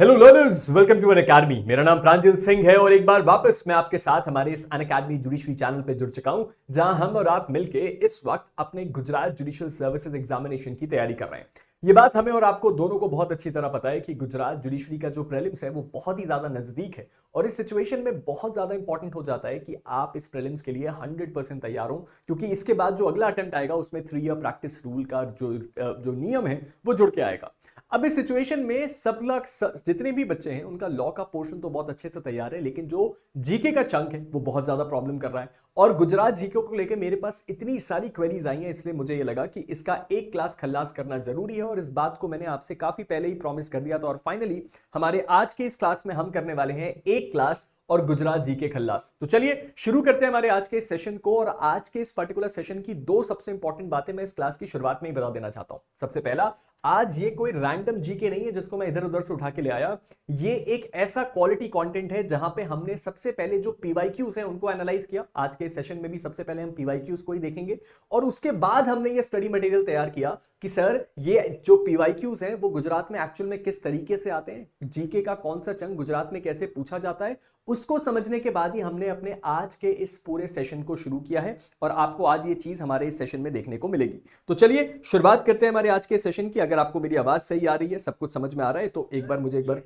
Hello learners, welcome to Unacademy. मेरा नाम प्रांजल सिंह है और एक बार वापस मैं आपके साथ हमारे इस अनअकैडमी जुडिशरी चैनल पे जुड़ चुका हूं, जहां हम और आप मिलके इस वक्त अपने गुजरात जुडिशियल सर्विसेज एग्जामिनेशन की तैयारी कर रहे हैं। ये बात हमें और आपको दोनों को बहुत अच्छी तरह पता है कि गुजरात जुडिशरी का जो प्रीलिम्स है वो बहुत ही ज्यादा नजदीक है और इस सिचुएशन में बहुत ज्यादा इंपॉर्टेंट हो जाता है कि आप इस प्रीलिम्स के लिए 100% तैयार हो, क्योंकि इसके बाद जो अगला अटेम्प्ट आएगा उसमें 3 ईयर प्रैक्टिस रूल का जो नियम है वो जुड़ के आएगा। अब इस सिचुएशन में सब लोग जितने भी बच्चे हैं उनका लॉ का पोर्शन तो बहुत अच्छे से तैयार है, लेकिन जो जीके का चंक है वो बहुत ज्यादा प्रॉब्लम कर रहा है। और गुजरात जीके को लेकर मेरे पास इतनी सारी क्वेरीज आई हैं, इसलिए मुझे ये लगा कि इसका एक क्लास खल्लास करना जरूरी है और इस बात को मैंने आपसे काफी पहले ही प्रॉमिस कर दिया था। और फाइनली हमारे आज के इस क्लास में हम करने वाले हैं एक क्लास और गुजरात जीके खल्लास। तो चलिए शुरू करते हैं हमारे आज के सेशन को। और आज के इस पर्टिकुलर सेशन की दो सबसे इंपॉर्टेंट बातें मैं इस क्लास की शुरुआत में ही बता देना चाहता हूं। सबसे पहला, आज ये कोई रैंडम जीके नहीं है जिसको मैं इधर उधर से उठा के ले आया। ये एक ऐसा क्वालिटी कंटेंट है जहां पे हमने सबसे पहले जो पीवाईक्यूज हैं उनको एनालाइज किया। आज के सेशन में भी सबसे पहले हम पीवाईक्यूज को ही देखेंगे और उसके बाद हमने ये स्टडी मटेरियल तैयार किया कि सर ये जो पीवाईक्यूज हैं वो गुजरात में एक्चुअल में किस तरीके से आते हैं, जीके का कौन सा चंक गुजरात में कैसे पूछा जाता है, उसको समझने के बाद ही हमने अपने आज के इस पूरे सेशन को शुरू किया है और आपको आज ये चीज हमारे इस सेशन में देखने को मिलेगी। तो चलिए शुरुआत करते हैं हमारे आज के सेशन की। अगर आपको मेरी आवाज सही आ रही है, सब कुछ समझ में आ रहा है, तो एक बार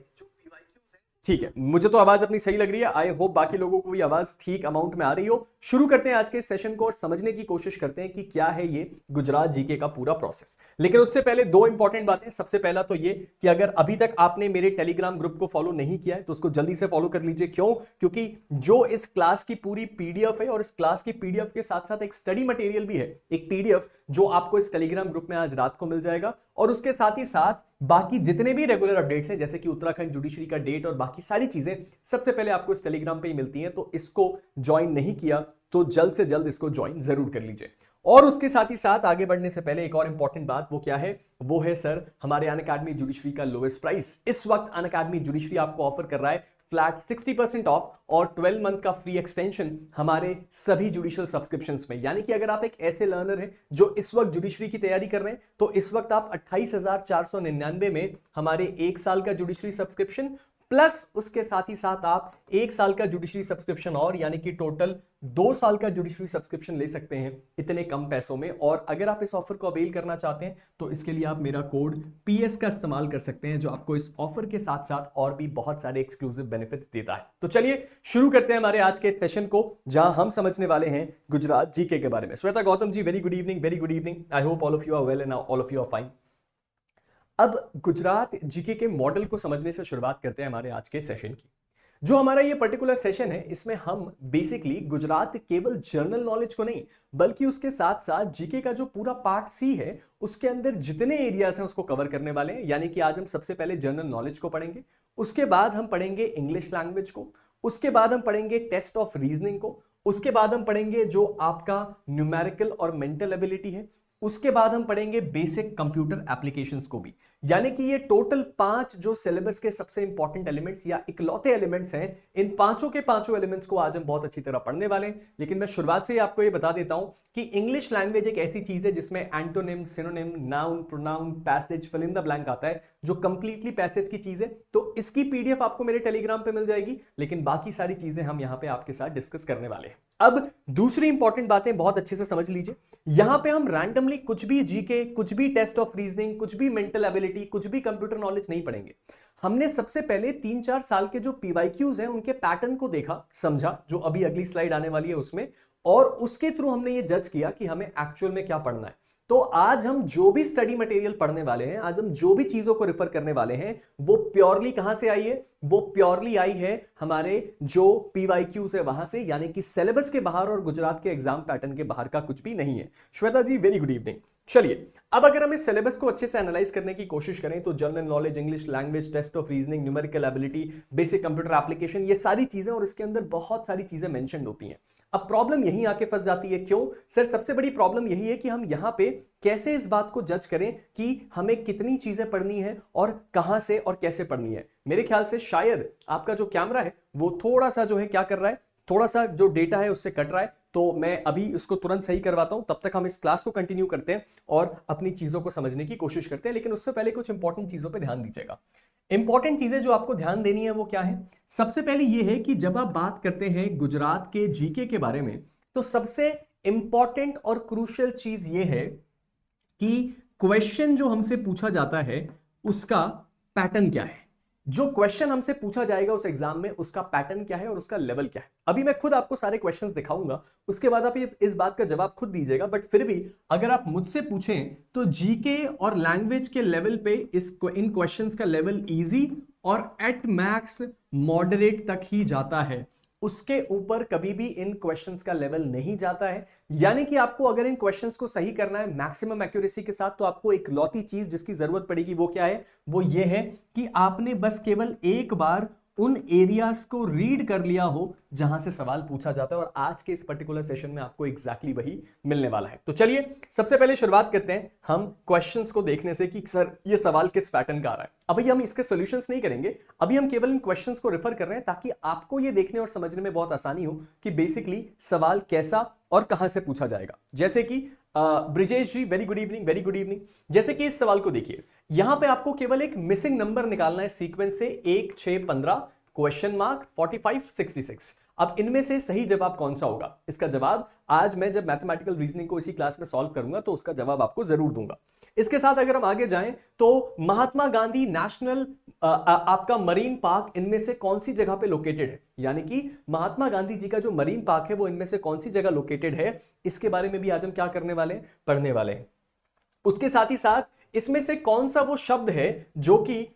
ठीक है, मुझे तो आवाज अपनी सही लग रही है। आई होप बाकी लोगों को भी आवाज ठीक अमाउंट में आ रही हो। शुरू करते हैं आज के सेशन को और समझने की कोशिश करते हैं कि क्या है ये गुजरात जीके का पूरा प्रोसेस। लेकिन उससे पहले दो इंपॉर्टेंट बातें। सबसे पहला तो ये कि अगर अभी तक आपने मेरे टेलीग्राम ग्रुप को फॉलो नहीं किया है तो उसको जल्दी से फॉलो कर लीजिए। क्यों? क्योंकि जो इस क्लास की पूरी पीडीएफ है और इस क्लास की पीडीएफ के साथ साथ एक स्टडी मटेरियल भी है, एक पीडीएफ जो आपको इस टेलीग्राम ग्रुप में आज रात को मिल जाएगा। और उसके साथ ही साथ बाकी जितने भी रेगुलर अपडेट्स हैं, जैसे कि उत्तराखंड जुडिशरी का डेट और बाकी सारी चीजें सबसे पहले आपको इस टेलीग्राम पे ही मिलती हैं। तो इसको ज्वाइन नहीं किया तो जल्द से जल्द इसको ज्वाइन जरूर कर लीजिए। और उसके साथ ही साथ आगे बढ़ने से पहले एक और इंपॉर्टेंट बात, वो क्या है? वो है सर हमारे अनअकैडमी जुडिशरी का लोएस्ट प्राइस। इस वक्त अनअकैडमी जुडिशरी आपको ऑफर कर रहा है फ्लैट 60% ऑफ और 12 मंथ का फ्री एक्सटेंशन हमारे सभी जुडिशियल सब्सक्रिप्शंस में। यानी कि अगर आप एक ऐसे लर्नर हैं जो इस वक्त जुडिशरी की तैयारी कर रहे हैं तो इस वक्त आप 28,499 में हमारे एक साल का जुडिशरी सब्सक्रिप्शन प्लस उसके साथ ही साथ आप एक साल का जुडिशरी सब्सक्रिप्शन और यानी कि टोटल 2 साल का जुडिशरी सब्सक्रिप्शन ले सकते हैं इतने कम पैसों में। और अगर आप इस ऑफर को अवेल करना चाहते हैं तो इसके लिए आप मेरा कोड PS का इस्तेमाल कर सकते हैं, जो आपको इस ऑफर के साथ साथ और भी बहुत सारे एक्सक्लूसिव बेनिफिट्स देता है। तो चलिए शुरू करते हैं हमारे आज के सेशन को, जहां हम समझने वाले हैं गुजरात जीके के बारे में। Shweta Gautam ji, very good evening. Very good evening. I hope all of you are well and all of you are fine. अब गुजरात जीके के मॉडल को समझने से शुरुआत करते हैं हमारे आज के सेशन की। जो हमारा ये पर्टिकुलर सेशन है, इसमें हम बेसिकली गुजरात केवल जनरल नॉलेज को नहीं बल्कि उसके साथ साथ जीके का जो पूरा पार्ट सी है उसके अंदर जितने एरियाज हैं उसको कवर करने वाले हैं। यानी कि आज हम सबसे पहले जनरल नॉलेज को पढ़ेंगे, उसके बाद हम पढ़ेंगे इंग्लिश लैंग्वेज को, उसके बाद हम पढ़ेंगे टेस्ट ऑफ रीजनिंग को, उसके बाद हम पढ़ेंगे जो आपका न्यूमेरिकल और मेंटल एबिलिटी है, उसके बाद हम पढ़ेंगे बेसिक कंप्यूटर एप्लीकेशंस को भी। यानी कि ये टोटल 5 जो सिलेबस के सबसे इंपॉर्टेंट एलिमेंट्स या इकलौते एलिमेंट्स हैं, इन पांचों के पांचों एलिमेंट्स को आज हम बहुत अच्छी तरह पढ़ने वाले हैं। लेकिन मैं शुरुआत से ही आपको ये बता देता हूं कि इंग्लिश लैंग्वेज एक ऐसी चीज है जिसमें antonym, synonym, noun, pronoun, passage, fill in the blank आता है, जो कंप्लीटली पैसेज की चीज है। तो इसकी पीडीएफ आपको मेरे टेलीग्राम पे मिल जाएगी, लेकिन बाकी सारी चीजें हम यहां पे आपके साथ डिस्कस करने वाले हैं। अब दूसरी इंपॉर्टेंट बातें बहुत अच्छे से समझ लीजिए। यहां पे हम रैंडमली कुछ भी जीके, कुछ भी टेस्ट ऑफ रीजनिंग, कुछ भी मेंटल एबिलिटी, कुछ भी कंप्यूटर नॉलेज नहीं पढ़ेंगे। हमने सबसे पहले 3-4 साल के जो पीवाईक्यूज हैं उनके पैटर्न को देखा, समझा, जो अभी अगली स्लाइड आने वाली है उसमें, और उसके थ्रू हमने ये जज किया कि हमें एक्चुअल में क्या पढ़ना है। तो आज हम जो भी स्टडी मटेरियल पढ़ने वाले हैं, आज हम जो भी चीजों को रेफर करने वाले हैं, वो प्योरली कहां से आई है? वो प्योरली आई है हमारे जो पीवाईक्यूज है वहां से, यानी कि सिलेबस के बाहर और गुजरात के एग्जाम पैटर्न के बाहर का कुछ भी नहीं है। श्वेता जी, वेरी गुड इवनिंग। चलिए अब अगर हम इस सिलेबस को अच्छे से एनालाइज करने की कोशिश करें तो general knowledge, English language, test of reasoning, numerical ability, basic computer application, ये सारी चीजें और इसके अंदर बहुत सारी चीजें मेंशन होती हैं। अब प्रॉब्लम यहीं आके फंस जाती है। क्यों सर? सबसे बड़ी प्रॉब्लम यही है कि हम यहां पे कैसे इस बात को जज करें कि हमें कितनी चीजें पढ़नी है और कहां से और कैसे पढ़नी है। मेरे ख्याल से शायद आपका जो कैमरा है वो थोड़ा सा जो है क्या कर रहा है, थोड़ा सा जो डेटा है उससे कट रहा है। तो मैं अभी इसको तुरंत सही करवाता हूं, तब तक हम इस क्लास को कंटिन्यू करते हैं और अपनी चीजों को समझने की कोशिश करते हैं। लेकिन उससे पहले कुछ इंपॉर्टेंट चीजों पर ध्यान दीजिएगा। इंपॉर्टेंट चीजें जो आपको ध्यान देनी है वो क्या है? सबसे पहले ये है कि जब आप बात करते हैं गुजरात के जीके के बारे में, तो सबसे इंपॉर्टेंट और क्रूशियल चीज ये है कि क्वेश्चन जो हमसे पूछा जाता है उसका पैटर्न क्या है। जो क्वेश्चन हमसे पूछा जाएगा उस एग्जाम में, उसका पैटर्न क्या है और उसका लेवल क्या है। अभी मैं खुद आपको सारे क्वेश्चंस दिखाऊंगा, उसके बाद आप इस बात का जवाब खुद दीजिएगा। बट फिर भी अगर आप मुझसे पूछें तो जीके और लैंग्वेज के लेवल पे इन क्वेश्चंस का लेवल इजी और एट मैक्स मॉडरेट तक ही जाता है, उसके ऊपर कभी भी इन क्वेश्चंस का लेवल नहीं जाता है। यानी कि आपको अगर इन क्वेश्चंस को सही करना है मैक्सिमम एक्यूरेसी के साथ, तो आपको एक लौती चीज जिसकी जरूरत पड़ेगी वो क्या है? वो ये है कि आपने बस केवल एक बार उन एरियाज को रीड कर लिया हो जहां से सवाल पूछा जाता है, और आज के इस पर्टिकुलर सेशन में आपको एग्जैक्टली वही मिलने वाला है। तो चलिए सबसे पहले शुरुआत करते हैं हम क्वेश्चंस को देखने से कि सर ये सवाल किस पैटर्न का आ रहा है। अभी हम इसके सॉल्यूशंस नहीं करेंगे, अभी हम केवल इन क्वेश्चंस को रेफर कर रहे हैं ताकि आपको ये देखने और समझने में बहुत आसानी हो कि बेसिकली सवाल कैसा और कहां से पूछा जाएगा। जैसे कि Brijesh ji very good evening, very good evening. जैसे कि इस सवाल को देखिए, यहां पे आपको केवल एक मिसिंग नंबर निकालना है सीक्वेंस से 1, 6, 15 क्वेश्चन मार्क 45, 66। अब इनमें से सही जवाब कौन सा होगा? इसका जवाब आज मैं जब मैथमेटिकल रीजनिंग को इसी क्लास में सॉल्व करूंगा तो उसका जवाब आपको जरूर दूंगा। इसके साथ अगर हम आगे जाएं तो महात्मा गांधी नेशनल आपका मरीन पार्क इनमें से कौन सी जगह पे लोकेटेड है? यानी कि महात्मा गांधी जी का जो मरीन पार्क है वो इनमें से कौन सी जगह लोकेटेड है, इसके बारे में भी आज हम क्या करने वाले हैं? पढ़ने वाले हैं। उसके साथ ही साथ इसमें से कौन सा वो शब्द है जो कि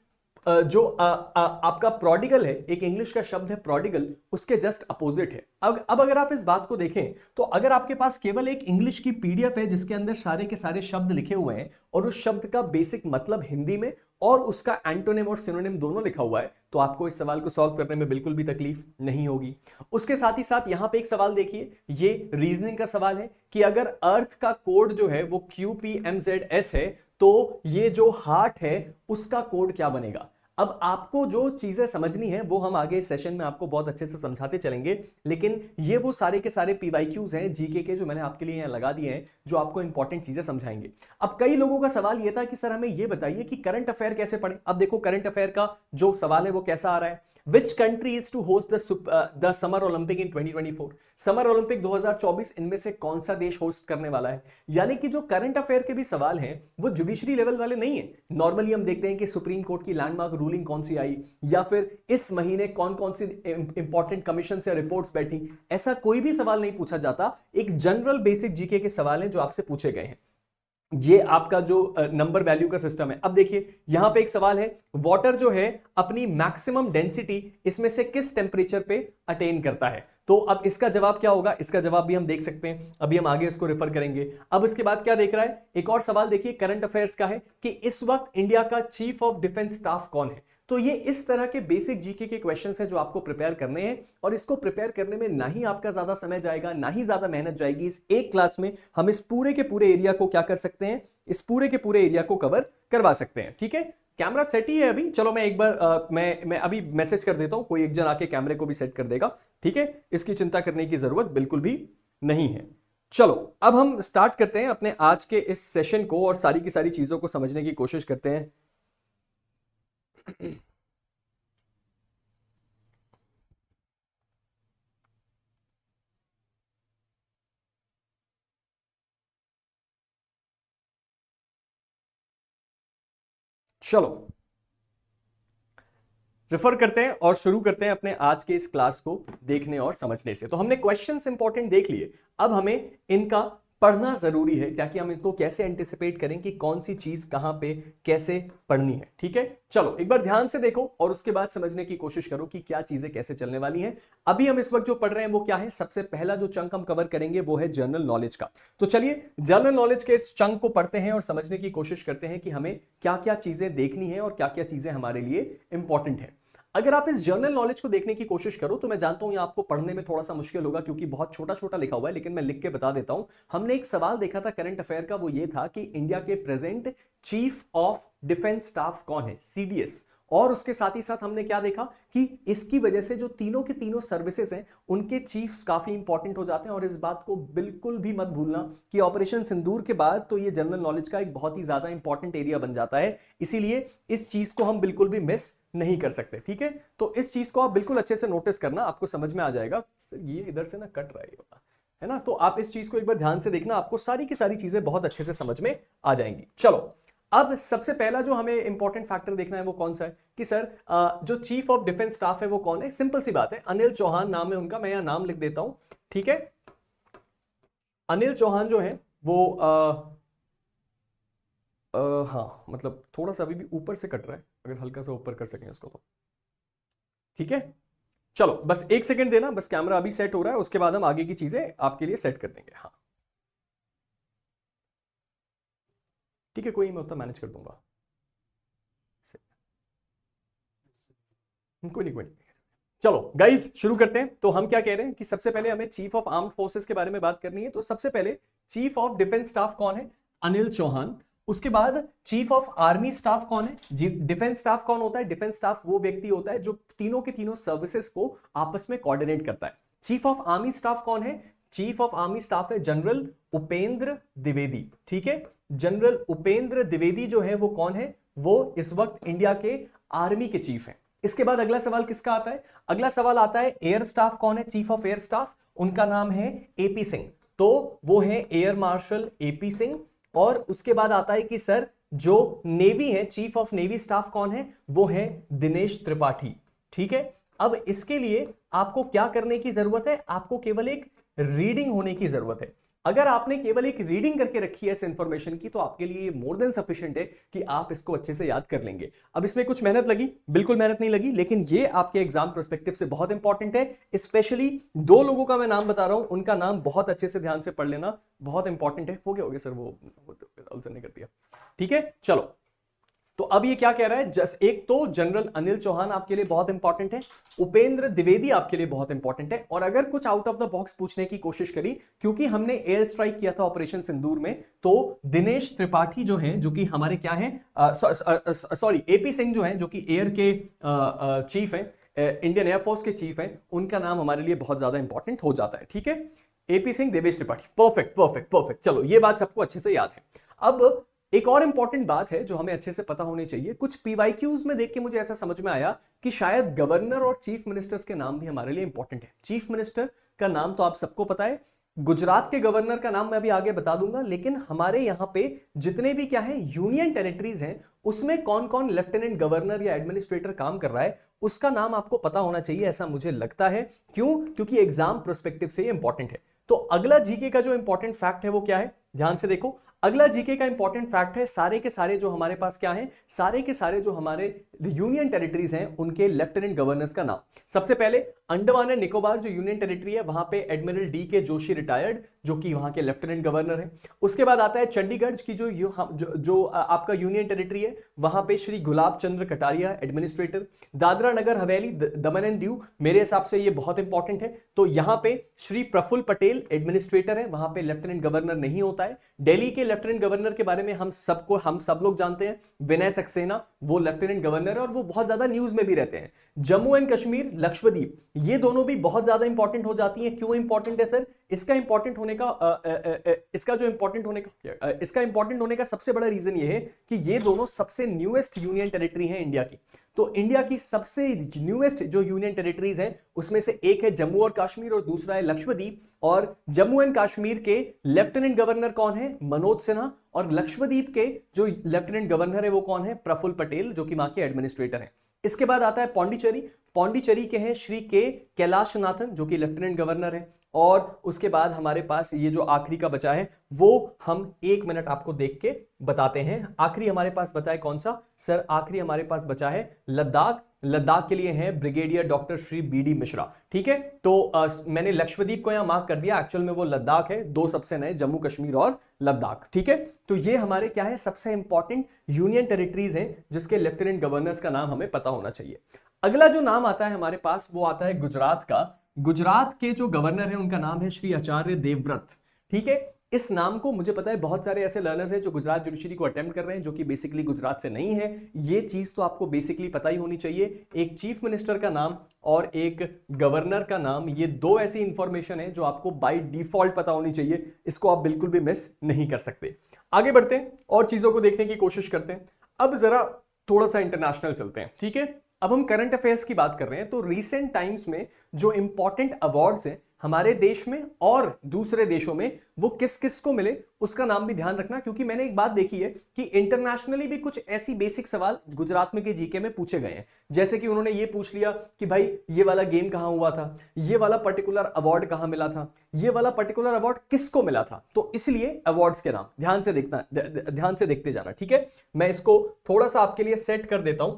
आपका प्रोडिगल है, एक इंग्लिश का शब्द है प्रोडिगल, उसके जस्ट अपोजिट है। अब अगर आप इस बात को देखें तो अगर आपके पास केवल एक इंग्लिश की पीडीएफ है जिसके अंदर सारे के सारे शब्द लिखे हुए हैं और उस शब्द का बेसिक मतलब हिंदी में और उसका एंटोनिम और सिनोनिम दोनों लिखा हुआ है, तो आपको इस सवाल को सॉल्व करने में बिल्कुल भी तकलीफ नहीं होगी। उसके साथ ही साथ यहां पे एक सवाल देखिए, ये रीजनिंग का सवाल है कि अगर अर्थ का कोड जो है वो QPMZS है, तो ये जो हार्ट है उसका कोड क्या बनेगा? अब आपको जो चीजें समझनी है वो हम आगे इस सेशन में आपको बहुत अच्छे से समझाते चलेंगे, लेकिन ये वो सारे के सारे PYQs हैं जीके के जो मैंने आपके लिए यहाँ लगा दिए हैं, जो आपको इंपॉर्टेंट चीजें समझाएंगे। अब कई लोगों का सवाल ये था कि सर हमें ये बताइए कि करंट अफेयर कैसे पढ़ें। अब देखो करंट अफेयर का जो सवाल है वो कैसा आ रहा है, Which country is to host the Summer Olympic in 2024? Summer Olympic 2024 इनमें से कौन सा देश होस्ट करने वाला है? यानी कि जो करंट अफेयर के भी सवाल हैं वो जुडिशरी लेवल वाले नहीं है। नॉर्मली हम देखते हैं कि सुप्रीम कोर्ट की लैंडमार्क रूलिंग कौन सी आई, या फिर इस महीने कौन कौन सी इंपॉर्टेंट कमीशन से रिपोर्ट्स बैठी, ऐसा कोई भी सवाल नहीं पूछा जाता। एक जनरल बेसिक जीके के सवाल हैं जो आपसे पूछे गए हैं। ये आपका जो नंबर वैल्यू का सिस्टम है। अब देखिए यहां पे एक सवाल है, वाटर जो है अपनी मैक्सिमम डेंसिटी इसमें से किस टेंपरेचर पे अटेन करता है? तो अब इसका जवाब क्या होगा? इसका जवाब भी हम देख सकते हैं, अभी हम आगे इसको रेफर करेंगे। अब इसके बाद क्या देख रहा है, एक और सवाल देखिए करंट अफेयर्स का है कि इस वक्त इंडिया का चीफ ऑफ डिफेंस स्टाफ कौन है? तो ये इस तरह के बेसिक जीके के क्वेश्चंस हैं जो आपको प्रिपेयर करने हैं, और इसको प्रिपेयर करने में ना ही आपका ज्यादा समय जाएगा ना ही ज्यादा मेहनत जाएगी। इस एक क्लास में हम इस पूरे के पूरे एरिया को क्या कर सकते हैं, इस पूरे के पूरे एरिया को कवर करवा सकते हैं। ठीक है, कैमरा सेट ही है अभी, चलो मैं एक बार मैं अभी मैसेज कर देता हूं, कोई एक जन आके कैमरे को भी सेट कर देगा। ठीक है, इसकी चिंता करने की जरूरत बिल्कुल भी नहीं है। चलो अब हम स्टार्ट करते हैं अपने आज के इस सेशन को और सारी की सारी चीजों को समझने की कोशिश करते हैं। चलो रेफर करते हैं और शुरू करते हैं अपने आज के इस क्लास को देखने और समझने से। तो हमने क्वेश्चंस इंपॉर्टेंट देख लिए, अब हमें इनका पढ़ना जरूरी है ताकि हम इनको कैसे एंटिसिपेट करें कि कौन सी चीज कहां पे कैसे पढ़नी है। ठीक है, चलो एक बार ध्यान से देखो और उसके बाद समझने की कोशिश करो कि क्या चीजें कैसे चलने वाली हैं। अभी हम इस वक्त जो पढ़ रहे हैं वो क्या है, सबसे पहला जो चंक हम कवर करेंगे वो है जनरल नॉलेज का। तो चलिए जनरल नॉलेज के इस चंक को पढ़ते हैं और समझने की कोशिश करते हैं कि हमें क्या क्या चीजें देखनी है और क्या क्या चीजें हमारे लिए इंपॉर्टेंट है। अगर आप इस जनरल नॉलेज को देखने की कोशिश करो तो मैं जानता हूं ये आपको पढ़ने में थोड़ा सा मुश्किल होगा क्योंकि बहुत छोटा छोटा लिखा हुआ है, लेकिन मैं लिख के बता देता हूं। हमने एक सवाल देखा था करंट अफेयर का, वो ये था कि इंडिया के present chief of defence staff कौन है, CDS, और उसके साथ ही साथ हमने क्या देखा कि इसकी वजह से जो तीनों के तीनों सर्विसेज हैं उनके चीफ्स काफी इंपॉर्टेंट हो जाते हैं। और इस बात को बिल्कुल भी मत भूलना कि ऑपरेशन सिंदूर के बाद तो ये जनरल नॉलेज का एक बहुत ही ज्यादा इंपॉर्टेंट एरिया बन जाता है, इसीलिए इस चीज को हम बिल्कुल भी मिस नहीं कर सकते। ठीक है, तो इस चीज को आप बिल्कुल अच्छे से नोटिस करना, आपको समझ में आ जाएगा। ये इधर से ना कट रहा है ना, तो आप इस चीज को एक बार ध्यान से देखना, आपको सारी की सारी चीजें बहुत अच्छे से समझ में आ जाएंगी। चलो, अब सबसे पहला जो हमें इंपॉर्टेंट फैक्टर देखना है वो कौन सा है कि सर जो चीफ ऑफ डिफेंस स्टाफ है वो कौन है। सिंपल सी बात है, अनिल चौहान नाम है उनका, मैं यहां नाम लिख देता हूं। ठीक है, अनिल चौहान जो है वो हाँ मतलब थोड़ा सा अभी भी ऊपर से कट रहा है, अगर हल्का सा ऊपर कर सकें उसको तो ठीक है। चलो बस एक सेकंड देना, बस कैमरा अभी सेट हो रहा है, उसके बाद हम आगे की चीजें आपके लिए सेट कर देंगे। हाँ ठीक है, कोई मैं उतना मैनेज कर दूंगा, कोई नहीं कोई नहीं। चलो गाइज शुरू करते हैं। तो हम क्या कह रहे हैं कि सबसे पहले हमें चीफ ऑफ आर्म्ड फोर्सेस के बारे में बात करनी है। तो सबसे पहले चीफ ऑफ डिफेंस स्टाफ कौन है? अनिल चौहान। उसके बाद चीफ ऑफ आर्मी स्टाफ कौन है? डिफेंस स्टाफ कौन होता है? डिफेंस स्टाफ वो व्यक्ति होता है जो तीनों के तीनों सर्विसेज को आपस में कोऑर्डिनेट करता है। चीफ ऑफ आर्मी स्टाफ कौन है? चीफ ऑफ आर्मी स्टाफ है जनरल उपेंद्र द्विवेदी। ठीक है, जनरल उपेंद्र द्विवेदी जो है वो कौन है? वो इस वक्त इंडिया के आर्मी के चीफ हैं। इसके बाद अगला सवाल किसका आता है? अगला सवाल आता है एयर स्टाफ कौन है? चीफ ऑफ एयर स्टाफ, उनका नाम है एपी सिंह, तो वो है एयर मार्शल एपी सिंह। और उसके बाद आता है कि सर जो नेवी है, चीफ ऑफ नेवी स्टाफ कौन है? वो है दिनेश त्रिपाठी। ठीक है, अब इसके लिए आपको क्या करने की जरूरत है? आपको केवल एक रीडिंग होने की जरूरत है। अगर आपने केवल एक रीडिंग करके रखी है इस इंफॉर्मेशन की तो आपके लिए मोर देन सफिशिएंट है कि आप इसको अच्छे से याद कर लेंगे। अब इसमें कुछ मेहनत लगी? बिल्कुल मेहनत नहीं लगी, लेकिन ये आपके एग्जाम पर्सपेक्टिव से बहुत इंपॉर्टेंट है। स्पेशली दो लोगों का मैं नाम बता रहा हूं, उनका नाम बहुत अच्छे से ध्यान से पढ़ लेना, बहुत इंपॉर्टेंट है। हो गया सर, वो नहीं कर दिया। ठीक है, चलो तो अब ये क्या कह रहा है? एक तो जनरल अनिल चौहान आपके लिए बहुत इंपॉर्टेंट है, उपेंद्र द्विवेदी आपके लिए बहुत इंपॉर्टेंट है। और अगर कुछ आउट ऑफ द बॉक्स पूछने की कोशिश करी, क्योंकि हमने एयर स्ट्राइक किया था ऑपरेशन सिंदूर में, तो दिनेश त्रिपाठी जो है, जो कि हमारे क्या है, सॉरी एपी सिंह जो है, जो कि एयर के चीफ है, इंडियन एयरफोर्स के चीफ है, उनका नाम हमारे लिए बहुत ज्यादा इंपॉर्टेंट हो जाता है। ठीक है, AP Singh, Devesh Tripathi, perfect perfect perfect. चलो ये बात सबको अच्छे से याद है। अब एक और इंपॉर्टेंट बात है जो हमें अच्छे से पता होनी चाहिए। कुछ पीवाईक्यूज में देख के मुझे ऐसा समझ में आया कि शायद गवर्नर और चीफ मिनिस्टर्स के नाम भी हमारे लिए इंपॉर्टेंट है। चीफ मिनिस्टर का नाम तो आप सबको पता है, गुजरात के गवर्नर का नाम मैं अभी आगे बता दूंगा, लेकिन हमारे यहां पे जितने भी क्या है यूनियन टेरिटरीज हैं, उसमें कौन कौन लेफ्टिनेंट गवर्नर या एडमिनिस्ट्रेटर काम कर रहा है उसका नाम आपको पता होना चाहिए, ऐसा मुझे लगता है। क्यों? क्योंकि एग्जाम पर्सपेक्टिव से इंपॉर्टेंट है। तो अगला जीके का जो इंपॉर्टेंट फैक्ट है वो क्या है? ध्यान से देखो, अगला जीके का इंपॉर्टेंट फैक्ट है सारे के सारे जो हमारे पास क्या है, सारे के सारे जो हमारे यूनियन टेरिटरीज हैं उनके लेफ्टिनेंट गवर्नर्स का नाम। सबसे पहले अंडमान एंड निकोबार जो यूनियन टेरिटरी है, वहां पे एडमिरल डी के जोशी रिटायर्ड, जो कि वहां के लेफ्टिनेंट गवर्नर है। उसके बाद आता है चंडीगढ़ की जो आपका यूनियन टेरिटरी है, वहां पे श्री गुलाब चंद्र कटारिया एडमिनिस्ट्रेटर। दादरा नगर हवेली दमन एंड दीव, मेरे हिसाब से ये बहुत इंपॉर्टेंट है, तो यहां पे श्री प्रफुल्ल पटेल एडमिनिस्ट्रेटर है, वहां पे लेफ्टिनेंट गवर्नर नहीं होता है। दिल्ली के लेफ्टिनेंट गवर्नर के बारे में हम सब लोग जानते हैं, विनय सक्सेना, वो लेफ्टिनेंट गवर्नर है और वो बहुत ज्यादा न्यूज में भी रहते हैं। जम्मू एंड कश्मीर, लक्षद्वीप, ये दोनों भी बहुत ज्यादा इंपॉर्टेंट हो जाती हैं। क्यों इंपॉर्टेंट है सर? इसका इंपॉर्टेंट होने का सबसे बड़ा रीजन ये है कि ये दोनों सबसे न्यूएस्ट यूनियन टेरिटरी हैं इंडिया की। तो इंडिया की सबसे न्यूएस्ट जो यूनियन टेरिटरीज हैं उसमें से एक है जम्मू और कश्मीर और दूसरा है लक्षद्वीप। और जम्मू एंड कश्मीर के लेफ्टिनेंट गवर्नर कौन है? मनोज सिन्हा। और लक्षद्वीप के जो लेफ्टिनेंट गवर्नर है वो कौन है? प्रफुल्ल पटेल, जो कि वहां के एडमिनिस्ट्रेटर हैं। इसके बाद आता है पौंडीचेरी। पौंडीचेरी के हैं श्री के कैलाशनाथन, जो कि लेफ्टिनेंट गवर्नर है। और उसके बाद हमारे पास ये जो आखिरी का बचा है वो हम 1 मिनट आपको देख के बताते हैं। आखिरी हमारे पास बचा है कौन सा सर? आखिरी हमारे पास बचा है लद्दाख। लद्दाख के लिए हैं brigadier doctor Shri B D Mishra. ठीक है, तो मैंने लक्षद्वीप को यहां मार्क कर दिया, एक्चुअल में वो लद्दाख है। दो सबसे नए, जम्मू कश्मीर और लद्दाख। ठीक है, तो ये हमारे क्या है, सबसे इंपॉर्टेंट यूनियन टेरिटरीज हैं जिसके लेफ्टिनेंट गवर्नर्स का नाम हमें पता होना चाहिए। अगला जो नाम आता है हमारे पास वो आता है गुजरात का। गुजरात के जो गवर्नर है उनका नाम है श्री आचार्य देवव्रत। ठीक है, इस नाम को मुझे पता है बहुत सारे ऐसे लर्नर्स हैं जो गुजरात जुडिशरी को अटेम्प्ट कर रहे हैं जो कि बेसिकली गुजरात से नहीं है। ये चीज तो आपको बेसिकली पता ही होनी चाहिए। एक चीफ मिनिस्टर का नाम और एक गवर्नर का नाम, ये दो ऐसी इंफॉर्मेशन है जो आपको बाय डिफॉल्ट पता होनी चाहिए, इसको आप बिल्कुल भी मिस नहीं कर सकते। आगे बढ़ते हैं और चीजों को देखने की कोशिश करते हैं। अब जरा थोड़ा सा इंटरनेशनल चलते हैं, ठीक है। अब हम करंट अफेयर्स की बात कर रहे हैं, तो रीसेंट टाइम्स में जो इंपॉर्टेंट अवार्ड्स हैं हमारे देश में और दूसरे देशों में, वो किस किस को मिले उसका नाम भी ध्यान रखना, क्योंकि मैंने एक बात देखी है कि इंटरनेशनली भी कुछ ऐसी बेसिक सवाल गुजरात में के जीके में पूछे गए हैं। जैसे कि उन्होंने ये पूछ लिया कि भाई ये वाला गेम कहां हुआ था, ये वाला पर्टिकुलर अवार्ड कहां मिला था, ये वाला पर्टिकुलर अवार्ड किसको मिला था। तो इसलिए अवार्ड्स के नाम ध्यान से देखते जाना, ठीक है। मैं इसको थोड़ा सा आपके लिए सेट कर देता हूं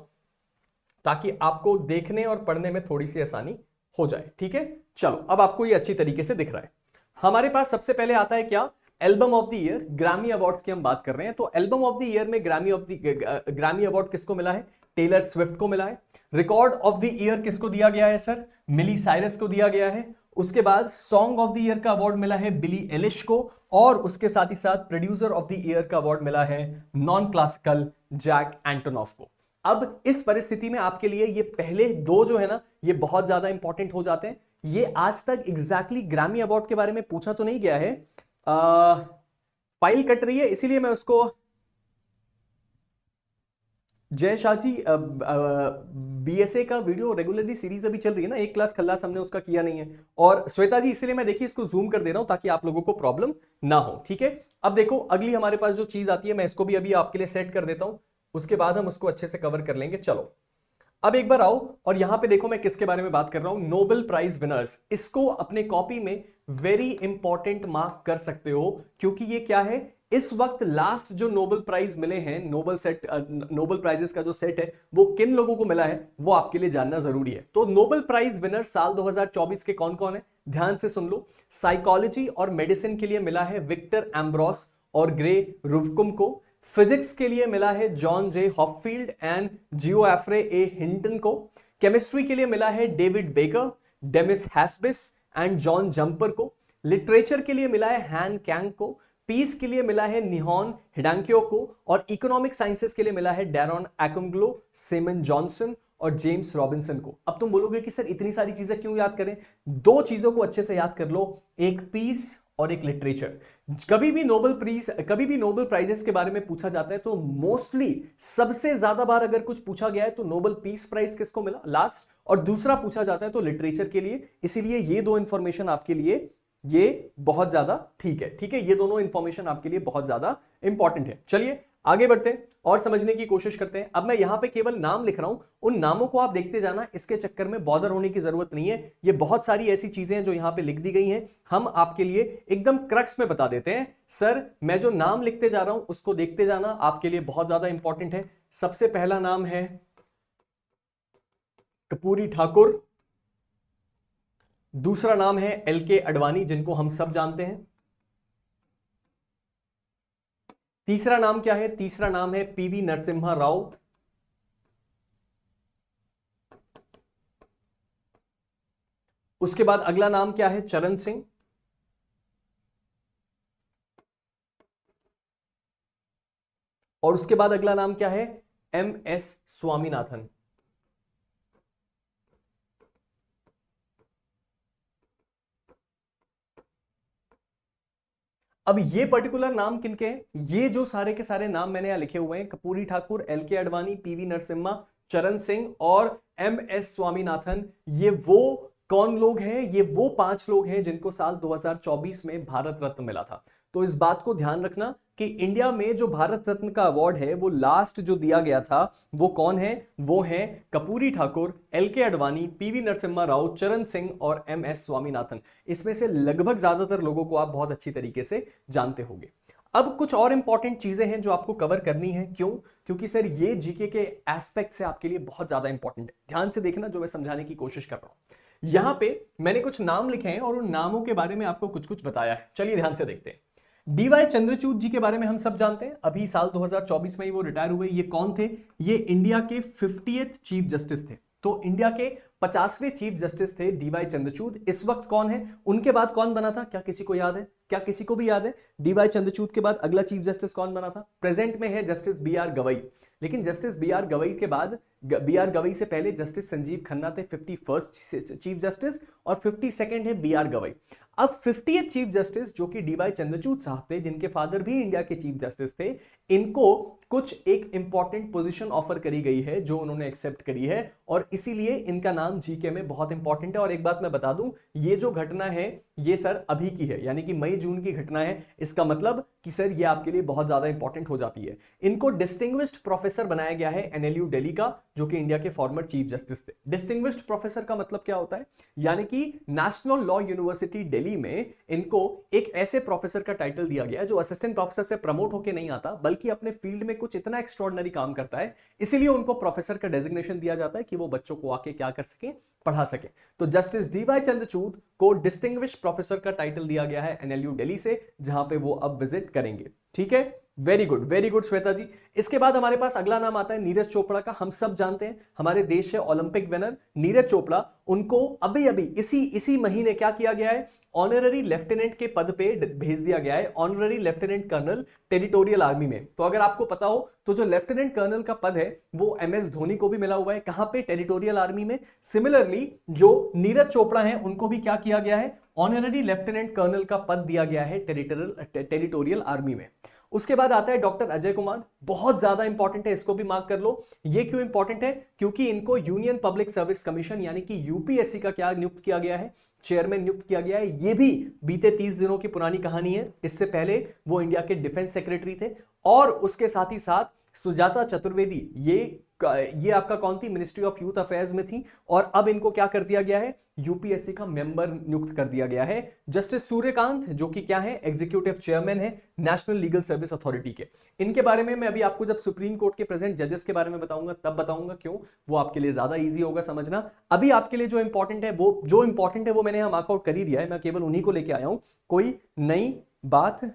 ताकि आपको देखने और पढ़ने में थोड़ी सी आसानी हो जाए, ठीक है। चलो, अब आपको ये अच्छी तरीके से दिख रहा है। हमारे पास सबसे पहले आता है क्या, एल्बम ऑफ द ईयर। ग्रामी अवार्ड्स की हम बात कर रहे हैं, तो एल्बम ऑफ द ईयर में ग्रामी अवार्ड किसको मिला है, टेलर स्विफ्ट को मिला है। रिकॉर्ड ऑफ द ईयर किसको दिया गया है सर, मिली साइरस को दिया गया है। उसके बाद सॉन्ग ऑफ द ईयर का अवार्ड मिला है बिली एलिश को, और उसके साथ ही साथ प्रोड्यूसर ऑफ द ईयर का अवार्ड मिला है नॉन क्लासिकल जैक एंटोनॉफ को। अब इस परिस्थिति में आपके लिए ये पहले दो जो है ना, ये बहुत ज्यादा इंपॉर्टेंट हो जाते हैं। ये आज तक एग्जैक्टली ग्रामी अवार्ड के बारे में पूछा तो नहीं गया है, फाइल कट रही है इसीलिए मैं उसको, जय शाह जी बीएसए का वीडियो रेगुलरली सीरीज अभी चल रही है ना, एक क्लास खल्लास हमने उसका किया नहीं है। और श्वेता जी इसीलिए मैं देखिए इसको जूम कर दे रहा हूं ताकि आप लोगों को प्रॉब्लम ना हो, ठीक है। अब देखो अगली हमारे पास जो चीज आती है, मैं इसको भी अभी आपके लिए सेट कर देता हूं, उसके बाद हम उसको अच्छे से कवर कर लेंगे। चलो अब एक बार आओ और यहां पे देखो मैं किसके बारे में बात कर रहा हूं, नोबेल प्राइज विनर्स। इसको अपने कॉपी में वेरी इंपॉर्टेंट मार्क कर सकते हो, क्योंकि ये क्या है, इस वक्त लास्ट जो नोबेल प्राइज मिले हैं, नोबेल प्राइजेस का जो सेट है वो किन लोगों को मिला है वो आपके लिए जानना जरूरी है। तो नोबेल प्राइज विनर साल 2024 के कौन कौन है, ध्यान से सुन लो। साइकोलॉजी और मेडिसिन के लिए मिला है विक्टर एम्ब्रोस और ग्रे रुवकुम को। फिजिक्स के लिए मिला है John J Hopfield and Geoffrey E Hinton को। केमिस्ट्री के लिए मिला है David Baker, Demis Hassabis and John Jumper को। लिटरेचर के लिए मिला है हैन कैंग को। पीस के लिए मिला है निहॉन हिडांक्यो को। और इकोनॉमिक साइंसेस के लिए मिला है डैरॉन एक्युम्ग्लो, सिमन जॉनसन और जेम्स रॉबिन्सन को। अब तुम बोलोगे कि सर इतनी सारी चीजें क्यों याद करें, दो चीजों को अच्छे से याद कर लो, एक पीस और एक लिटरेचर। कभी भी नोबेल प्राइजेस के बारे में पूछा जाता है तो मोस्टली सबसे ज्यादा बार अगर कुछ पूछा गया है तो नोबेल पीस प्राइज किसको मिला लास्ट, और दूसरा पूछा जाता है तो लिटरेचर के लिए। इसीलिए ये दो इंफॉर्मेशन आपके लिए ये बहुत ज्यादा ठीक है, ये दोनों इंफॉर्मेशन आपके लिए बहुत ज्यादा इंपॉर्टेंट है। चलिए आगे बढ़ते हैं और समझने की कोशिश करते हैं। अब मैं यहां पे केवल नाम लिख रहा हूं, उन नामों को आप देखते जाना, इसके चक्कर में बॉदर होने की जरूरत नहीं है। ये बहुत सारी ऐसी चीजें हैं जो यहां पे लिख दी गई हैं, हम आपके लिए एकदम क्रक्स में बता देते हैं। सर मैं जो नाम लिखते जा रहा हूं उसको देखते जाना, आपके लिए बहुत ज्यादा इंपॉर्टेंट है। सबसे पहला नाम है कर्पूरी ठाकुर, दूसरा नाम है एलके अडवाणी जिनको हम सब जानते हैं। तीसरा नाम क्या है, तीसरा नाम है पीवी नरसिम्हा राव। उसके बाद अगला नाम क्या है, चरण सिंह। और उसके बाद अगला नाम क्या है, एम एस स्वामीनाथन। अब ये पर्टिकुलर नाम किनके हैं, ये जो सारे के सारे नाम मैंने यहां लिखे हुए हैं, कर्पूरी ठाकुर, एलके अडवाणी, पीवी नरसिम्हा, चरण सिंह और एम एस स्वामीनाथन, ये वो कौन लोग हैं, ये वो 5 लोग हैं जिनको साल 2024 में भारत रत्न मिला था। तो इस बात को ध्यान रखना कि इंडिया में जो भारत रत्न का अवार्ड है वो लास्ट जो दिया गया था वो कौन है, वो है कर्पूरी ठाकुर, एलके अडवाणी, पीवी नरसिम्हा राव, चरण सिंह और एम एस स्वामीनाथन। इसमें से लगभग ज्यादातर लोगों को आप बहुत अच्छी तरीके से जानते होंगे। अब कुछ और इंपॉर्टेंट चीजें हैं जो आपको कवर करनी है, क्यों, क्योंकि सर ये जीके के एस्पेक्ट से आपके लिए बहुत ज्यादा इंपॉर्टेंट है। ध्यान से देखना जो मैं समझाने की कोशिश कर रहा हूं। यहां पे मैंने कुछ नाम लिखे हैं और उन नामों के बारे में आपको कुछ कुछ बताया है। चलिए ध्यान से देखते हैं। डीवाई चंद्रचूड़ जी के बारे में हम सब जानते हैं, अभी साल 2024 में ही वो रिटायर हुए। ये कौन थे, ये इंडिया के 50th चीफ जस्टिस थे। तो इंडिया के 50वें चीफ जस्टिस थे डीवाई चंद्रचूड़। इस वक्त कौन है, उनके बाद कौन बना था, क्या किसी को याद है? क्या किसी को भी याद है? डीवाई चंद्रचूड़ के बाद अगला चीफ जस्टिस कौन बना था? प्रेजेंट में है जस्टिस बी आर गवई। लेकिन जस्टिस बी आर गवई के बाद, बी आर गवई से पहले जस्टिस संजीव खन्ना थे 51st चीफ जस्टिस, और 52nd है बी आर गवई। अब 50th चीफ जस्टिस जो कि डीवाई चंद्रचूड़ साहब थे, जिनके फादर भी इंडिया के चीफ जस्टिस थे, इनको कुछ एक इंपॉर्टेंट पोजीशन ऑफर करी गई है जो उन्होंने एक्सेप्ट करी है, और इसीलिए इनका नाम जीके में बहुत इंपॉर्टेंट है। और एक बात मैं बता दूं, ये जो घटना है ये सर अभी की है, यानी कि मई जून की घटना है। इसका मतलब कि सर ये आपके लिए बहुत ज्यादा इंपॉर्टेंट हो जाती है। इनको डिस्टिंग्विश्ड प्रोफेसर बनाया गया है एनएलयू दिल्ली का, जो कि इंडिया के फॉर्मर चीफ जस्टिस थे। डिस्टिंग्विश्ड प्रोफेसर का मतलब क्या होता है, यानी कि नेशनल लॉ यूनिवर्सिटी दिल्ली में इनको एक ऐसे प्रोफेसर का टाइटल दिया गया जो असिस्टेंट प्रोफेसर से प्रमोट होकर नहीं आता, बल्कि अपने फील्ड में कुछ इतना एक्स्ट्रॉर्डिनरी काम करता है, इसीलिए उनको प्रोफेसर का डेजिग्नेशन दिया जाता है कि वो बच्चों को आके क्या कर सके, पढ़ा सके। तो जस्टिस डीवाई चंद्रचूड़ को डिस्टिंग्विश्ड प्रोफेसर का टाइटल दिया गया है एनएलयू दिल्ली से, जहां पे वो अब विजिट करेंगे। ठीक है, वेरी गुड श्वेता जी। इसके बाद हमारे पास अगला नाम आता है नीरज चोपड़ा का। हम सब जानते हैं हमारे देश है ओलंपिक विनर नीरज चोपड़ा, उनको अभी अभी इसी महीने क्या किया गया है, ऑनररी लेफ्टिनेंट के पद पे भेज दिया गया है, honorary lieutenant colonel territorial army में। तो अगर आपको पता हो तो जो लेफ्टिनेंट कर्नल का पद है वो एमएस धोनी को भी मिला हुआ है, कहां पे, टेरिटोरियल आर्मी में। सिमिलरली जो नीरज चोपड़ा है उनको भी क्या किया गया है, ऑनररी लेफ्टिनेंट कर्नल का पद दिया गया है टेरिटोरियल आर्मी में। उसके बाद आता है डॉक्टर अजय कुमार, बहुत ज्यादा इंपॉर्टेंट है, इसको भी मार्क कर लो। ये क्यों इंपॉर्टेंट है, क्योंकि इनको यूनियन पब्लिक सर्विस कमीशन यानी कि यूपीएससी का क्या नियुक्त किया गया है, चेयरमैन नियुक्त किया गया है। ये भी बीते 30 दिनों की पुरानी कहानी है। इससे पहले वो इंडिया के डिफेंस सेक्रेटरी थे, और उसके साथ ही साथ सुजाता चतुर्वेदी, ये आपका कौन थी, मिनिस्ट्री ऑफ यूथ अफेयर्स में थी, और अब इनको क्या कर दिया गया है, यूपीएससी का मेंबर नियुक्त कर दिया गया है। जस्टिस सूर्यकांत जो कि क्या है, एग्जीक्यूटिव चेयरमैन है नेशनल लीगल सर्विस अथॉरिटी के। इनके बारे में मैं अभी आपको जब सुप्रीम कोर्ट के प्रेजेंट जजेस के बारे में बताऊंगा तब बताऊंगा, क्यों, वो आपके लिए ज्यादा इजी होगा समझना। अभी आपके लिए जो इंपॉर्टेंट है वो मैंने यहां मार्कआउट कर ही दिया है, मैं केवल उन्हीं को लेके आया हूं, कोई नई बात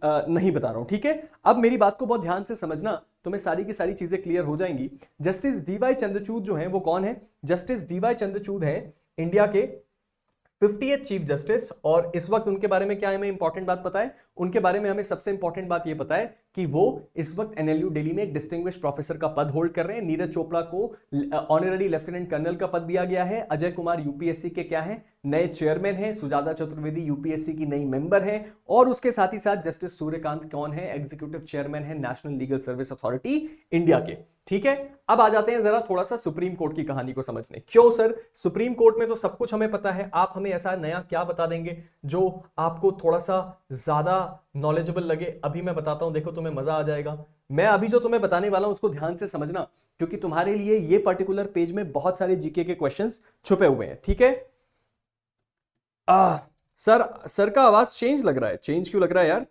नहीं बता रहा हूं। ठीक है, अब मेरी बात को बहुत ध्यान से समझना, तुम्हें सारी की सारी चीजें क्लियर हो जाएंगी। जस्टिस डीवाई चंद्रचूड़ जो है वो कौन है, जस्टिस डीवाई चंद्रचूड़ है इंडिया के 50th चीफ जस्टिस, और इस वक्त उनके बारे में क्या हमें इंपॉर्टेंट बात पता है, उनके बारे में हमें सबसे इंपॉर्टेंट बात यह पता है कि वो इस वक्त एनएलयू दिल्ली में एक डिस्टिंग्विश्ड प्रोफेसर का पद होल्ड कर रहे हैं। नीरज चोपड़ा को ऑनररी लेफ्टिनेंट कर्नल का पद दिया गया है। अजय कुमार यूपीएससी के क्या है, नए चेयरमैन हैं। सुजाता चतुर्वेदी यूपीएससी की नई मेंबर है, और उसके साथ ही साथ जस्टिस सूर्यकांत कौन है, एग्जीक्यूटिव चेयरमैन है national legal service authority India के। ठीक है, अब आ जाते हैं जरा थोड़ा सा सुप्रीम कोर्ट की कहानी को समझने। क्यों सर, सुप्रीम कोर्ट में तो सब कुछ हमें पता है, आप हमें ऐसा नया क्या बता देंगे जो आपको थोड़ा सा ज्यादा नॉलेजेबल लगे। अभी मैं बताता हूं, देखो तुम्हें मजा आ जाएगा। मैं अभी जो तुम्हें बताने वाला हूं उसको ध्यान से समझना, क्योंकि तुम्हारे लिए ये पर्टिकुलर पेज में बहुत सारे जीके के क्वेश्चंस छुपे हुए हैं। ठीक है, सर का आवाज चेंज लग रहा है, चेंज क्यों लग रहा है यार?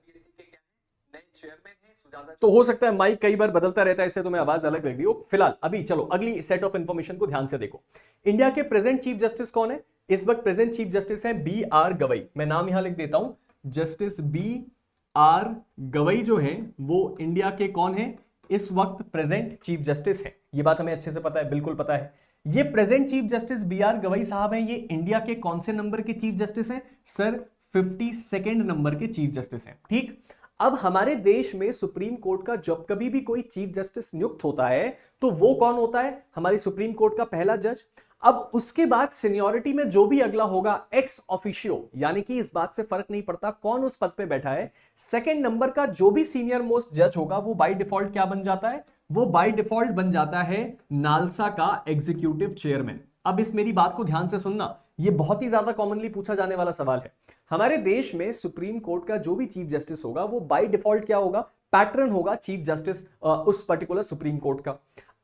तो हो सकता है माइक कई बार बदलता रहता है, इससे तुम्हें आवाज अलग लग रही हो। फिलहाल अभी चलो अगली सेट ऑफ इंफॉर्मेशन को ध्यान से देखो। इंडिया के प्रेजेंट चीफ जस्टिस कौन है, इस वक्त प्रेजेंट चीफ जस्टिस है बी आर गवई। मैं नाम यहां लिख देता हूं, जस्टिस बी आर गवई जो है वो इंडिया के कौन है, इस वक्त प्रेजेंट चीफ जस्टिस है। ये बात हमें अच्छे से पता है, बिल्कुल पता है। ये present chief justice B R Gavai साहब हैं, ये इंडिया के कौन से नंबर के चीफ जस्टिस हैं सर, 52nd नंबर के चीफ जस्टिस हैं। ठीक, अब हमारे देश में सुप्रीम कोर्ट का जब कभी भी कोई चीफ जस्टिस नियुक्त होता है तो वो कौन होता है, हमारी सुप्रीम कोर्ट का पहला जज। अब उसके बाद सीनियरिटी में जो भी अगला होगा एक्स ऑफिशियो, यानी कि इस बात से फर्क नहीं पड़ता कौन उस पद पे बैठा है, सेकंड नंबर का जो भी सीनियर मोस्ट जज होगा वो बाय डिफॉल्ट क्या बन जाता है, वो बाय डिफॉल्ट बन जाता है नालसा का एग्जीक्यूटिव चेयरमैन। अब इस मेरी बात को ध्यान से सुनना, ये बहुत ही ज्यादा कॉमनली पूछा जाने वाला सवाल है। हमारे देश में सुप्रीम कोर्ट का जो भी चीफ जस्टिस होगा वो बाय डिफॉल्ट क्या होगा, पैटर्न होगा चीफ जस्टिस उस पर्टिकुलर सुप्रीम कोर्ट का।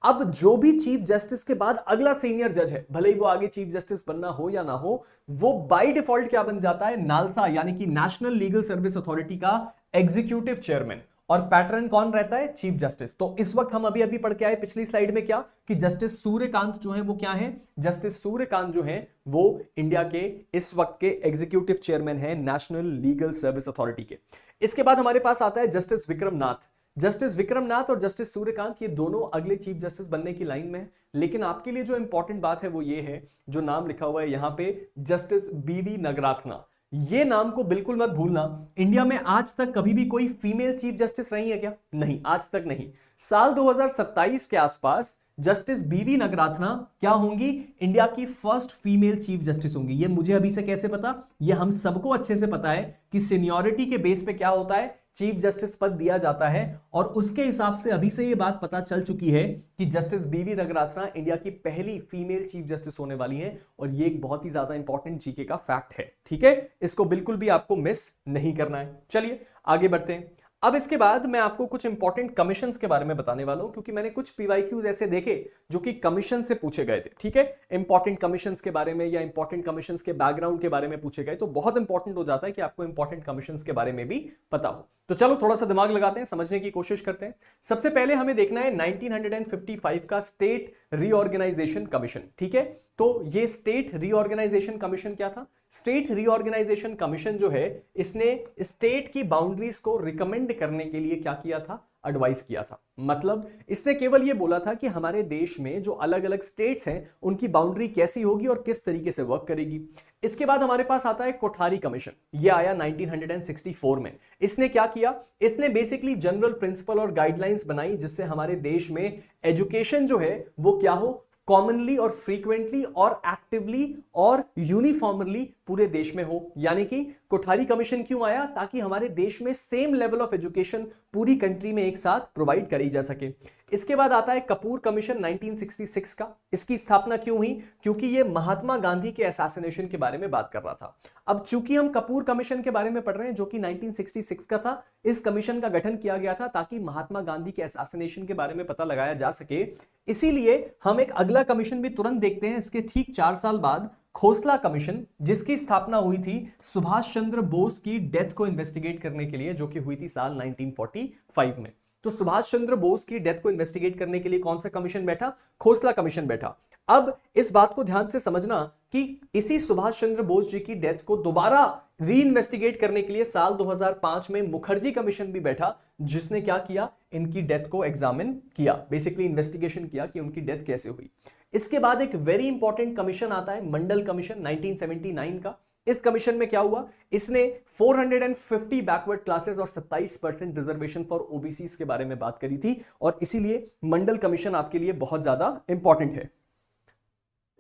अब जो भी चीफ जस्टिस के बाद अगला सीनियर जज है, भले ही वो आगे चीफ जस्टिस बनना हो या ना हो, वो बाय डिफॉल्ट क्या बन जाता है, नालसा यानी कि नेशनल लीगल सर्विस अथॉरिटी का एग्जीक्यूटिव चेयरमैन, और पैटर्न कौन रहता है, चीफ जस्टिस। तो इस वक्त हम अभी पढ़ के आए पिछली स्लाइड में क्या, कि जस्टिस सूर्यकांत जो है वो क्या है, जस्टिस सूर्यकांत जो है वो इंडिया के इस वक्त के एग्जीक्यूटिव चेयरमैन है नेशनल लीगल सर्विस अथॉरिटी के। इसके बाद हमारे पास आता है जस्टिस विक्रम नाथ। जस्टिस विक्रमनाथ और जस्टिस सूर्यकांत ये दोनों अगले चीफ जस्टिस बनने की लाइन में है, लेकिन आपके लिए जो इंपॉर्टेंट बात है वो ये है, जो नाम लिखा हुआ है यहां पे, जस्टिस बीवी नगराथना। ये नाम को बिल्कुल मत भूलना। इंडिया में आज तक कभी भी कोई फीमेल चीफ जस्टिस रही है क्या? नहीं, आज तक नहीं। साल 2027 के आसपास जस्टिस बीवी नगराथना क्या होंगी? इंडिया की फर्स्ट फीमेल चीफ जस्टिस होंगी। ये मुझे अभी से कैसे पता? ये हम सबको अच्छे से पता है कि सीनियरिटी के बेस पे क्या होता है, चीफ जस्टिस पद दिया जाता है, और उसके हिसाब से अभी से ये बात पता चल चुकी है कि जस्टिस बीवी नगराथना इंडिया की पहली फीमेल चीफ जस्टिस होने वाली हैं, और ये एक बहुत ही ज्यादा इंपॉर्टेंट जीके का फैक्ट है। ठीक है, इसको बिल्कुल भी आपको मिस नहीं करना है। चलिए आगे बढ़ते हैं। अब इसके बाद मैं आपको कुछ इंपॉर्टेंट कमीशंस के बारे में बताने वाला हूं, क्योंकि मैंने कुछ पीवाईक्यूज ऐसे देखे जो कि कमीशन से पूछे गए थे। ठीक है, इंपॉर्टेंट कमीशंस के बारे में या इंपॉर्टेंट कमीशंस के बैकग्राउंड के बारे में पूछे गए, तो बहुत इंपॉर्टेंट हो जाता है कि आपको इंपॉर्टेंट कमीशंस के बारे में भी पता हो। तो चलो थोड़ा सा दिमाग लगाते हैं, समझने की कोशिश करते हैं। सबसे पहले हमें देखना है 1955 का स्टेट रीऑर्गेनाइजेशन कमीशन। ठीक है, तो ये स्टेट रीऑर्गेनाइजेशन कमीशन क्या था? स्टेट रीऑर्गेनाइजेशन कमीशन जो है, इसने स्टेट की बाउंड्रीज को रिकमेंड करने के लिए क्या किया था? एडवाइस किया था। मतलब इसने केवल ये बोला था कि हमारे देश में जो अलग अलग स्टेट्स हैं उनकी बाउंड्री कैसी होगी और किस तरीके से वर्क करेगी। इसके बाद हमारे पास आता है कोठारी कमीशन। ये आया 1964 में। इसने क्या किया? इसने बेसिकली जनरल प्रिंसिपल और गाइडलाइंस बनाई, जिससे हमारे देश में एजुकेशन जो है वो क्या हो, कॉमनली और फ्रीक्वेंटली और एक्टिवली और यूनिफॉर्मली पूरे देश में हो। यानी कि कोठारी कमीशन क्यों आया? ताकि हमारे देश में सेम लेवल ऑफ एजुकेशन पूरी कंट्री में एक साथ प्रोवाइड करी जा सके। इसके बाद आता है कपूर कमीशन 1966 का। इसकी स्थापना क्यों हुई? क्योंकि ये महात्मा गांधी के असैसिनेशन के बारे में बात कर रहा था। अब चूंकि हम कपूर कमीशन के बारे में पढ़ रहे हैं जो कि 1966 का था, इस कमीशन का गठन किया गया था ताकि महात्मा गांधी के असैसिनेशन के बारे में पता लगाया जा सके। इसीलिए हम एक अगला कमीशन भी तुरंत देखते हैं, इसके ठीक 4 साल बाद, खोसला कमीशन, जिसकी स्थापना हुई थी सुभाष चंद्र बोस की डेथ को इन्वेस्टिगेट करने के लिए, जो कि हुई थी साल 1945 में। तो सुभाष चंद्र बोस की डेथ को इन्वेस्टिगेट करने के लिए कौन सा कमीशन बैठा? खोसला कमीशन बैठा। अब इस बात को ध्यान से समझना कि इसी सुभाष चंद्र बोस जी की डेथ को दोबारा री इन्वेस्टिगेट करने के लिए साल 2005 में मुखर्जी कमीशन भी बैठा, जिसने क्या किया? इनकी डेथ को एग्जामिन किया, बेसिकली इन्वेस्टिगेशन किया कि उनकी डेथ कैसे हुई। इसके बाद एक वेरी इंपॉर्टेंट कमीशन आता है, मंडल कमीशन 1979 का। इस कमीशन में क्या हुआ? इसने 450 बैकवर्ड क्लासेस और 27% रिजर्वेशन फॉर ओबीसी के बारे में बात करी थी, और इसीलिए मंडल कमीशन आपके लिए बहुत ज्यादा इंपॉर्टेंट है।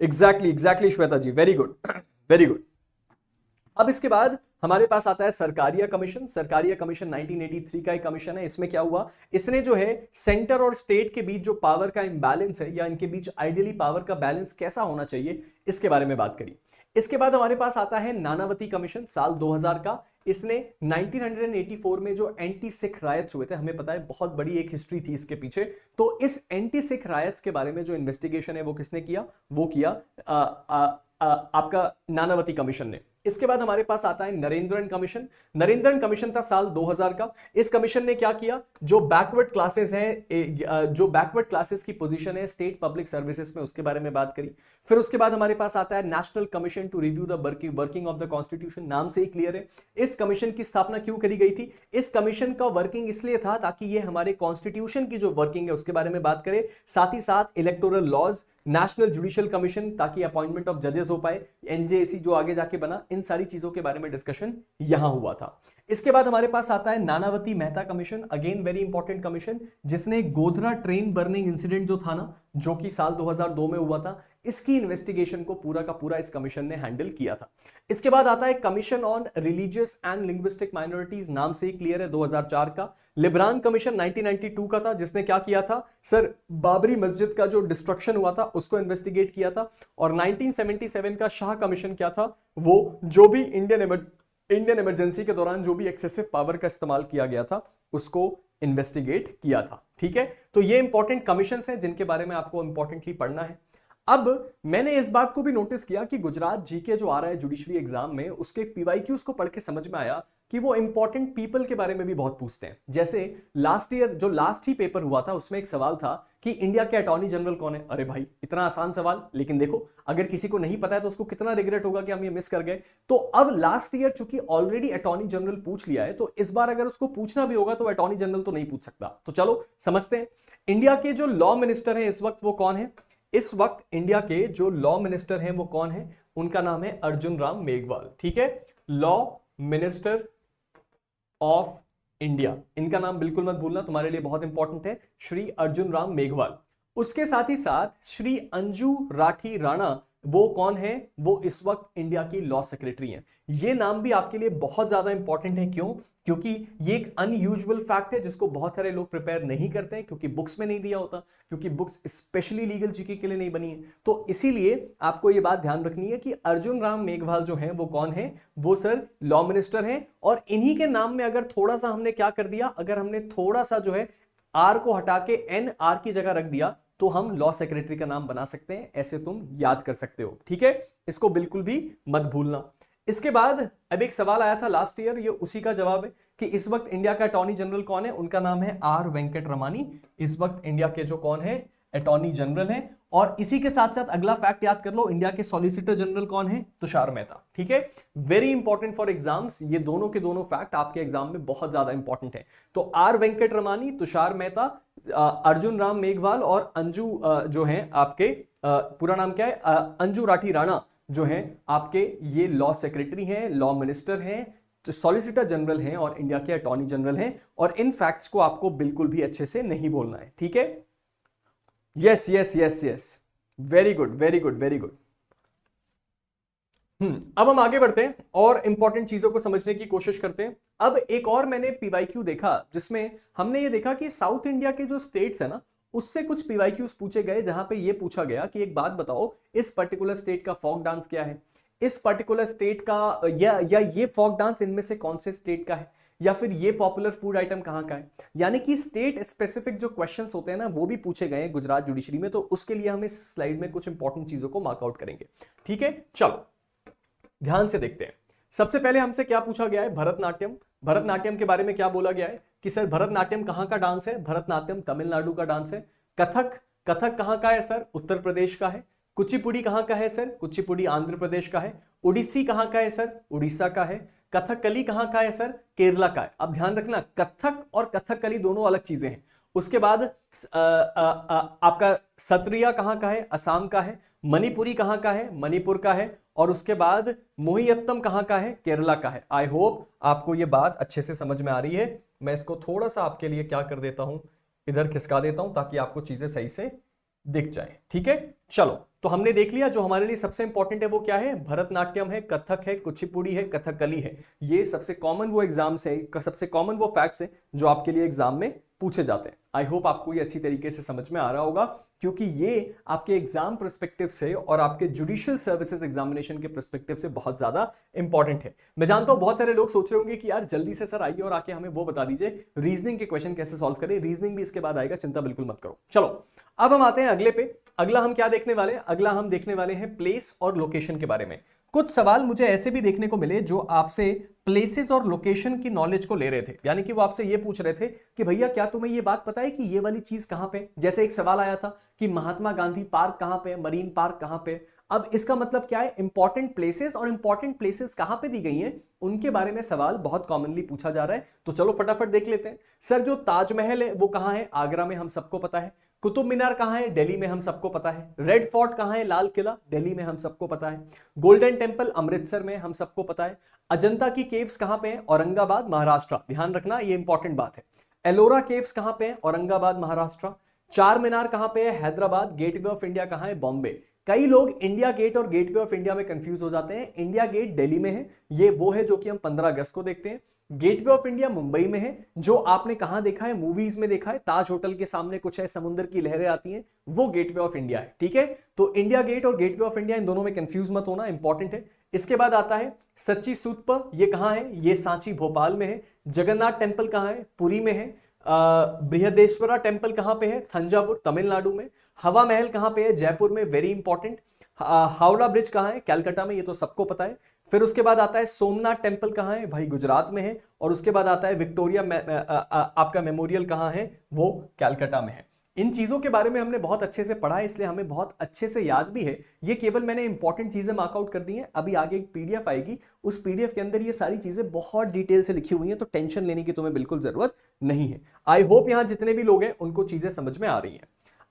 एग्जैक्टली श्वेता जी, वेरी गुड वेरी गुड। अब इसके बाद हमारे पास आता है सरकारिया कमीशन। सरकारिया कमीशन 1983 का एक कमीशन है। इसमें क्या हुआ? इसने जो है सेंटर और स्टेट के बीच जो पावर का इंबैलेंस है, या इनके बीच आइडियली पावर का बैलेंस कैसा होना चाहिए, इसके बारे में बात करी। इसके बाद हमारे पास आता है नानावती कमीशन साल 2000 का। इसने 1984 में जो एंटी सिख रायट्स हुए थे, हमें पता है बहुत बड़ी एक हिस्ट्री थी इसके पीछे, तो इस एंटी सिख रायट्स के बारे में जो इन्वेस्टिगेशन है वो किसने किया? वो किया आपका नानावती कमीशन ने। इसके बाद हमारे पास आता है नरेंद्रन कमीशन। नरेंद्रन कमीशन था साल 2000 का। इस कमीशन ने क्या किया? जो बैकवर्ड क्लासेस है, जो बैकवर्ड क्लासेस की पोजीशन है स्टेट पब्लिक सर्विसेज में, उसके बारे में बात करी। फिर उसके बाद हमारे पास आता है national commission to review the working of the constitution. नाम से ही क्लियर है इस कमीशन की स्थापना क्यों करी गई थी। इस कमीशन का वर्किंग इसलिए था ताकि ये हमारे कॉन्स्टिट्यूशन की जो वर्किंग है उसके बारे में बात करे, साथ ही साथ electoral laws, national judicial commission ताकि अपॉइंटमेंट ऑफ जजेस हो पाए, एनजेएसी जो आगे जाके बना, इन सारी चीजों के बारे में डिस्कशन यहां हुआ था। इसके बाद हमारे पास आता है Nanavati Mehta commission, again very important commission, जिसने गोधरा ट्रेन बर्निंग इंसिडेंट जो था ना, जो कि साल 2002 में हुआ था, इसकी इन्वेस्टिगेशन को पूरा का पूरा इस कमीशन ने हैंडल किया था। इसके बाद आता है commission on religious and linguistic minorities, नाम से ही क्लियर है, 2004 का। लिब्रान कमीशन 1992 का था, जिसने क्या किया था सर? बाबरी मस्जिद का जो डिस्ट्रक्शन हुआ था उसको इन्वेस्टिगेट किया था। और 1977 का शाह कमीशन क्या था? वो जो भी इंडियन इमरजेंसी के दौरान जो भी एक्सेसिव पावर का इस्तेमाल किया गया था उसको इन्वेस्टिगेट किया था। ठीक है, तो ये इंपॉर्टेंट कमीशंस हैं जिनके बारे में आपको इंपॉर्टेंटली पढ़ना है। अब मैंने इस बात को भी नोटिस किया कि गुजरात जीके जो आ रहा है जुडिशरी एग्जाम में, उसके पीवाईक्यूज को पढ़ के समझ में आया कि वो इंपॉर्टेंट पीपल के बारे में भी बहुत पूछते हैं। जैसे लास्ट ईयर जो लास्ट ही पेपर हुआ था उसमें एक सवाल था कि इंडिया के अटॉर्नी जनरल कौन है। अरे भाई इतना आसान सवाल, लेकिन देखो अगर किसी को नहीं पता है तो उसको कितना रिग्रेट होगा कि हम ये मिस कर गए। तो अब लास्ट ईयर चूंकि ऑलरेडी अटॉर्नी जनरल पूछ लिया है, तो इस बार अगर उसको पूछना भी होगा तो अटॉर्नी जनरल तो नहीं पूछ सकता। तो चलो समझते हैं। इंडिया के जो लॉ मिनिस्टर है इस वक्त वो कौन है? इस वक्त इंडिया के जो लॉ मिनिस्टर हैं वो कौन है? उनका नाम है अर्जुन राम मेघवाल। ठीक है, लॉ मिनिस्टर ऑफ इंडिया, इनका नाम बिल्कुल मत भूलना, तुम्हारे लिए बहुत इंपॉर्टेंट है, श्री अर्जुन राम मेघवाल। उसके साथ ही साथ श्री अंजू राठी राणा, वो कौन है? वो इस वक्त इंडिया की लॉ सेक्रेटरी हैं। ये नाम भी आपके लिए बहुत ज्यादा इंपॉर्टेंट है। क्यों? क्योंकि ये एक अनयूजुअल फैक्ट है जिसको बहुत सारे लोग प्रिपेयर नहीं करते हैं, क्योंकि बुक्स में नहीं दिया होता, क्योंकि बुक्स स्पेशली लीगल जीके के लिए नहीं बनी है। तो इसीलिए आपको ये बात ध्यान रखनी है कि अर्जुन राम मेघवाल जो है वो कौन है? वो सर लॉ मिनिस्टर हैं। और इन्हीं के नाम में अगर थोड़ा सा हमने क्या कर दिया, अगर हमने थोड़ा सा जो है आर को हटा के एन आर की जगह रख दिया तो हम लॉ सेक्रेटरी का नाम बना सकते हैं। ऐसे तुम याद कर सकते हो। ठीक है, इसको बिल्कुल भी मत भूलना। इसके बाद अब एक सवाल आया था लास्ट ईयर, ये उसी का जवाब है कि इस वक्त इंडिया का अटॉर्नी जनरल कौन है? उनका नाम है आर वेंकट रमानी। इस वक्त इंडिया के जो कौन है? अटॉर्नी जनरल है। और इसी के साथ साथ अगला फैक्ट याद कर लो, इंडिया के सॉलिसिटर जनरल कौन है? तुषार मेहता। ठीक है, वेरी इंपॉर्टेंट फॉर एग्जाम्स। ये दोनों के दोनों फैक्ट आपके एग्जाम में बहुत ज्यादा इंपॉर्टेंट है। तो आर वेंकट रमानी, तुषार मेहता, अर्जुन राम मेघवाल और अंजू जो है आपके पूरा नाम क्या है? अंजू राठी राणा जो है आपके, ये लॉ सेक्रेटरी हैं, लॉ मिनिस्टर हैं, तो सॉलिसिटर जनरल हैं और इंडिया के अटॉर्नी जनरल हैं। और इन फैक्ट्स को आपको बिल्कुल भी अच्छे से नहीं बोलना है। ठीक है, yes yes yes yes, very good very good very good. अब हम आगे बढ़ते हैं और इंपॉर्टेंट चीजों को समझने की कोशिश करते हैं। अब एक और मैंने पीवाईक्यू देखा जिसमें हमने ये देखा कि साउथ इंडिया के जो स्टेट्स है ना, उससे कुछ पीवाईक्यूज पूछे गए जहां पे ये पूछा गया कि एक बात बताओ, इस पर्टिकुलर स्टेट का फोक डांस क्या है? इस पर्टिकुलर स्टेट का या ये फोक डांस इनमें से कौन से स्टेट का है? या फिर ये पॉपुलर फूड आइटम कहाँ का है? यानी कि स्टेट स्पेसिफिक जो क्वेश्चंस होते हैं ना, वो भी पूछे गए हैं गुजरात जुडिशरी में। तो उसके लिए हम इस स्लाइड में कुछ इंपॉर्टेंट चीजों को मार्कआउट करेंगे। ठीक है, चलो ध्यान से देखते हैं। सबसे पहले हमसे क्या पूछा गया है? भरतनाट्यम। भरतनाट्यम के बारे में क्या बोला गया है कि सर भरतनाट्यम कहाँ का डांस है? भरतनाट्यम तमिलनाडु का डांस है। कथक, कथक कहाँ का है सर? उत्तर प्रदेश का है। कुचिपुड़ी कहाँ का है सर? कुचिपुड़ी आंध्र प्रदेश का है। ओडिसी कहाँ का है सर? उड़ीसा का है। कथकली कहाँ का है सर? केरला का है। अब ध्यान रखना, कथक और कथकली दोनों अलग चीजें हैं। उसके बाद आपका सत्रिया कहाँ का है? असम का है। मणिपुरी कहाँ का है? मणिपुर का है। और उसके बाद मोहियत्तम कहाँ का है? केरला का है। आई होप आपको ये बात अच्छे से समझ में आ रही है। मैं इसको थोड़ा सा आपके लिए क्या कर देता हूं, इधर खिसका देता हूं ताकि आपको चीजें सही से दिख जाए। ठीक है, चलो तो हमने देख लिया जो हमारे लिए सबसे इंपॉर्टेंट है वो क्या है? भरतनाट्यम है, कथक है, कुचिपुड़ी है, कथकली है। ये सबसे कॉमन वो एग्जाम्स है, सबसे कॉमन वो फैक्ट्स है जो आपके लिए एग्जाम में पूछे जाते हैं। आई होप आपको ये अच्छी तरीके से समझ में आ रहा होगा, क्योंकि ये आपके एग्जाम पर्सपेक्टिव से और आपके जुडिशियल सर्विसेज एग्जामिनेशन के पर्सपेक्टिव से बहुत ज्यादा इंपॉर्टेंट है। मैं जानता हूं बहुत सारे लोग सोच रहे होंगे कि यार जल्दी से सर आइए और आके हमें वो बता दीजिए रीजनिंग के क्वेश्चन कैसे सॉल्व करें। रीजनिंग भी इसके बाद आएगा, चिंता बिल्कुल मत करो। चलो अब हम आते हैं अगले पे। अगला हम क्या देखने वाले हैं? अगला हम देखने वाले हैं प्लेस और लोकेशन के बारे में। कुछ सवाल मुझे ऐसे भी देखने को मिले जो आपसे प्लेसेस और लोकेशन की नॉलेज को ले रहे थे, यानी कि वो आपसे ये पूछ रहे थे कि भैया क्या तुम्हें ये बात पता है कि ये वाली चीज कहां पे? जैसे एक सवाल आया था कि महात्मा गांधी पार्क कहां पे, मरीन पार्क कहां पे। अब इसका मतलब क्या है? इंपॉर्टेंट प्लेसेस, और इंपॉर्टेंट प्लेसेस कहां पे दी गई हैं उनके बारे में सवाल बहुत कॉमनली पूछा जा रहा है। तो चलो फटाफट देख लेते हैं। सर जो ताजमहल है वो कहां है? आगरा में, हम सबको पता है। कुतुब मीनार कहां है? दिल्ली में, हम सबको पता है। रेड फोर्ट कहां है? लाल किला, दिल्ली में, हम सबको पता है। गोल्डन टेंपल अमृतसर में, हम सबको पता है। अजंता की केव्स कहां पे है? औरंगाबाद महाराष्ट्र। ध्यान रखना ये इंपॉर्टेंट बात है। एलोरा केव्स कहां पे है? औरंगाबाद महाराष्ट्र। चार मीनार कहां पे है? हैदराबाद। गेटवे ऑफ इंडिया कहां है? बॉम्बे। कई लोग इंडिया गेट और गेटवे ऑफ इंडिया में कंफ्यूज हो जाते हैं। इंडिया गेट दिल्ली में है, ये वो है जो कि हम 15 अगस्त को देखते हैं। गेटवे ऑफ इंडिया मुंबई में है, जो आपने कहां देखा है? मूवीज में देखा है। ताज होटल के सामने कुछ है, समुद्र की लहरें आती हैं, वो गेटवे ऑफ इंडिया है। ठीक है, तो इंडिया गेट और गेटवे ऑफ इंडिया इन दोनों में कंफ्यूज मत होना, इंपॉर्टेंट है। इसके बाद आता है सच्ची स्तूप, ये कहां है? ये सांची भोपाल में है। जगन्नाथ टेम्पल कहां है? पुरी में है। बृहदेश्वरा टेम्पल कहां पे है? थंजावुर तमिलनाडु में। हवा महल कहां पे है? जयपुर में, वेरी इंपॉर्टेंट। हावड़ा ब्रिज कहाँ है? कैलकाटा में, ये तो सबको पता है। फिर उसके बाद आता है सोमनाथ टेम्पल कहाँ है? भाई गुजरात में है। और उसके बाद आता है विक्टोरिया आपका मेमोरियल कहाँ है? वो कैलकाटा में है। इन चीजों के बारे में हमने बहुत अच्छे से पढ़ा है, इसलिए हमें बहुत अच्छे से याद भी है। ये केवल मैंने इंपॉर्टेंट चीजें मार्कआउट कर दी हैं। अभी आगे एक पीडीएफ आएगी, उस पीडीएफ के अंदर ये सारी चीजें बहुत डिटेल से लिखी हुई हैं, तो टेंशन लेने की तुम्हें बिल्कुल जरूरत नहीं है। आई होप यहां जितने भी लोग हैं उनको चीजें समझ में आ रही हैं।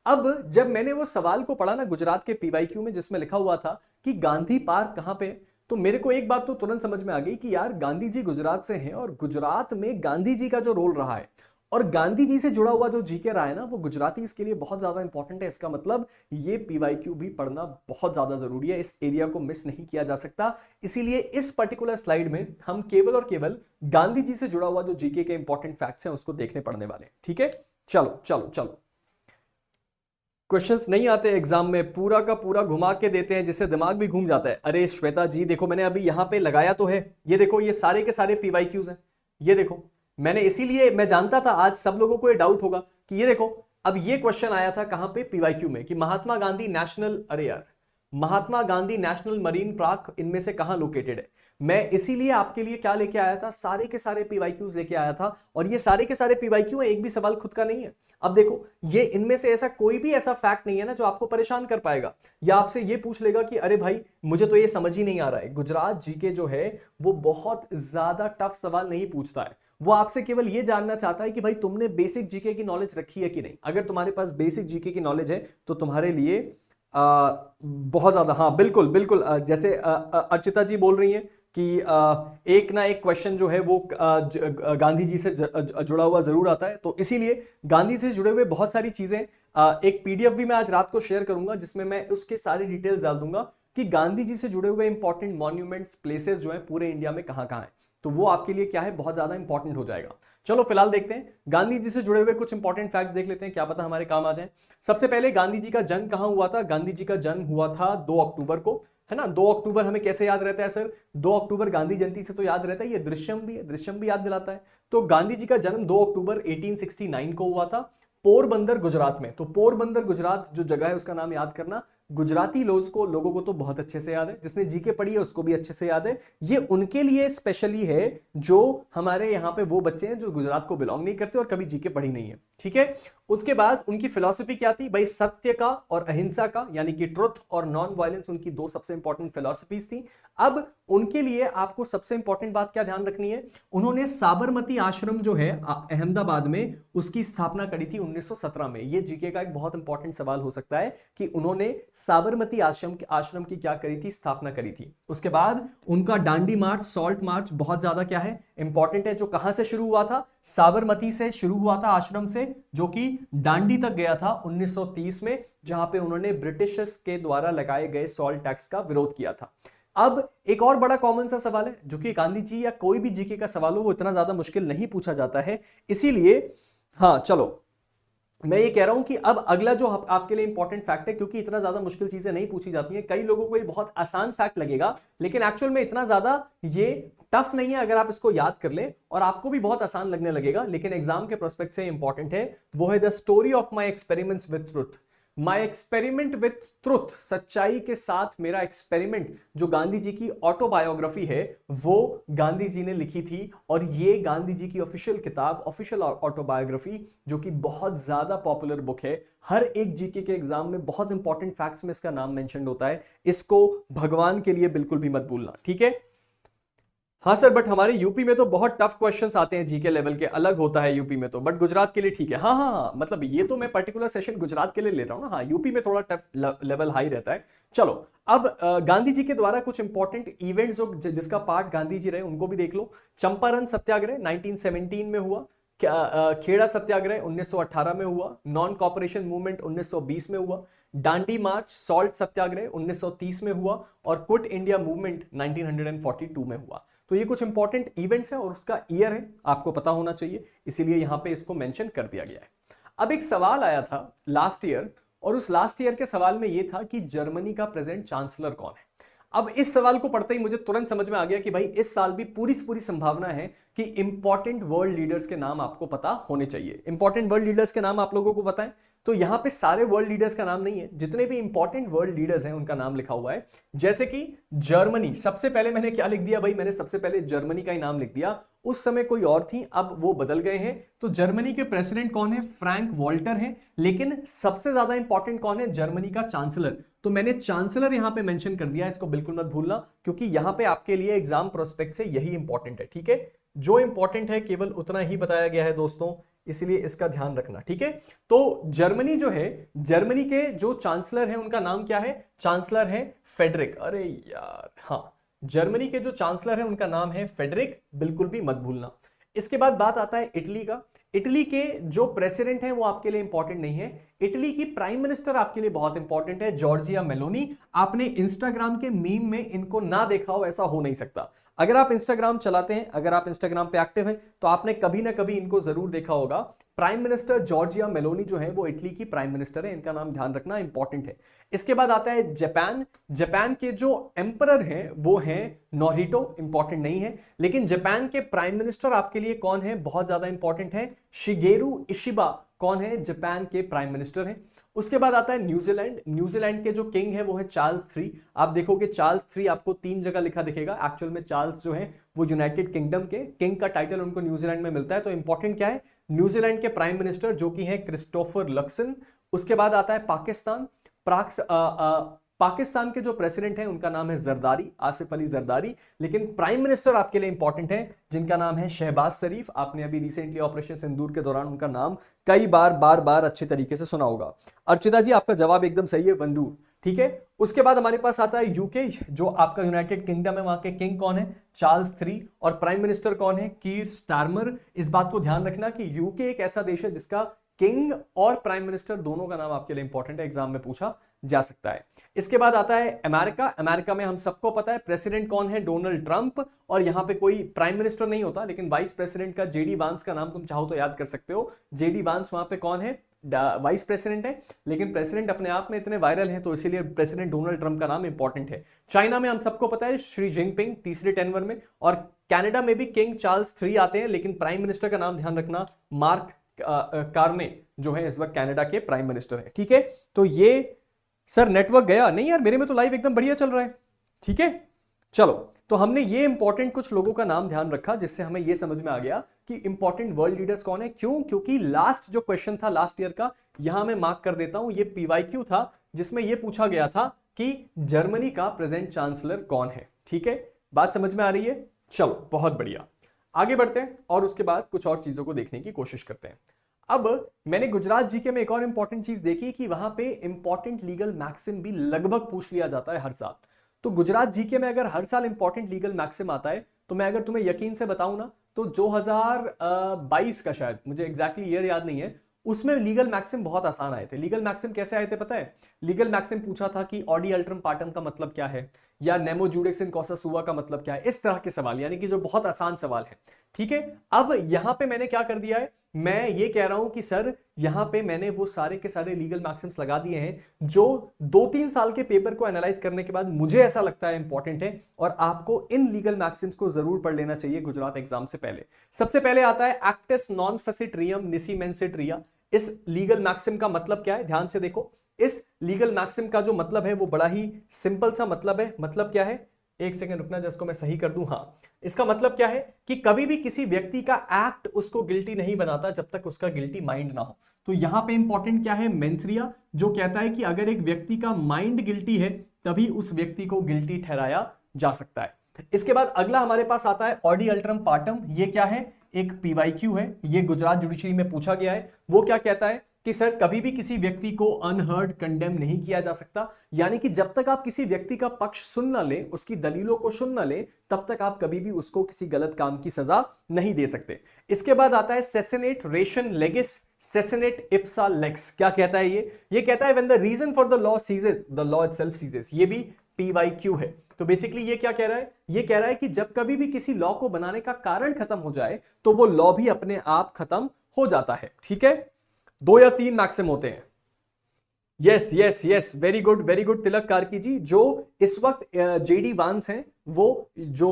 अब जब मैंने वो सवाल को पढ़ा ना गुजरात के पीवाईक्यू में, जिसमें लिखा हुआ था कि गांधी पार्क कहां पे है, तो मेरे को एक बात तो तुरंत समझ में आ गई कि यार गांधी जी गुजरात से हैं, और गुजरात में गांधी जी का जो रोल रहा है और गांधी जी से जुड़ा हुआ जो जीके रहा है ना, वो गुजराती इसके लिए बहुत ज्यादा इंपॉर्टेंट है। इसका मतलब ये पीवाईक्यू भी पढ़ना बहुत ज्यादा जरूरी है, इस एरिया को मिस नहीं किया जा सकता। इसीलिए इस पर्टिकुलर स्लाइड में हम केवल और केवल गांधी जी से जुड़ा हुआ जो जीके के इंपॉर्टेंट फैक्ट्स हैं उसको देखने पड़ने वाले हैं। ठीक है, चलो चलो चलो। क्वेश्चंस नहीं आते एग्जाम में, पूरा का पूरा घुमा के देते हैं जिससे दिमाग भी घूम जाता है। अरे श्वेता जी देखो, मैंने अभी यहां पे लगाया तो है, ये देखो ये सारे के सारे पीवाईक्यूज हैं। ये देखो, मैंने इसीलिए मैं जानता था आज सब लोगों को ये डाउट होगा कि ये देखो, अब ये क्वेश्चन आया था कहां पे? पीवाईक्यू में, कि महात्मा गांधी नेशनल, अरे यार, Mahatma Gandhi national marine park इनमें से कहां लोकेटेड है। मैं इसीलिए आपके लिए क्या लेके आया था, सारे के सारे पीवाईक्यूज लेके आया था, और ये सारे के सारे पीवाईक्यू है, एक भी सवाल खुद का नहीं है। अब देखो, ये इनमें से ऐसा कोई भी ऐसा फैक्ट नहीं है ना जो आपको परेशान कर पाएगा, या आपसे ये पूछ लेगा कि अरे भाई मुझे तो ये समझ ही नहीं आ रहा है। गुजरात जीके जो है वो बहुत ज्यादा टफ सवाल नहीं पूछता है, वो आपसे केवल ये जानना चाहता है कि भाई तुमने बेसिक जीके की नॉलेज रखी है कि नहीं। अगर तुम्हारे पास बेसिक जीके की नॉलेज है तो तुम्हारे लिए बहुत ज्यादा, हाँ बिल्कुल बिल्कुल, जैसे अर्चिता जी बोल रही हैं कि एक ना एक क्वेश्चन जो है वो गांधी जी से जुड़ा हुआ जरूर आता है, तो इसीलिए गांधी से जुड़े हुए बहुत सारी चीजें, एक पीडीएफ भी मैं आज रात को शेयर करूंगा जिसमें मैं उसके सारे डिटेल्स डाल दूंगा कि गांधी जी से जुड़े हुए इंपॉर्टेंट मॉन्यूमेंट्स, प्लेसेस जो है पूरे इंडिया में कहां कहां है। तो वो आपके लिए क्या है, बहुत ज्यादा इंपॉर्टेंट हो जाएगा। चलो फिलहाल देखते हैं गांधी जी से जुड़े हुए कुछ इंपॉर्टेंट फैक्ट्स देख लेते हैं, क्या पता हमारे काम आ जाए। सबसे पहले गांधी जी का जन्म कहां हुआ था? गांधी जी का जन्म हुआ था 2 अक्टूबर को, है ना। 2 अक्टूबर हमें कैसे याद रहता है सर? 2 अक्टूबर गांधी जयंती से तो याद रहता है, ये दृश्यम भी है, दृश्यम भी याद दिलाता है। तो गांधी जी का जन्म 2 अक्टूबर 1869 को हुआ था पोरबंदर गुजरात में। तो पोरबंदर गुजरात जो जगह है उसका नाम याद करना। गुजराती लोगों को तो बहुत अच्छे से याद है, जिसने जीके पढ़ी है उसको भी अच्छे से याद है। ये उनके लिए स्पेशली है जो हमारे यहाँ पे वो बच्चे हैं जो गुजरात को बिलोंग नहीं करते और कभी जीके पढ़ी नहीं है, ठीक है। उसके बाद उनकी फिलॉसफी क्या थी भाई? सत्य का और अहिंसा का, यानी कि ट्रुथ और नॉन वायलेंस, उनकी 2 सबसे इंपॉर्टेंट फिलॉसफीज थी। अब उनके लिए आपको सबसे इंपॉर्टेंट बात क्या ध्यान रखनी है? उन्होंने साबरमती आश्रम जो है अहमदाबाद में, उसकी स्थापना करी थी 1917 में। ये जीके का एक बहुत इंपॉर्टेंट सवाल हो सकता है कि उन्होंने साबरमती आश्रम की क्या करी थी? स्थापना करी थी। उसके बाद उनका डांडी मार्च, सॉल्ट मार्च बहुत ज्यादा क्या है, इंपॉर्टेंट है, जो कहां से शुरू हुआ था? साबरमती से शुरू हुआ था, आश्रम से, जो कि डांडी तक गया था 1930 में, जहां पे उन्होंने ब्रिटिशर्स के द्वारा लगाए गए सॉल्ट टैक्स का विरोध किया था। अब एक और बड़ा कॉमन सा सवाल है जो कि गांधी जी या कोई भी जीके का सवाल हो वो इतना ज्यादा मुश्किल नहीं पूछा जाता है, इसीलिए हाँ चलो मैं ये कह रहा हूं कि अब अगला जो आपके लिए इंपॉर्टेंट फैक्ट है, क्योंकि इतना ज्यादा मुश्किल चीजें नहीं पूछी जाती हैं, कई लोगों को ये बहुत आसान फैक्ट लगेगा लेकिन एक्चुअल में इतना ज्यादा ये टफ नहीं है। अगर आप इसको याद कर ले और आपको भी बहुत आसान लगने लगेगा, लेकिन एग्जाम के प्रोस्पेक्ट से इंपॉर्टेंट है, वो है the story of my experiments with truth. My experiment with truth, सच्चाई के साथ मेरा एक्सपेरिमेंट, जो गांधी जी की ऑटोबायोग्राफी है वो गांधी जी ने लिखी थी, और ये गांधी जी की ऑफिशियल किताब, ऑफिशियल ऑटोबायोग्राफी, जो कि बहुत ज्यादा पॉपुलर बुक है। हर एक जीके के एग्जाम में बहुत इंपॉर्टेंट फैक्ट्स में इसका नाम मेंशन होता है, इसको भगवान के लिए बिल्कुल भी मत भूलना, ठीक है। हाँ सर, बट हमारे यूपी में तो बहुत टफ क्वेश्चंस आते हैं जीके लेवल के, अलग होता है यूपी में तो, बट गुजरात के लिए ठीक है। हाँ हाँ हाँ, मतलब ये तो मैं पर्टिकुलर सेशन गुजरात के लिए ले रहा हूँ ना। हाँ, यूपी में थोड़ा टफ लेवल हाई रहता है। चलो अब गांधी जी के द्वारा कुछ इंपॉर्टेंट इवेंट्स जो जिसका पार्ट गांधी जी रहे उनको भी देख लो। चंपारण सत्याग्रह 1917 में हुआ, खेड़ा सत्याग्रह 1918 में हुआ, नॉन कॉपरेशन मूवमेंट 1920 में हुआ, डांडी मार्च, सॉल्ट सत्याग्रह 1930 में हुआ, और क्विट इंडिया मूवमेंट 1942 में हुआ। तो ये कुछ इंपॉर्टेंट इवेंट्स है और उसका ईयर है, आपको पता होना चाहिए, इसीलिए यहां पे इसको मेंशन कर दिया गया है। अब एक सवाल आया था लास्ट ईयर, और उस लास्ट ईयर के सवाल में यह था कि जर्मनी का प्रेजेंट चांसलर कौन है। अब इस सवाल को पढ़ते ही मुझे तुरंत समझ में आ गया कि भाई इस साल भी पूरी संभावना है कि इंपॉर्टेंट वर्ल्ड लीडर्स के नाम आपको पता होने चाहिए। इंपॉर्टेंट वर्ल्ड लीडर्स के नाम आप लोगों को पता है, तो यहां पे सारे वर्ल्ड लीडर्स का नाम नहीं है, जितने भी इंपॉर्टेंट वर्ल्ड लीडर्स हैं उनका नाम लिखा हुआ है। जैसे कि जर्मनी, सबसे पहले मैंने क्या लिख दिया भाई, मैंने सबसे पहले जर्मनी का ही नाम लिख दिया। उस समय कोई और थी, अब वो बदल गए हैं। तो जर्मनी के प्रेसिडेंट कौन है? फ्रैंक वॉल्टर हैं। लेकिन सबसे ज्यादा इंपॉर्टेंट कौन है? जर्मनी का चांसलर। तो मैंने चांसलर यहां पे मेंशन कर दिया, इसको बिल्कुल मत भूलना, क्योंकि यहां पे आपके लिए एग्जाम प्रोस्पेक्ट से यही इंपॉर्टेंट है। ठीक है, जो इंपॉर्टेंट है केवल उतना ही बताया गया है दोस्तों, इसलिए इसका ध्यान रखना। ठीक है, तो जर्मनी जो है, जर्मनी के जो चांसलर हैं उनका नाम क्या है? चांसलर है फेडरिक। अरे यार, हाँ, जर्मनी के जो चांसलर हैं उनका नाम है फेडरिक, बिल्कुल भी मत भूलना। इसके बाद बात आता है इटली का। इटली के जो प्रेसिडेंट हैं वो आपके लिए इंपॉर्टेंट नहीं है। इटली की प्राइम मिनिस्टर आपके लिए बहुत इंपॉर्टेंट है, जॉर्जिया मेलोनी। आपने इंस्टाग्राम के मीम में इनको ना देखा हो, ऐसा हो नहीं सकता। अगर आप इंस्टाग्राम चलाते हैं, अगर आप इंस्टाग्राम पे एक्टिव हैं, तो आपने कभी ना कभी इनको जरूर देखा होगा। प्राइम मिनिस्टर जॉर्जिया मेलोनी जो है वो इटली की प्राइम मिनिस्टर है, इनका नाम ध्यान रखना इंपॉर्टेंट है। इसके बाद आता है जापान। जापान के जो एम्परर हैं वो हैं नोरितो, इंपॉर्टेंट नहीं है। लेकिन जापान के प्राइम मिनिस्टर आपके लिए कौन है? बहुत ज्यादा इंपॉर्टेंट है, शिगेरू इशिबा। कौन है? जापान के प्राइम मिनिस्टर हैं। उसके बाद आता है न्यूजीलैंड। न्यूजीलैंड के जो किंग है वो है चार्ल्स III। आप देखोगे चार्ल्स III आपको 3 जगह लिखा दिखेगा। एक्चुअल में चार्ल्स जो है वो यूनाइटेड किंगडम के किंग का टाइटल उनको न्यूजीलैंड में मिलता है। तो इंपॉर्टेंट क्या है? न्यूजीलैंड के प्राइम मिनिस्टर जो कि है क्रिस्टोफर लक्सन। उसके बाद आता है पाकिस्तान। पाकिस्तान के जो प्रेसिडेंट हैं उनका नाम है जरदारी, आसिफ अली जरदारी। लेकिन प्राइम मिनिस्टर आपके लिए इंपॉर्टेंट है, जिनका नाम है शहबाज शरीफ। आपने अभी रिसेंटली ऑपरेशन सिंदूर के दौरान उनका नाम कई बार अच्छे तरीके से सुना होगा। अर्चिता जी, आपका जवाब एकदम सही है, वंदूर। ठीक है, उसके बाद हमारे पास आता है यूके, जो आपका यूनाइटेड किंगडम है। वहां के किंग कौन है? Charles III। और प्राइम मिनिस्टर कौन है? कीर स्टारमर। इस बात को ध्यान रखना कि यूके एक ऐसा देश है जिसका किंग और प्राइम मिनिस्टर दोनों का नाम आपके लिए इंपॉर्टेंट है, एग्जाम में पूछा जा सकता है। इसके बाद आता है अमेरिका। अमेरिका में हम सबको पता है प्रेसिडेंट कौन है? Donald Trump. और यहां पे कोई प्राइम मिनिस्टर नहीं होता, लेकिन वाइस प्रेसिडेंट का जेडी वांस का नाम तुम चाहो तो याद कर सकते हो। जेडी वांस वहां पे कौन है? वाइस प्रेसिडेंट है। लेकिन प्रेसिडेंट अपने आप में इतने वायरल हैं तो इसीलिए प्रेसिडेंट डोनाल्ड ट्रंप का नाम इंपॉर्टेंट है। चाइना में हम सबको पता है शी जिनपिंग, तीसरे टेनवर में। और कनाडा में भी किंग चार्ल्स III आते हैं, लेकिन प्राइम मिनिस्टर का नाम ध्यान रखना, मार्क कार्ने जो है इस वक्त कनाडा के प्राइम मिनिस्टर है। ठीक है, तो ये सर नेटवर्क गया नहीं यार, मेरे में तो लाइव एकदम बढ़िया चल रहा है। ठीक है, चलो, तो हमने ये इंपॉर्टेंट कुछ लोगों का नाम ध्यान रखा, जिससे हमें ये समझ में आ गया कि इंपॉर्टेंट वर्ल्ड लीडर्स कौन है। क्यों? क्योंकि लास्ट जो क्वेश्चन था लास्ट ईयर का, यहां मैं मार्क कर देता हूं, ये PYQ था, जिसमें यह पूछा गया था कि जर्मनी का प्रेजेंट चांसलर कौन है। ठीक है, बात समझ में आ रही है? चलो, बहुत बढ़िया, आगे बढ़ते हैं और उसके बाद कुछ और चीजों को देखने की कोशिश करते हैं। अब मैंने गुजरात जीके में एक और इंपॉर्टेंट चीज देखी कि वहां पे इंपॉर्टेंट लीगल मैक्सिम भी लगभग पूछ लिया जाता है हर साल। तो गुजरात जीके में अगर हर साल इंपॉर्टेंट लीगल मैक्सिम आता है, तो मैं अगर तुम्हें यकीन से बताऊं ना, तो 2022 का, शायद मुझे एग्जैक्टली ईयर याद नहीं है, उसमें लीगल मैक्सिम बहुत आसान आए थे। लीगल मैक्सिम कैसे आए थे पता है? लीगल मैक्सिम पूछा था कि ऑडी अल्ट्रम पार्टम का मतलब क्या है, या नेमो जुडिक्स इन कॉसा सुआ का मतलब क्या है, इस तरह के सवाल, यानी कि जो बहुत आसान सवाल है। ठीक है, अब यहां पे मैंने क्या कर दिया है, मैं ये कह रहा हूं कि सर यहां पे मैंने वो सारे के सारे लीगल मैक्सिम्स लगा दिए हैं जो 2-3 साल के पेपर को एनालाइज करने के बाद मुझे ऐसा लगता है इंपॉर्टेंट है, और आपको इन लीगल मैक्सिम्स को जरूर पढ़ लेना चाहिए गुजरात एग्जाम से पहले। सबसे पहले आता है एक्टस नॉन फेसिट रियम निसी मेंसिट रिया। इस लीगल मैक्सिम का मतलब क्या है? ध्यान से देखो, इस लीगल मैक्सिम का जो मतलब है वो बड़ा ही सिंपल सा मतलब है। मतलब क्या है? एक सेकंड रुकना, जिसको मैं सही कर दूं। हाँ, इसका मतलब क्या है कि कभी भी किसी व्यक्ति का एक्ट उसको गिल्टी नहीं बनाता जब तक उसका गिल्टी माइंड ना हो। तो यहां पे इंपॉर्टेंट क्या है? मेंसरिया, जो कहता है कि अगर एक व्यक्ति का माइंड गिल्टी है तभी उस व्यक्ति को गिल्टी ठहराया जा सकता है। इसके बाद अगला हमारे पास आता है ऑडी अल्ट्रम पार्टम। ये क्या है? एक PYQ है, ये गुजरात जुडिशरी में पूछा गया है। वो क्या कहता है कि सर कभी भी किसी व्यक्ति को अनहर्ड कंडेम नहीं किया जा सकता, यानी कि जब तक आप किसी व्यक्ति का पक्ष सुन ना लें, उसकी दलीलों को सुन ना लें, तब तक आप कभी भी उसको किसी गलत काम की सजा नहीं दे सकते। इसके बाद आता है सेसेनेट रेशन लेगिस सेसेनेट इप्सा लेक्स। क्या कहता है ये कहता है when the reason for the law ceases the law itself ceases. ये भी PYQ है। तो बेसिकली ये क्या कह रहा है? ये कह रहा है कि जब कभी भी किसी लॉ को बनाने का कारण खत्म हो जाए तो वो लॉ भी अपने आप खत्म हो जाता है। ठीक है, 2 या 3 मैक्सिम होते हैं। Yes yes yes, very good Tilak Karki ji. जो इस वक्त जेडी वांस हैं, वो जो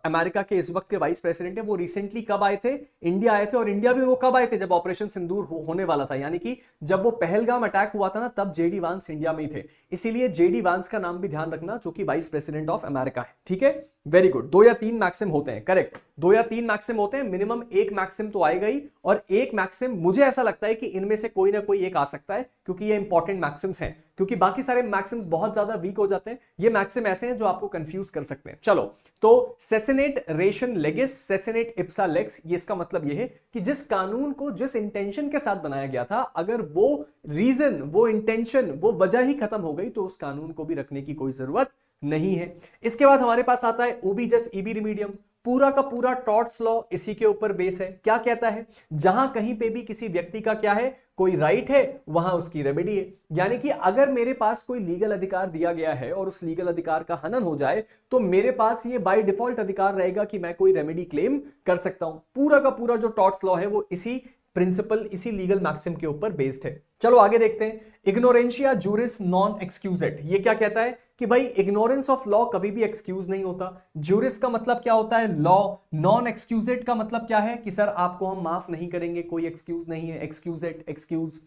अमेरिका के इस वक्त के वाइस प्रेसिडेंट है, वो रिसेंटली कब आए थे, इंडिया आए थे। और इंडिया में वो कब आए थे, जब ऑपरेशन सिंदूर होने वाला था, यानी कि जब वो पहलगाम अटैक हुआ था ना, तब जेडी वांस इंडिया में ही थे। इसीलिए जेडी वांस का नाम भी ध्यान रखना, जो कि वाइस प्रेसिडेंट ऑफ अमेरिका है। ठीक है, वेरी गुड। 2 या 3 मैक्सिम होते हैं, करेक्ट, 2 या 3 मैक्सिम होते हैं, मिनिमम एक मैक्सिम तो आएगा ही। और एक मैक्सिम मुझे ऐसा लगता है कि इनमें से कोई ना कोई एक आ सकता है, क्योंकि ये इंपॉर्टेंट मैक्सिम्स हैं, क्योंकि बाकी सारे मैक्सिम्स बहुत ज्यादा वीक हो जाते हैं। ये मैक्सिम ऐसे हैं जो आपको कंफ्यूज कर सकते हैं। चलो, तो सेसिनेट रेशन लेगिस, सेसिनेट इप्सा लेक्स, ये इसका मतलब ये है कि जिस कानून को जिस इंटेंशन के साथ बनाया गया था, अगर वो रीजन, वो इंटेंशन, वो वजह ही खत्म हो गई, तो उस कानून को भी रखने की कोई जरूरत नहीं है। इसके बाद हमारे पास आता है ओबी जस इबी रिमीडियम। पूरा का पूरा टॉर्ट्स लॉ इसी के ऊपर बेस है। क्या कहता है, जहां कहीं पे भी किसी व्यक्ति का क्या है, कोई राइट है, वहां उसकी रेमेडी है। यानी कि अगर मेरे पास कोई लीगल अधिकार दिया गया है और उस लीगल अधिकार का हनन हो जाए, तो मेरे पास ये बाय डिफॉल्ट अधिकार रहेगा कि मैं कोई रेमेडी क्लेम कर सकता हूं। पूरा का पूरा जो टॉर्ट्स लॉ है वो इसी प्रिंसिपल, इसी लीगल मैक्सिम के ऊपर बेस्ड है। चलो आगे देखते हैं, इग्नोरेंशिया जूरिस नॉन एक्सक्यूजेड। ये क्या कहता है कि भाई इग्नोरेंस ऑफ लॉ कभी भी एक्सक्यूज नहीं होता। जूरिस का मतलब क्या होता है, लॉ। नॉन एक्सक्यूजेड का मतलब क्या है कि सर आपको हम माफ नहीं करेंगे, कोई एक्सक्यूज नहीं है। एक्सक्यूजेड, एक्सक्यूज,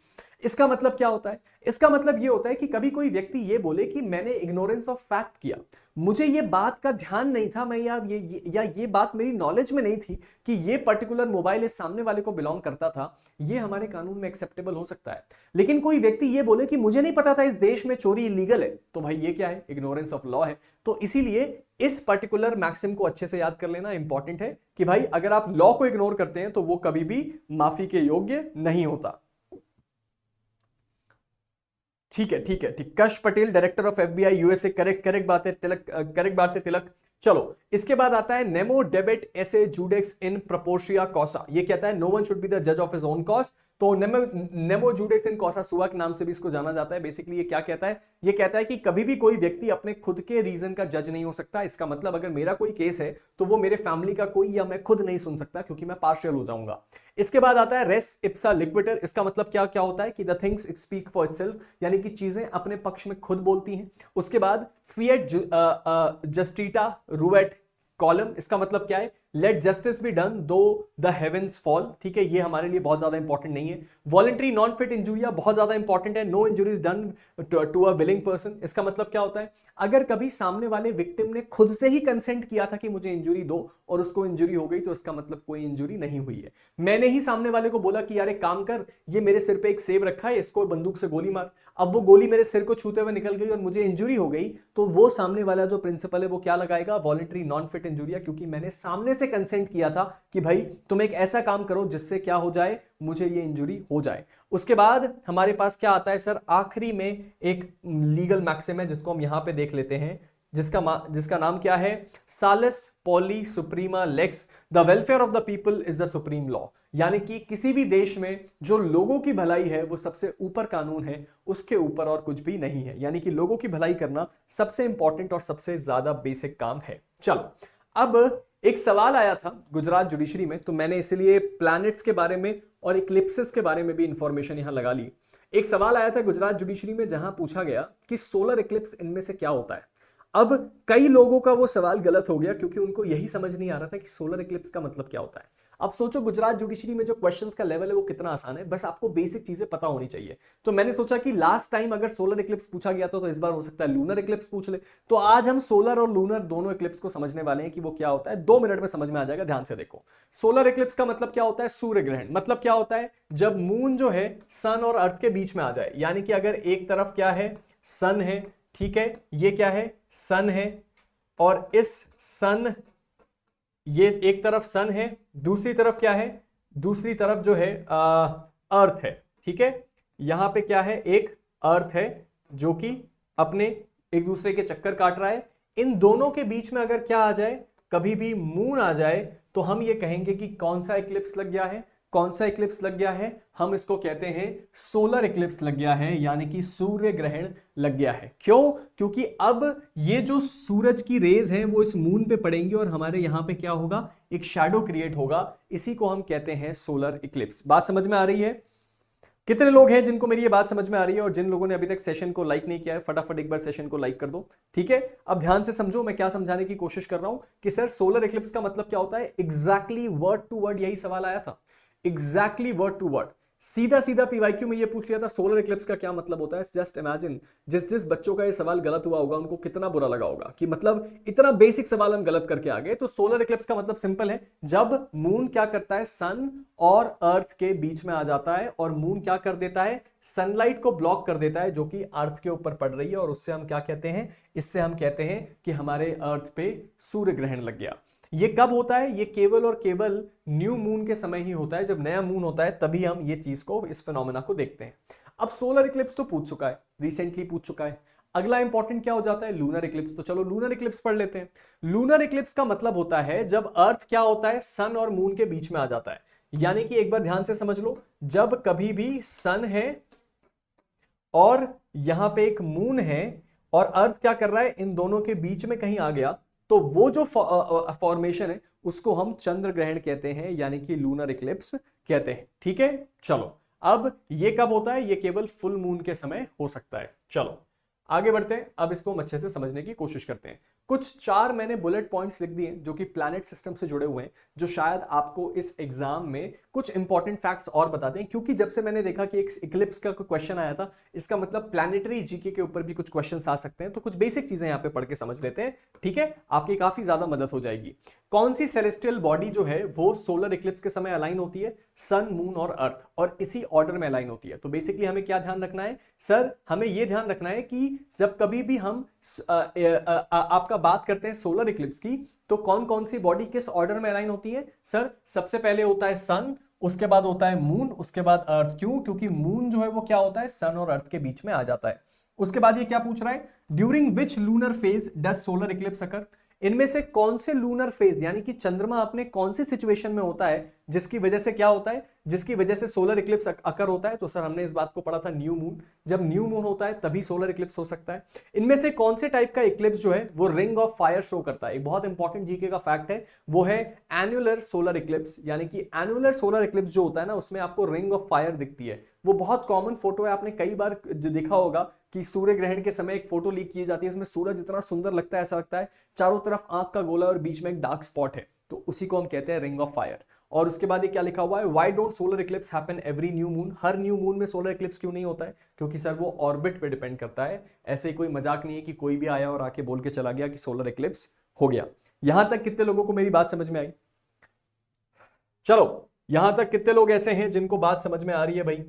इसका मतलब क्या होता है, इसका मतलब ये होता है कि कभी कोई व्यक्ति ये बोले कि मैंने इग्नोरेंस ऑफ फैक्ट किया, मुझे ये बात का ध्यान नहीं था, मैं ये बात मेरी नॉलेज में नहीं थी कि ये पर्टिकुलर मोबाइल इस सामने वाले को बिलोंग करता था। ये हमारे कानून में एक्सेप्टेबल हो सकता है। लेकिन कोई व्यक्ति ये बोले कि मुझे नहीं पता था इस देश में चोरी इलीगल है, तो भाई ये क्या है, इग्नोरेंस ऑफ लॉ है। तो इसीलिए इस पर्टिकुलर मैक्सिम को अच्छे से याद कर लेना इंपॉर्टेंट है कि भाई अगर आप लॉ को इग्नोर करते हैं तो वो कभी भी माफी के योग्य नहीं होता। ठीक है, ठीक है, ठीक। कश Patel, director of FBI USA, correct, correct बात है तिलक, करेक्ट बात है तिलक। चलो, इसके बाद आता है नेमो डेबिट एसे जुडेक्स इन प्रपोर्शिया कॉसा। ये कहता है no one should be the जज ऑफ हिज ओन कॉज। तो नेमो जुडेक्स इन कॉसा सुआ के नाम से भी इसको जाना जाता है। बेसिकली ये क्या कहता है, ये कहता है कि कभी भी कोई व्यक्ति अपने खुद के रीजन का जज नहीं हो सकता। इसका मतलब अगर मेरा कोई केस है तो वो मेरे फैमिली का कोई या मैं खुद नहीं सुन सकता, क्योंकि मैं पार्शियल हो जाऊंगा। इसके बाद आता है रेस इप्सा लिक्विटर। इसका मतलब क्या क्या होता है कि the things speak for itself, यानी कि चीजें अपने पक्ष में खुद बोलती हैं। उसके बाद फिएट जस्टिटा रुएट कॉलम, इसका मतलब क्या है, लेट जस्टिस बी डन दो द हेवेंस फॉल। ठीक है, ये हमारे लिए बहुत ज्यादा इंपॉर्टेंट नहीं है। वॉलंटरी नॉन फिट इंजुरिया बहुत ज्यादा इंपॉर्टेंट है। No injuries done to a willing person. इसका मतलब क्या होता है, अगर कभी सामने वाले विक्टिम ने खुद से ही कंसेंट किया था कि मुझे इंजुरी दो और उसको इंजुरी हो गई, तो इसका मतलब कोई इंजुरी नहीं हुई है। मैंने ही सामने वाले को बोला कि यार एक काम कर, ये मेरे सिर पे एक सेब रखा है, इसको बंदूक से गोली मार। अब वो गोली मेरे सिर को छूते हुए निकल गई और मुझे इंजुरी हो गई, तो वो सामने वाला जो प्रिंसिपल है वो क्या लगाएगा, वॉलंटरी नॉन फिट इंजुरिया, क्योंकि मैंने सामने से कंसेंट किया था कि भाई तुम एक ऐसा काम करो जिससे क्या हो जाए, मुझे ये इंजुरी हो जाए। उसके बाद हमारे पास क्या आता है सर, आखिरी में एक लीगल मैक्सिम है जिसको हम यहां पे देख लेते हैं, जिसका नाम क्या है, सालिस पॉली सुप्रीमा लेक्स, the welfare of the people is the supreme law. यानी कि किसी भी देश में जो लोगों की भलाई है वो सबसे ऊपर कानून है, उसके ऊपर और कुछ भी नहीं है। यानी कि लोगों की भलाई करना सबसे इंपॉर्टेंट और सबसे ज्यादा बेसिक काम है। चलो, अब एक सवाल आया था गुजरात जुडिशरी में, तो मैंने इसलिए प्लैनेट्स के बारे में और इक्लिप्सेस के बारे में भी इंफॉर्मेशन यहां लगा ली। एक सवाल आया था गुजरात जुडिशरी में जहां पूछा गया कि सोलर इक्लिप्स इनमें से क्या होता है। अब कई लोगों का वो सवाल गलत हो गया, क्योंकि उनको यही समझ नहीं आ रहा था कि सोलर इक्लिप्स का मतलब क्या होता है। अब सोचो गुजरात जुडिशरी में जो क्वेश्चंस का लेवल है वो कितना आसान है, बस आपको बेसिक चीजें पता होनी चाहिए। तो मैंने सोचा कि लास्ट टाइम अगर सोलर इक्लिप्स पूछा गया तो इस बार हो सकता है लूनर इक्लिप्स पूछ ले। तो आज हम सोलर और लूनर दोनों इक्लिप्स को समझने वाले हैं कि वो क्या होता है। 2 मिनट में समझ में आ जाएगा, ध्यान से देखो। सोलर इक्लिप्स का मतलब क्या होता है, सूर्य ग्रहण। मतलब क्या होता है, जब मून जो है सन और अर्थ के बीच में आ जाए। यानी कि अगर एक तरफ क्या है, सन है, ठीक है, ये क्या है, सन है, और इस सन, ये एक तरफ सन है, दूसरी तरफ क्या है, दूसरी तरफ जो है अर्थ है। ठीक है, यहां पे क्या है, एक अर्थ है जो कि अपने एक दूसरे के चक्कर काट रहा है। इन दोनों के बीच में अगर क्या आ जाए, कभी भी मून आ जाए, तो हम ये कहेंगे कि कौन सा इक्लिप्स लग गया है, कौन सा इक्लिप्स लग गया है, हम इसको कहते हैं सोलर इक्लिप्स लग गया है, यानी कि सूर्य ग्रहण लग गया है। क्यों, क्योंकि अब ये जो सूरज की रेज हैं वो इस मून पे पड़ेंगी और हमारे यहां पे क्या होगा, एक शैडो क्रिएट होगा। इसी को हम कहते हैं सोलर इक्लिप्स। बात समझ में आ रही है। कितने लोग हैं जिनको मेरी ये बात समझ में आ रही है, और जिन लोगों ने अभी तक सेशन को लाइक नहीं किया है फटाफट एक बार सेशन को लाइक कर दो। ठीक है, अब ध्यान से समझो मैं क्या समझाने की कोशिश कर रहा हूं कि सर सोलर इक्लिप्स का मतलब क्या होता है। एग्जैक्टली वर्ड टू वर्ड यही सवाल आया था, एग्जैक्टली वर्ड टू वर्ड सीधा सीधा पीवाईक्यू में ये पूछ लिया था सोलर इक्लिप्स का क्या मतलब होता है। जस्ट इमेजिन जिस जिस बच्चों का ये सवाल गलत हुआ होगा उनको कितना बुरा लगा होगा कि मतलब इतना बेसिक सवाल हम गलत करके आ गए। तो सोलर इक्लिप्स का मतलब सिंपल है, जब मून क्या करता है, सन और अर्थ के बीच में आ जाता है और मून क्या कर देता है, सनलाइट को ब्लॉक कर देता है जो कि अर्थ के ऊपर पड़ रही है, और उससे हम क्या कहते हैं, इससे हम कहते हैं कि हमारे अर्थ पे सूर्य ग्रहण लग गया। ये कब होता है, ये केवल और केवल न्यू मून के समय ही होता है, जब नया मून होता है तभी हम ये चीज को, इस फिनोमेना को देखते हैं। अब सोलर इक्लिप्स तो पूछ चुका है, रिसेंटली पूछ चुका है। अगला इंपॉर्टेंट क्या हो जाता है, लूनर इक्लिप्स। तो चलो लूनर इक्लिप्स पढ़ लेते हैं। लूनर इक्लिप्स का मतलब होता है जब अर्थ क्या होता है, सन और मून के बीच में आ जाता है। यानी कि एक बार ध्यान से समझ लो, जब कभी भी सन है और यहां पे एक मून है और अर्थ क्या कर रहा है, इन दोनों के बीच में कहीं आ गया, तो वो जो फॉर्मेशन है उसको हम चंद्र ग्रहण कहते हैं, यानी कि लूनर इक्लिप्स कहते हैं। ठीक है, चलो अब ये कब होता है, ये केवल फुल मून के समय हो सकता है। चलो आगे बढ़ते हैं, अब इसको हम अच्छे से समझने की कोशिश करते हैं। कुछ 4 मैंने बुलेट पॉइंट्स लिख दिए जो कि प्लैनेट सिस्टम से जुड़े हुए हैं, जो शायद आपको इस एग्जाम में कुछ इंपॉर्टेंट फैक्ट्स और बता दें, क्योंकि जब से मैंने देखा कि एक इक्लिप्स का कोई क्वेश्चन आया था, इसका मतलब प्लैनेटरी जीके के ऊपर भी कुछ क्वेश्चंस आ सकते हैं। तो कुछ बेसिक चीजें यहां पे पढ़ के समझ लेते हैं, ठीक है, आपकी काफी ज्यादा मदद हो जाएगी। कौन सी सेलेस्टियल बॉडी जो है वो सोलर इक्लिप्स के समय अलाइन होती है, सन, मून और अर्थ, और इसी ऑर्डर में अलाइन होती है। तो बेसिकली हमें क्या ध्यान रखना है सर, हमें यह ध्यान रखना है कि जब कभी भी हम आपका बात करते हैं सोलर इक्लिप्स की, तो कौन कौन सी बॉडी किस ऑर्डर में अलाइन होती है। सर सबसे पहले होता है सन, उसके बाद होता है मून, उसके बाद अर्थ। क्यों, क्योंकि मून जो है वो क्या होता है, सन और अर्थ के बीच में आ जाता है। उसके बाद ये क्या पूछ रहा है, during which lunar phase does solar eclipse occur. इनमें से कौन से लूनर फेज यानी कि चंद्रमा अपने कौन सी सिचुएशन में होता है जिसकी वजह से क्या होता है, जिसकी वजह से सोलर इक्लिप्स अकर होता है। तो सर हमने इस बात को पढ़ा था, न्यू मून, जब न्यू मून होता है तभी सोलर इक्लिप्स हो सकता है। इनमें से कौन से टाइप का इक्लिप्स जो है वो रिंग ऑफ फायर शो करता है। एक बहुत इंपॉर्टेंट जीके का फैक्ट है, वो है एनुलर सोलर इक्लिप्स। यानी कि एनुलर सोलर इक्लिप्स जो होता है ना, उसमें आपको रिंग ऑफ फायर दिखती है। वो बहुत कॉमन फोटो है, आपने कई बार देखा होगा कि सूर्य ग्रहण के समय एक फोटो लीक की जाती है, इसमें सूरज इतना सुंदर लगता है, ऐसा लगता है चारों तरफ आंख का गोला और बीच में एक डार्क स्पॉट है, तो उसी को हम कहते हैं रिंग ऑफ फायर। और उसके बाद ये क्या लिखा हुआ है, why don't solar Eclipse happen every new moon. Her new moon में सोलर इक्लिप्स क्यों नहीं होता है, क्योंकि सर वो ऑर्बिट पे डिपेंड करता है। ऐसे ही कोई मजाक नहीं है कि कोई भी आया और आके बोल के चला गया कि सोलर इक्लिप्स हो गया। यहां तक कितने लोगों को मेरी बात समझ में आई, चलो यहां तक कितने लोग ऐसे हैं जिनको बात समझ में आ रही है भाई।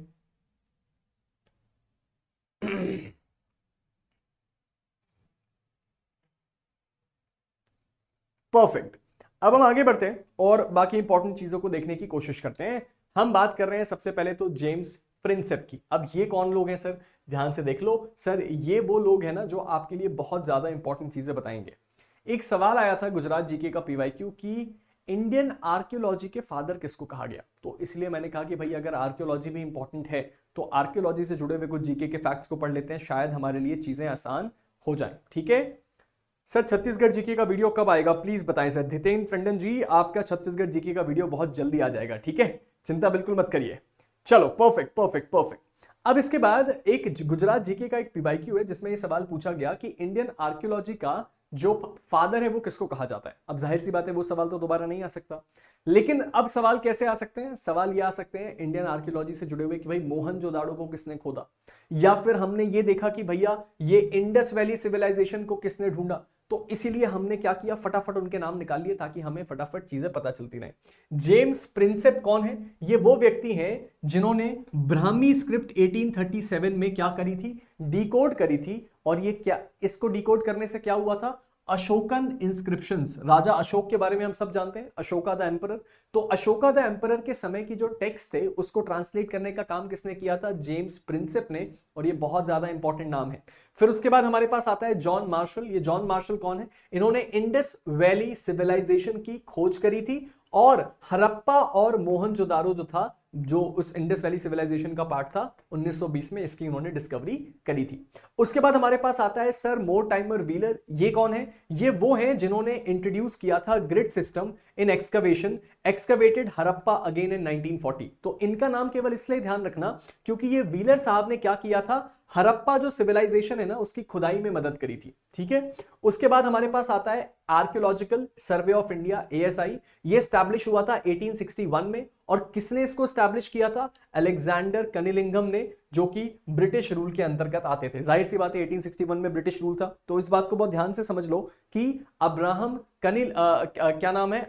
परफेक्ट, अब हम आगे बढ़ते हैं और बाकी इंपॉर्टेंट चीजों को देखने की कोशिश करते हैं। हम बात कर रहे हैं सबसे पहले तो जेम्स प्रिंसेप की। अब ये कौन लोग हैं सर, ध्यान से देख लो सर, ये वो लोग हैं ना जो आपके लिए बहुत ज्यादा इंपॉर्टेंट चीजें बताएंगे। एक सवाल आया था गुजरात जीके का पीवाईक्यू की इंडियन आर्कियोलॉजी के फादर किसको कहा गया। तो इसलिए मैंने कहा कि भाई अगर आर्कियोलॉजी भी इंपॉर्टेंट है तो आर्कियोलॉजी से जुड़े हुए कुछ जीके के फैक्ट्स को पढ़ लेते हैं, शायद हमारे लिए चीजें आसान हो जाएं। ठीक है सर, छत्तीसगढ़ जीके का वीडियो कब आएगा प्लीज बताएं सर। धितेंद्र टंडन जी, आपका छत्तीसगढ़ जीके का वीडियो बहुत जल्दी आ जाएगा, ठीक है, चिंता बिल्कुल मत करिए। चलो परफेक्ट परफेक्ट परफेक्ट। अब इसके बाद एक गुजरात जीके का एक पीवाईक्यू है जिसमें यह सवाल पूछा गया कि इंडियन आर्कियोलॉजी का जो फादर है वो किसको कहा जाता है। अब जाहिर सी बात है वो सवाल तो दोबारा नहीं आ सकता, लेकिन अब सवाल कैसे आ सकते हैं, सवाल ये आ सकते हैं इंडियन आर्कियोलॉजी से जुड़े हुए कि भाई मोहनजोदाड़ो को किसने खोदा, या फिर हमने ये देखा कि भैया ये इंडस वैली सिविलाइजेशन को किसने ढूंढा। तो इसीलिए हमने क्या किया, फटाफट उनके नाम निकाल लिए ताकि हमें फटाफट चीजें पता चलती रहें। जेम्स प्रिंसेप कौन है, ये वो व्यक्ति हैं जिन्होंने ब्राह्मी स्क्रिप्ट 1837 में क्या करी थी, डिकोड करी थी। और ये क्या, इसको डिकोड करने से क्या हुआ था, अशोकन इंस्क्रिप्शंस। राजा अशोक के बारे में हम सब जानते हैं, अशोका द एम्परर। तो अशोका द एम्परर के समय की जो टेक्स्ट थे उसको ट्रांसलेट करने का काम किसने किया था, जेम्स प्रिंसेप ने। और ये बहुत ज्यादा इंपॉर्टेंट नाम है। फिर उसके बाद हमारे पास आता है जॉन मार्शल। ये जॉन मार्शल कौन है, इन्होंने इंडस वैली सिविलाइजेशन की खोज करी थी और हरप्पा और मोहनजोदारो जो था जो उस इंडस वैली सिविलाइजेशन का पार्ट था, 1920 में इसकी उन्होंने डिस्कवरी करी थी। उसके बाद हमारे पास आता है सर मोरटाइमर व्हीलर। ये कौन है? ये वो हैं जिन्होंने इंट्रोड्यूस किया था grid system in excavation, excavated Harappa again in 1940। तो इनका नाम केवल इसलिए ध्यान रखना क्योंकि ये व्हीलर साहब ने क्या किया था, हरप्पा जो सिविलाइजेशन है ना उसकी खुदाई में मदद करी थी। ठीक है, उसके बाद हमारे पास आता है archaeological survey of India, ASI. ये स्टैब्लिश हुआ था 1861 में, और किसने इसको स्टैब्लिश किया था? अलेक्जेंडर कनिलिंगम ने, जो कि ब्रिटिश रूल के अंतर्गत आते थे। जाहिर सी बात है 1861 में ब्रिटिश रूल था, तो इस बात को बहुत ध्यान से समझ लो कि अब्राहम कनिल क्या नाम है,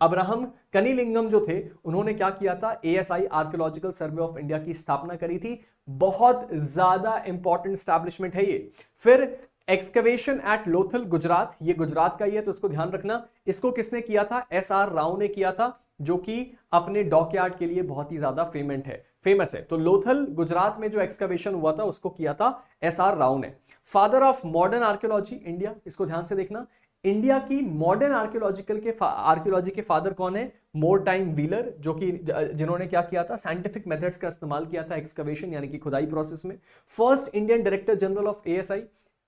अब्राहम कनिलिंगम जो थे उन्होंने क्या किया था, ASI archaeological survey of India की स्थापना करी थी। बहुत ज्यादा इंपॉर्टेंट स्टैब्लिशमेंट है ये। फिर एक्सकवेशन एट लोथल गुजरात, ये गुजरात का ही है तो इसको ध्यान रखना। इसको किसने किया था? एसआर राव ने किया था, जो कि अपने डॉकयार्ड के लिए बहुत ही ज्यादा फेमस है। तो लोथल गुजरात में जो एक्सकवेशन हुआ था उसको किया था एसआर राव ने। Father of modern archaeology India, इसको ध्यान से देखना। इंडिया की मॉडर्न आर्कियोलॉजी के फादर कौन है? मोरटाइम व्हीलर, जो कि जिन्होंने क्या किया था, साइंटिफिक मेथड्स का इस्तेमाल किया था एक्सकवेशन यानी कि खुदाई प्रोसेस में। First Indian director general of ASI.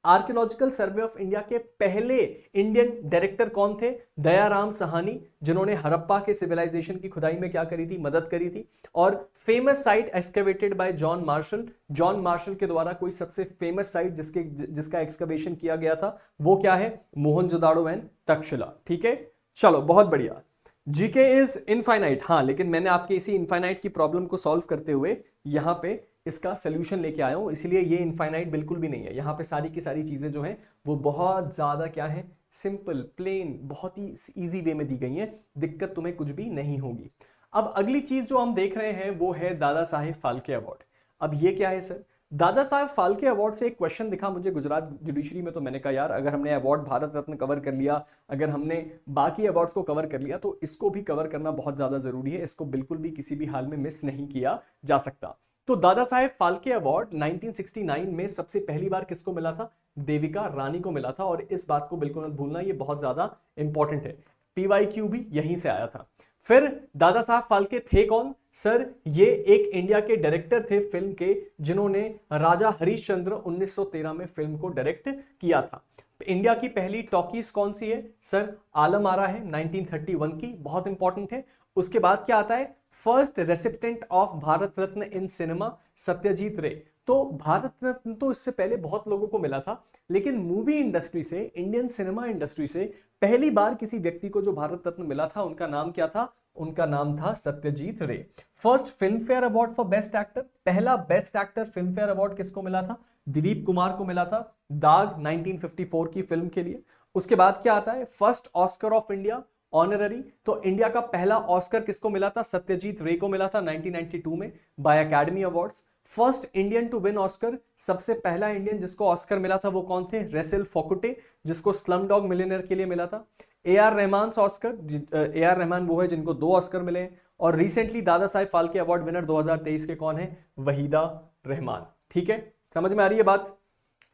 Archaeological survey of India के पहले इंडियन डायरेक्टर कौन थे? दयाराम सहानी, जिन्होंने हड़प्पा के सिविलाइजेशन की खुदाई में क्या करी थी, मदद करी थी। और famous site excavated bye John Marshall के द्वारा कोई सबसे फेमस साइट जिसका एक्सकवेशन किया गया था वो क्या है? मोहनजोदाड़ो एंड तक्षशिला। ठीक है, चलो बहुत बढ़िया। GK is infinite. हाँ, लेकिन मैंने आपके इसी इनफाइनाइट की प्रॉब्लम को सॉल्व करते हुए यहां पे इसका सोल्यूशन लेके आया हूं, इसलिए ये इनफाइनाइट बिल्कुल भी नहीं है। यहाँ पे सारी की सारी चीजें जो हैं वो बहुत ज्यादा क्या है, सिंपल, प्लेन, बहुत ही इजी वे में दी गई हैं। दिक्कत तुम्हें कुछ भी नहीं होगी। अब अगली चीज जो हम देख रहे हैं वो है दादा साहेब फाल्के अवार्ड। अब ये क्या है सर? दादा साहेब फाल्के अवार्ड से एक क्वेश्चन दिखा मुझे गुजरात जुडिशरी में, तो मैंने कहा यार अगर हमने अवार्ड भारत रत्न कवर कर लिया, अगर हमने बाकी अवार्ड्स को कवर कर लिया, तो इसको भी कवर करना बहुत ज्यादा जरूरी है। इसको बिल्कुल भी किसी भी हाल में मिस नहीं किया जा सकता। तो दादा साहेब फाल्के अवार्ड 1969 में सबसे पहली बार किसको मिला था? देविका रानी को मिला था। और इस बात को बिल्कुल मत भूलना, ये बहुत ज्यादा इंपॉर्टेंट है। पीवाईक्यू भी यहीं से आया था। फिर दादा साहब फाल्के थे कौन? सर ये एक इंडिया के डायरेक्टर थे फिल्म के, जिन्होंने राजा हरिश्चंद्र 1913 में फिल्म को डायरेक्ट किया था। इंडिया की पहली टॉकीज कौन सी है? सर आलम आरा है 1931 की, बहुत इंपॉर्टेंट है। उसके बाद क्या आता है? First recipient of Bharat Ratna in cinema, Satyajit Ray. तो भारत रत्न तो इससे पहले बहुत लोगों को मिला था, लेकिन मूवी इंडस्ट्री से, इंडियन सिनेमा इंडस्ट्री से पहली बार किसी व्यक्ति को जो भारत रत्न मिला था, उनका नाम क्या था? उनका नाम था Satyajit Ray. First Filmfare award for best actor, पहला best actor Filmfare award किसको मिला था? दिलीप कुमार को मिला था, दाग 1954 की फिल्म के लिए। उसके बाद क्या आता है? First Oscar of India honorary, तो इंडिया का पहला ऑस्कर किसको मिला था? सत्यजीत रे को मिला था 1992 में by academy awards. First Indian to win Oscar, सबसे पहला इंडियन जिसको ऑस्कर मिला था वो कौन थे? रेसेल फोकुटे, जिसको स्लम डॉग मिलियनेयर के लिए मिला था। A R Rahman Oscar, A R Rahman वो है जिनको 2 ऑस्कर मिले। और recently Dada Saheb Phalke award winner 2023 के कौन है? वहीदा रहमान। ठीक है, समझ में आ रही है बात?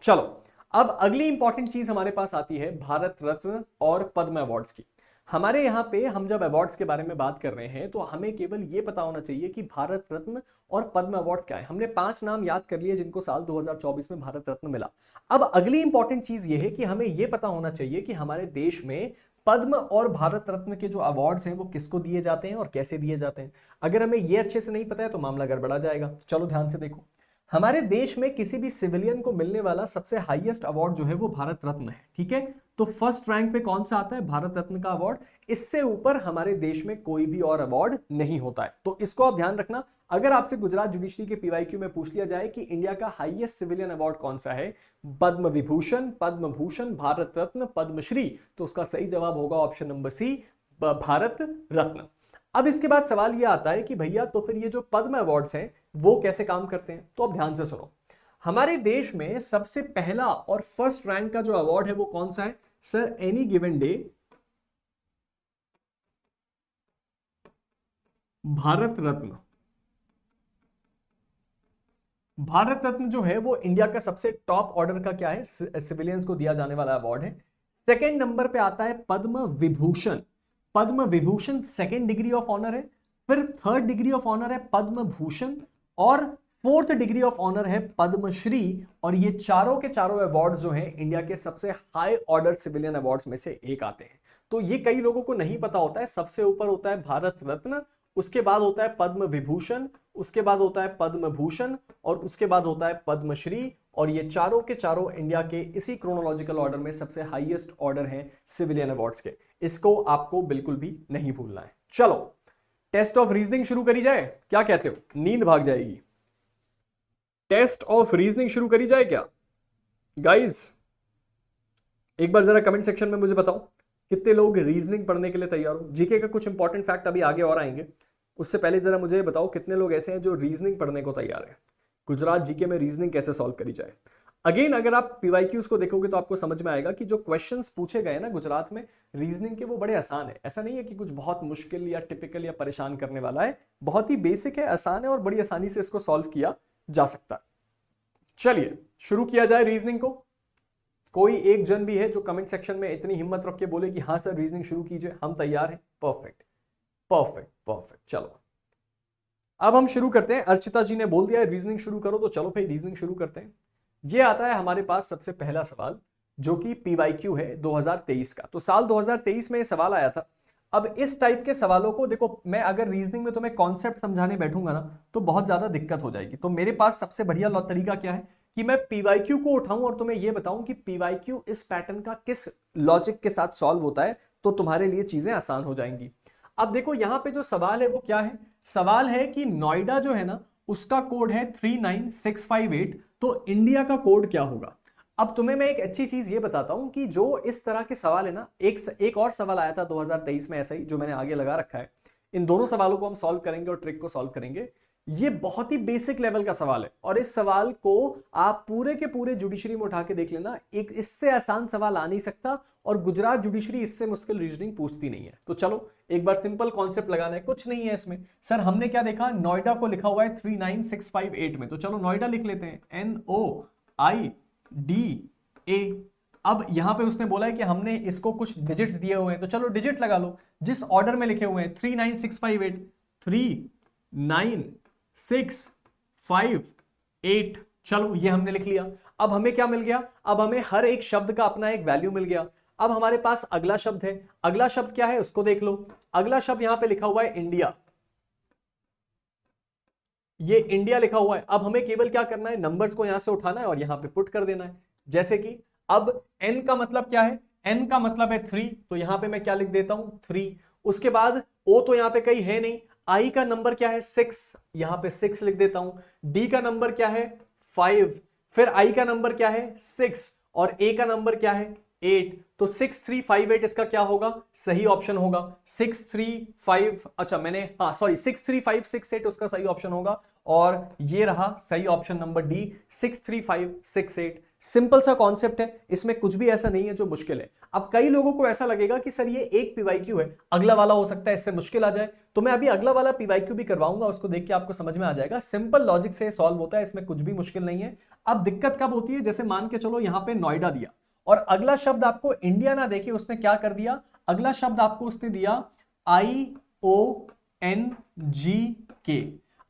चलो अब अगली इंपॉर्टेंट चीज हमारे पास आती है भारत रत्न और पद्म अवार्ड्स की। हमारे यहाँ पे हम जब अवार्ड्स के बारे में बात कर रहे हैं तो हमें केवल ये पता होना चाहिए कि भारत रत्न और पद्म अवार्ड क्या है। हमने 5 नाम याद कर लिए जिनको साल 2024 में भारत रत्न मिला। अब अगली इंपॉर्टेंट चीज ये है कि हमें ये पता होना चाहिए कि हमारे देश में पद्म और भारत रत्न के जो अवार्ड्स हैं वो किसको दिए जाते हैं और कैसे दिए जाते हैं। अगर हमें ये अच्छे से नहीं पता है तो मामला गड़बड़ा जाएगा। चलो ध्यान से देखो, हमारे देश में किसी भी सिविलियन को मिलने वाला सबसे हाईएस्ट अवार्ड जो है वो भारत रत्न है। ठीक है, तो फर्स्ट रैंक पे कौन सा आता है? भारत रत्न का अवार्ड। इससे ऊपर हमारे देश में कोई भी और अवार्ड नहीं होता है। तो इसको आप ध्यान रखना। अगर आपसे गुजरात जुडिशरी के पीवाईक्यू में पूछ लिया जाए कि इंडिया का हाईएस्ट सिविलियन अवार्ड कौन सा है, पद्म विभूषण, पद्म भूषण, भारत रत्न, पद्मश्री, तो उसका सही जवाब होगा ऑप्शन नंबर सी, भारत रत्न। अब इसके बाद सवाल यह आता है कि भैया तो फिर ये जो पद्म अवार्ड्स हैं वो कैसे काम करते हैं? तो अब ध्यान से सुनो, हमारे देश में सबसे पहला और फर्स्ट रैंक का जो अवार्ड है वो कौन सा है? Sir any given day Bharat Ratna. Bharat Ratna जो है वो इंडिया का सबसे टॉप ऑर्डर का क्या है? सिविलियंस को दिया जाने वाला अवार्ड है। सेकंड नंबर पे आता है Padma Vibhushan. Padma Vibhushan second degree of honour है। फिर थर्ड डिग्री ऑफ ऑनर है पद्म भूषण और फोर्थ डिग्री ऑफ ऑनर है पद्मश्री। और ये चारों के चारों अवार्ड्स जो हैं इंडिया के सबसे हाई ऑर्डर सिविलियन अवार्ड्स में से एक आते हैं। तो ये कई लोगों को नहीं पता होता है। सबसे ऊपर होता है भारत रत्न, उसके बाद होता है पद्म विभूषण, उसके बाद होता है पद्म भूषण और उसके बाद होता है पद्मश्री। और ये चारों के चारों इंडिया के इसी क्रोनोलॉजिकल ऑर्डर में सबसे हाईएस्ट ऑर्डर हैं सिविलियन अवार्ड्स के। इसको आपको बिल्कुल भी नहीं भूलना है। चलो टेस्ट ऑफ रीजनिंग शुरू करी जाए, क्या कहते हो? नींद भाग जाएगी। टेस्ट ऑफ रीजनिंग शुरू करी जाए क्या गाइस? एक बार जरा कमेंट सेक्शन में मुझे बताओ कितने लोग रीजनिंग पढ़ने के लिए तैयार हो। जीके का कुछ इंपॉर्टेंट फैक्ट अभी आगे और आएंगे, उससे पहले जरा मुझे बताओ कितने लोग ऐसे हैं जो रीजनिंग पढ़ने को तैयार है। गुजरात जीके में रीजनिंग कैसे सॉल्व करी जाए। अगेन अगर आप पीवाईक्यूज को देखोगे तो आपको समझ में आएगा कि जो क्वेश्चंस पूछे गए ना गुजरात में रीजनिंग के, वो बड़े आसान है। ऐसा नहीं है कि कुछ बहुत मुश्किल या टिपिकल या परेशान करने वाला है, बहुत ही बेसिक है, आसान है और बड़ी आसानी से इसको सॉल्व किया जा सकता है। चलिए शुरू किया जाए रीजनिंग को। कोई एक जन भी है जो कमेंट सेक्शन में इतनी हिम्मत रख के बोले कि हाँ सर रीजनिंग शुरू कीजिए, हम तैयार हैं। Perfect perfect perfect. चलो अब हम शुरू करते हैं। अर्चिता जी ने बोल दिया है रीजनिंग शुरू करो, तो चलो भाई रीजनिंग शुरू करते हैं। ये आता है हमारे पास सबसे पहला सवाल जो कि पीवाईक्यू है 2023 का। तो साल 2023 में ये सवाल आया था। अब इस टाइप के सवालों को देखो, मैं अगर रीजनिंग में तुम्हें कॉन्सेप्ट समझाने बैठूंगा ना तो बहुत ज्यादा दिक्कत हो जाएगी। तो मेरे पास सबसे बढ़िया तरीका क्या है कि मैं पीवाईक्यू को उठाऊं और तुम्हें यह बताऊं कि पीवाईक्यू इस पैटर्न का किस लॉजिक के साथ सॉल्व होता है, तो तुम्हारे लिए चीजें आसान हो जाएंगी। अब देखो यहां पे जो सवाल है वो क्या है। सवाल है कि नोएडा जो है ना उसका कोड है 39658, तो इंडिया का कोड क्या होगा। अब तुम्हें मैं एक अच्छी चीज ये बताता हूं कि जो इस तरह के सवाल है ना, एक और सवाल आया था 2023 में ऐसा ही, जो मैंने आगे लगा रखा है। इन दोनों सवालों को हम सॉल्व करेंगे और ट्रिक को सॉल्व करेंगे। ये बहुत ही बेसिक लेवल का सवाल है और इस सवाल को आप पूरे के पूरे जुडिशरी में उठा के देख लेना, एक इससे आसान सवाल आ नहीं सकता और गुजरात जुडिशरी इससे मुश्किल रीजनिंग पूछती नहीं है। तो चलो एक बार सिंपल कॉन्सेप्ट लगाना है, कुछ नहीं है इसमें। सर हमने क्या देखा, नोएडा को लिखा हुआ है 39658 में, तो चलो नोएडा लिख लेते हैं, NOIDA। अब यहां पे उसने बोला है कि हमने इसको कुछ डिजिट्स दिए हुए हैं, तो चलो डिजिट लगा लो जिस ऑर्डर में लिखे हुए हैं 39658, 39658। चलो ये हमने लिख लिया। अब हमें क्या मिल गया, अब हमें हर एक शब्द का अपना एक वैल्यू मिल गया। अब हमारे पास अगला शब्द है, अगला शब्द क्या है उसको देख लो। अगला शब्द यहां पे लिखा हुआ है इंडिया, ये इंडिया लिखा हुआ है। अब हमें केवल क्या करना है, नंबर्स को यहां से उठाना है और यहां पे पुट कर देना है। जैसे कि अब n का मतलब क्या है, n का मतलब है 3, तो यहां पे मैं क्या लिख देता हूं 3। उसके बाद o तो यहां पे कहीं है नहीं, i का नंबर क्या है 6, यहां पे 6 लिख देता हूं। d का नंबर क्या है 5, फिर i का नंबर क्या है 6 और a का नंबर क्या है 8। तो 6358 इसका क्या होगा, सही ऑप्शन होगा 635, अच्छा मैंने हाँ सॉरी 63568 उसका सही ऑप्शन होगा और ये रहा सही ऑप्शन नंबर डी 63568। सिंपल सा कॉन्सेप्ट है, इसमें कुछ भी ऐसा नहीं है जो मुश्किल है। अब कई लोगों को ऐसा लगेगा कि सर ये एक पीवाईक्यू है, अगला वाला हो सकता है इससे मुश्किल आ जाए, तो मैं अभी अगला वाला पीवाईक्यू भी करवाऊंगा, उसको देख के आपको समझ में आ जाएगा। सिंपल लॉजिक से सॉल्व होता है, इसमें कुछ भी मुश्किल नहीं है। अब दिक्कत कब होती है, जैसे मान के चलो यहां पे नोएडा दिया और अगला शब्द आपको इंडिया ना देके उसने क्या कर दिया, अगला शब्द आपको उसने दिया IONGK।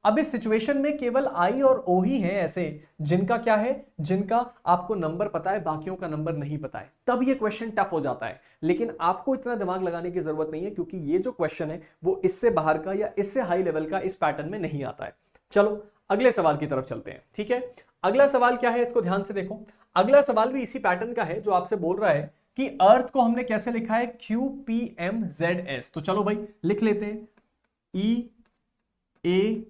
अब इस सिचुएशन में केवल I और O ही हैं ऐसे जिनका क्या है, जिनका आपको नंबर पता है, बाकियों का नंबर नहीं पता है, तब ये क्वेश्चन टफ हो जाता है। लेकिन आपको इतना दिमाग लगाने की जरूरत नहीं है क्योंकि ये जो क्वेश्चन है वो इससे बाहर का या इससे हाई लेवल का इस पैटर्न में नहीं आता है। चलो अगले सवाल की तरफ चलते हैं, ठीक है। अगला सवाल क्या है, इसको ध्यान से देखो। अगला सवाल भी इसी पैटर्न का है जो आपसे बोल रहा है कि अर्थ को हमने कैसे लिखा है QPMZS। तो चलो भाई लिख लेते हैं EARTH,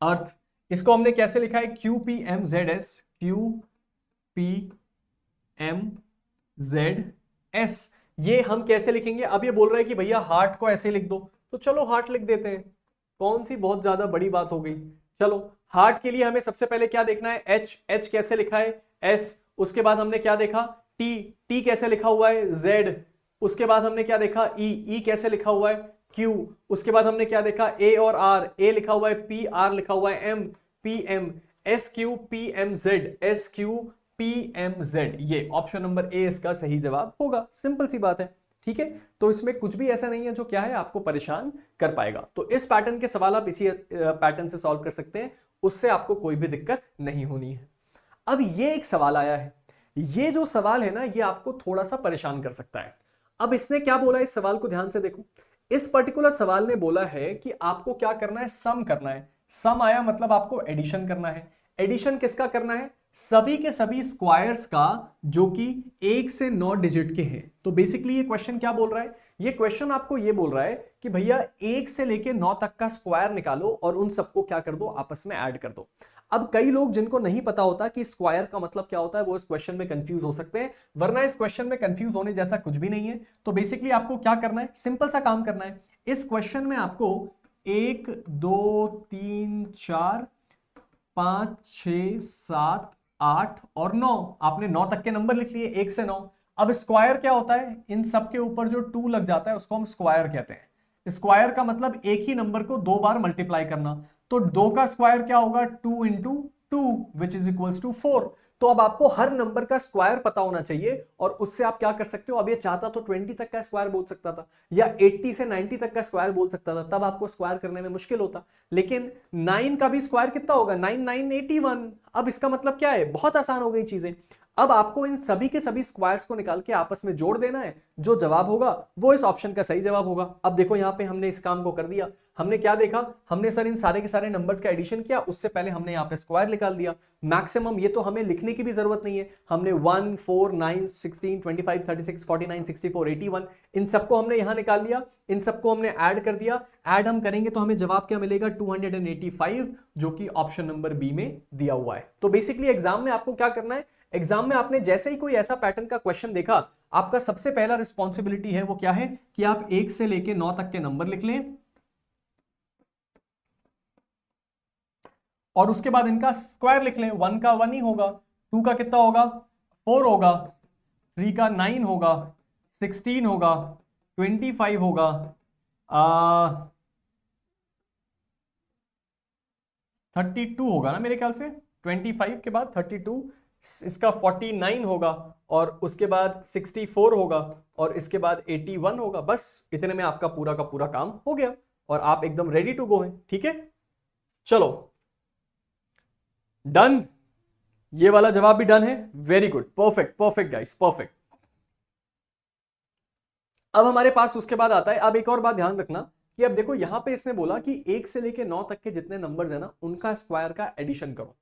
अर्थ। इसको हमने कैसे लिखा है QPMZS, QPMZS। ये हम कैसे लिखेंगे, अब ये बोल रहा है कि भैया हार्ट को ऐसे लिख दो, तो चलो हार्ट लिख देते हैं, कौन सी बहुत ज्यादा बड़ी बात हो गई। चलो हार्ट के लिए हमें सबसे पहले क्या देखना है, H कैसे लिखा है S, उसके बाद हमने क्या देखा T कैसे लिखा हुआ है Z, उसके बाद हमने क्या देखा E कैसे लिखा हुआ है Q, उसके बाद हमने क्या देखा A और R, A लिखा हुआ है P, R लिखा हुआ है M, PM, SQPMZ, ये ऑप्शन नंबर ए इसका सही जवाब होगा। सिंपल सी बात है, ठीक है, तो इसमें कुछ भी ऐसा नहीं है जो क्या है आपको परेशान कर पाएगा। तो इस पैटर्न के सवाल आप इसी पैटर्न से सॉल्व कर सकते हैं, उससे आपको कोई भी दिक्कत नहीं होनी है। अब ये एक सवाल आया है, ये जो सवाल है ना ये आपको थोड़ा सा परेशान कर सकता है। अब इसने क्या बोला, इस सवाल को ध्यान से देखो। इस पर्टिकुलर सवाल ने बोला है कि आपको क्या करना है, सम करना है। सम आया मतलब आपको एडिशन करना है। एडिशन किसका करना है, सभी के सभी स्क्वायर्स का जो कि 1 से 9 डिजिट के हैं। तो बेसिकली ये क्वेश्चन क्या बोल रहा है, ये क्वेश्चन आपको ये बोल रहा है कि भैया 1 से लेके 9 तक का स्क्वायर निकालो और उन सबको क्या कर दो, आपस में ऐड कर दो। अब कई लोग जिनको नहीं पता होता कि स्क्वायर का मतलब क्या होता है, वो इस क्वेश्चन में कंफ्यूज हो सकते हैं, वरना इस क्वेश्चन में कंफ्यूज होने जैसा कुछ भी नहीं है। तो बेसिकली आपको क्या करना है, सिंपल सा काम करना है। इस क्वेश्चन में आपको 1 2 3 4 5 6 7 8 और 9, आपने 9 तक के नंबर लिख लिए 1 से 9। अब स्क्वायर क्या होता है, इन सब के ऊपर जो 2 लग जाता है उसको हम स्क्वायर कहते हैं। स्क्वायर का मतलब एक ही नंबर को 2 बार मल्टीप्लाई करना। तो 2 का स्क्वायर क्या होगा, 2 into 2 which is equals to 4। तो अब आपको हर नंबर का स्क्वायर पता होना चाहिए और उससे आप क्या कर सकते हो, अब ये चाहता तो 20 तक का स्क्वायर बोल सकता था या 80 से 90 तक का स्क्वायर बोल सकता था, तब आपको स्क्वायर करने में मुश्किल होता। लेकिन 9 का भी स्क्वायर कितना होगा, 9 9 81। अब इसका मतलब क्या है, बहुत आसान हो गई चीजें। अब आपको इन सभी के सभी स्क्वायर्स को निकाल के आपस में जोड़ देना है, जो जवाब होगा वो इस ऑप्शन का सही जवाब होगा। अब देखो यहां पे हमने इस काम को कर दिया। हमने क्या देखा, हमने सर इन सारे के सारे नंबर्स का एडिशन किया, उससे पहले हमने यहाँ पे स्क्वायर निकाल दिया। मैक्सिमम ये तो हमें लिखने की भी जरूरत नहीं है, हमने 1 4 9 16 25 36 49 64 81 इन सबको हमने यहां निकाल लिया, इन सबको हमने ऐड कर दिया। ऐड हम करेंगे तो हमें जवाब क्या मिलेगा, 285, जो कि ऑप्शन नंबर बी में दिया हुआ है। तो बेसिकली एग्जाम में आपको क्या करना है, एग्जाम में आपने जैसे ही कोई ऐसा पैटर्न का क्वेश्चन देखा, आपका सबसे पहला रिस्पॉन्सिबिलिटी है वो क्या है कि आप 1 से लेके 9 तक के नंबर लिख लें और उसके बाद इनका स्क्वायर लिख लें। 1 का 1 ही होगा, 2 का कितना होगा, 4 होगा, 3 का 9 होगा, 16 होगा, 25 होगा, 32 होगा ना मेरे ख्याल से, 25 के बाद 32, इसका 49 होगा और उसके बाद 64 होगा और इसके बाद 81 होगा। बस इतने में आपका पूरा का पूरा काम हो गया और आप एकदम रेडी टू गो हैं। ठीक है, चलो डन, ये वाला जवाब भी डन है। Very good, perfect perfect guys, perfect. अब हमारे पास उसके बाद आता है, अब एक और बात ध्यान रखना कि अब देखो यहां पे इसने बोला कि 1 से लेके 9 तक के जितने नंबर्स है ना, उनका स्क्वायर का एडिशन करो।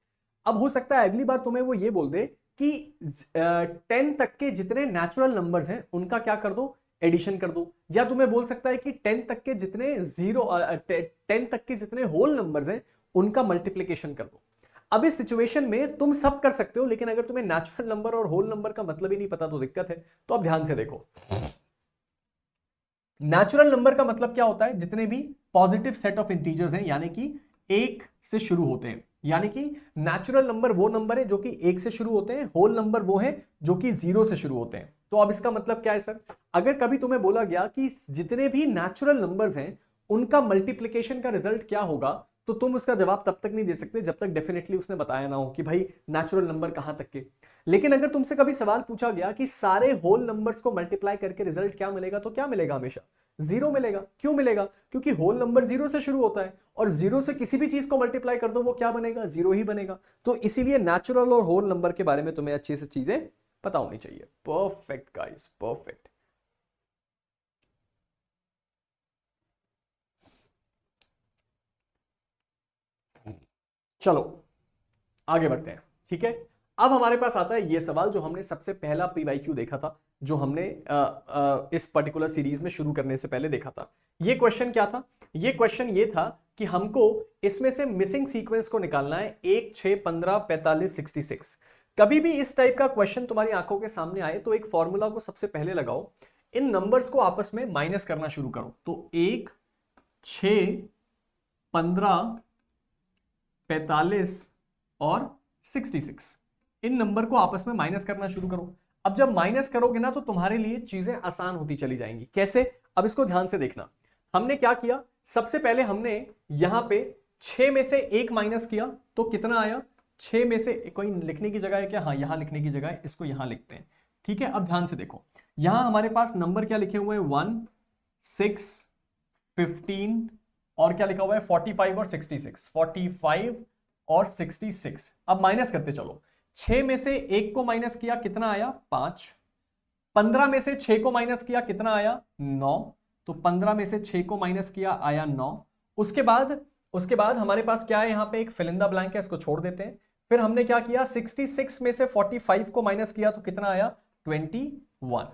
अब हो सकता है अगली बार तुम्हें वो ये बोल दे कि 10 तक के जितने नेचुरल नंबर्स हैं उनका क्या कर दो, एडिशन कर दो। या तुम्हें बोल सकता है कि 10 तक के जितने 10 तक के जितने होल नंबर्स हैं उनका मल्टीप्लिकेशन कर दो। अब इस सिचुएशन में तुम सब कर सकते हो, लेकिन अगर तुम्हें नेचुरल नंबर और होल नंबर का मतलब ही नहीं पता तो दिक्कत है। तो अब ध्यान से देखो, नेचुरल नंबर का मतलब क्या होता है, जितने भी पॉजिटिव सेट ऑफ इंटीजर्स हैं, यानी कि 1 से शुरू होते हैं। यानी कि नेचुरल नंबर वो नंबर है जो कि 1 से शुरू होते हैं, होल नंबर वो है जो कि 0 से शुरू होते हैं। तो अब इसका मतलब क्या है सर, अगर कभी तुम्हें बोला गया कि जितने भी नेचुरल नंबर्स हैं उनका मल्टीप्लिकेशन का रिजल्ट क्या होगा, तो तुम उसका जवाब तब तक नहीं दे सकते जब तक डेफिनेटली उसने बताया ना हो कि भाई नेचुरल नंबर कहां तक के। लेकिन अगर तुमसे कभी सवाल पूछा गया कि सारे होल नंबर्स को मल्टीप्लाई करके रिजल्ट क्या मिलेगा, तो क्या मिलेगा, हमेशा 0 मिलेगा। क्यों मिलेगा, क्योंकि होल नंबर 0 से शुरू होता है और 0 से किसी भी चीज को मल्टीप्लाई कर दो वो क्या बनेगा, 0 ही बनेगा। तो इसीलिए नेचुरल और होल नंबर के बारे में तुम्हें अच्छे से चीजें पता होनी चाहिए। Perfect guys, perfect. चलो आगे बढ़ते हैं। ठीक है, अब हमारे पास आता है ये सवाल जो हमने सबसे पहला पीवाईक्यू देखा था, जो हमने इस पर्टिकुलर सीरीज में शुरू करने से पहले देखा था। ये क्वेश्चन क्या था, ये क्वेश्चन ये था कि हमको इसमें से मिसिंग सीक्वेंस को निकालना है 1 6 15 45 66। कभी भी इस टाइप का क्वेश्चन तुम्हारी आंखों के सामने आए तो एक फॉर्मूला को सबसे पहले लगाओ, इन नंबर्स को आपस में माइनस करना शुरू करो। तो 1 6 15 45 और 66, इन नंबर को आपस में माइनस करना शुरू करो। अब जब माइनस करोगे ना तो तुम्हारे लिए चीजें आसान होती चली जाएंगी। कैसे, अब इसको ध्यान से देखना। हमने क्या किया, सबसे पहले हमने यहां पे 6 में से 1 माइनस किया तो कितना आया, 6 में से कोई लिखने की जगह है क्या, हाँ यहां लिखने की जगह है, इसको यहां लिखते हैं। ठीक है, अब ध्यान से देखो, यहां हमारे पास नंबर क्या लिखे हुए हैं, 1, 6, 15 और क्या लिखा हुआ है 45 और 66, 45 और 66। अब माइनस करते चलो, 6 में से 1 को माइनस किया कितना आया 5, 15 में से 6 को माइनस किया कितना आया 9, तो 15 में से 6 को माइनस किया आया 9। उसके बाद हमारे पास क्या है, यहां पे एक फिल इन द ब्लैंक है, इसको छोड़ देते हैं। फिर हमने क्या किया, 66 में से 45 को माइनस किया तो कितना आया 21।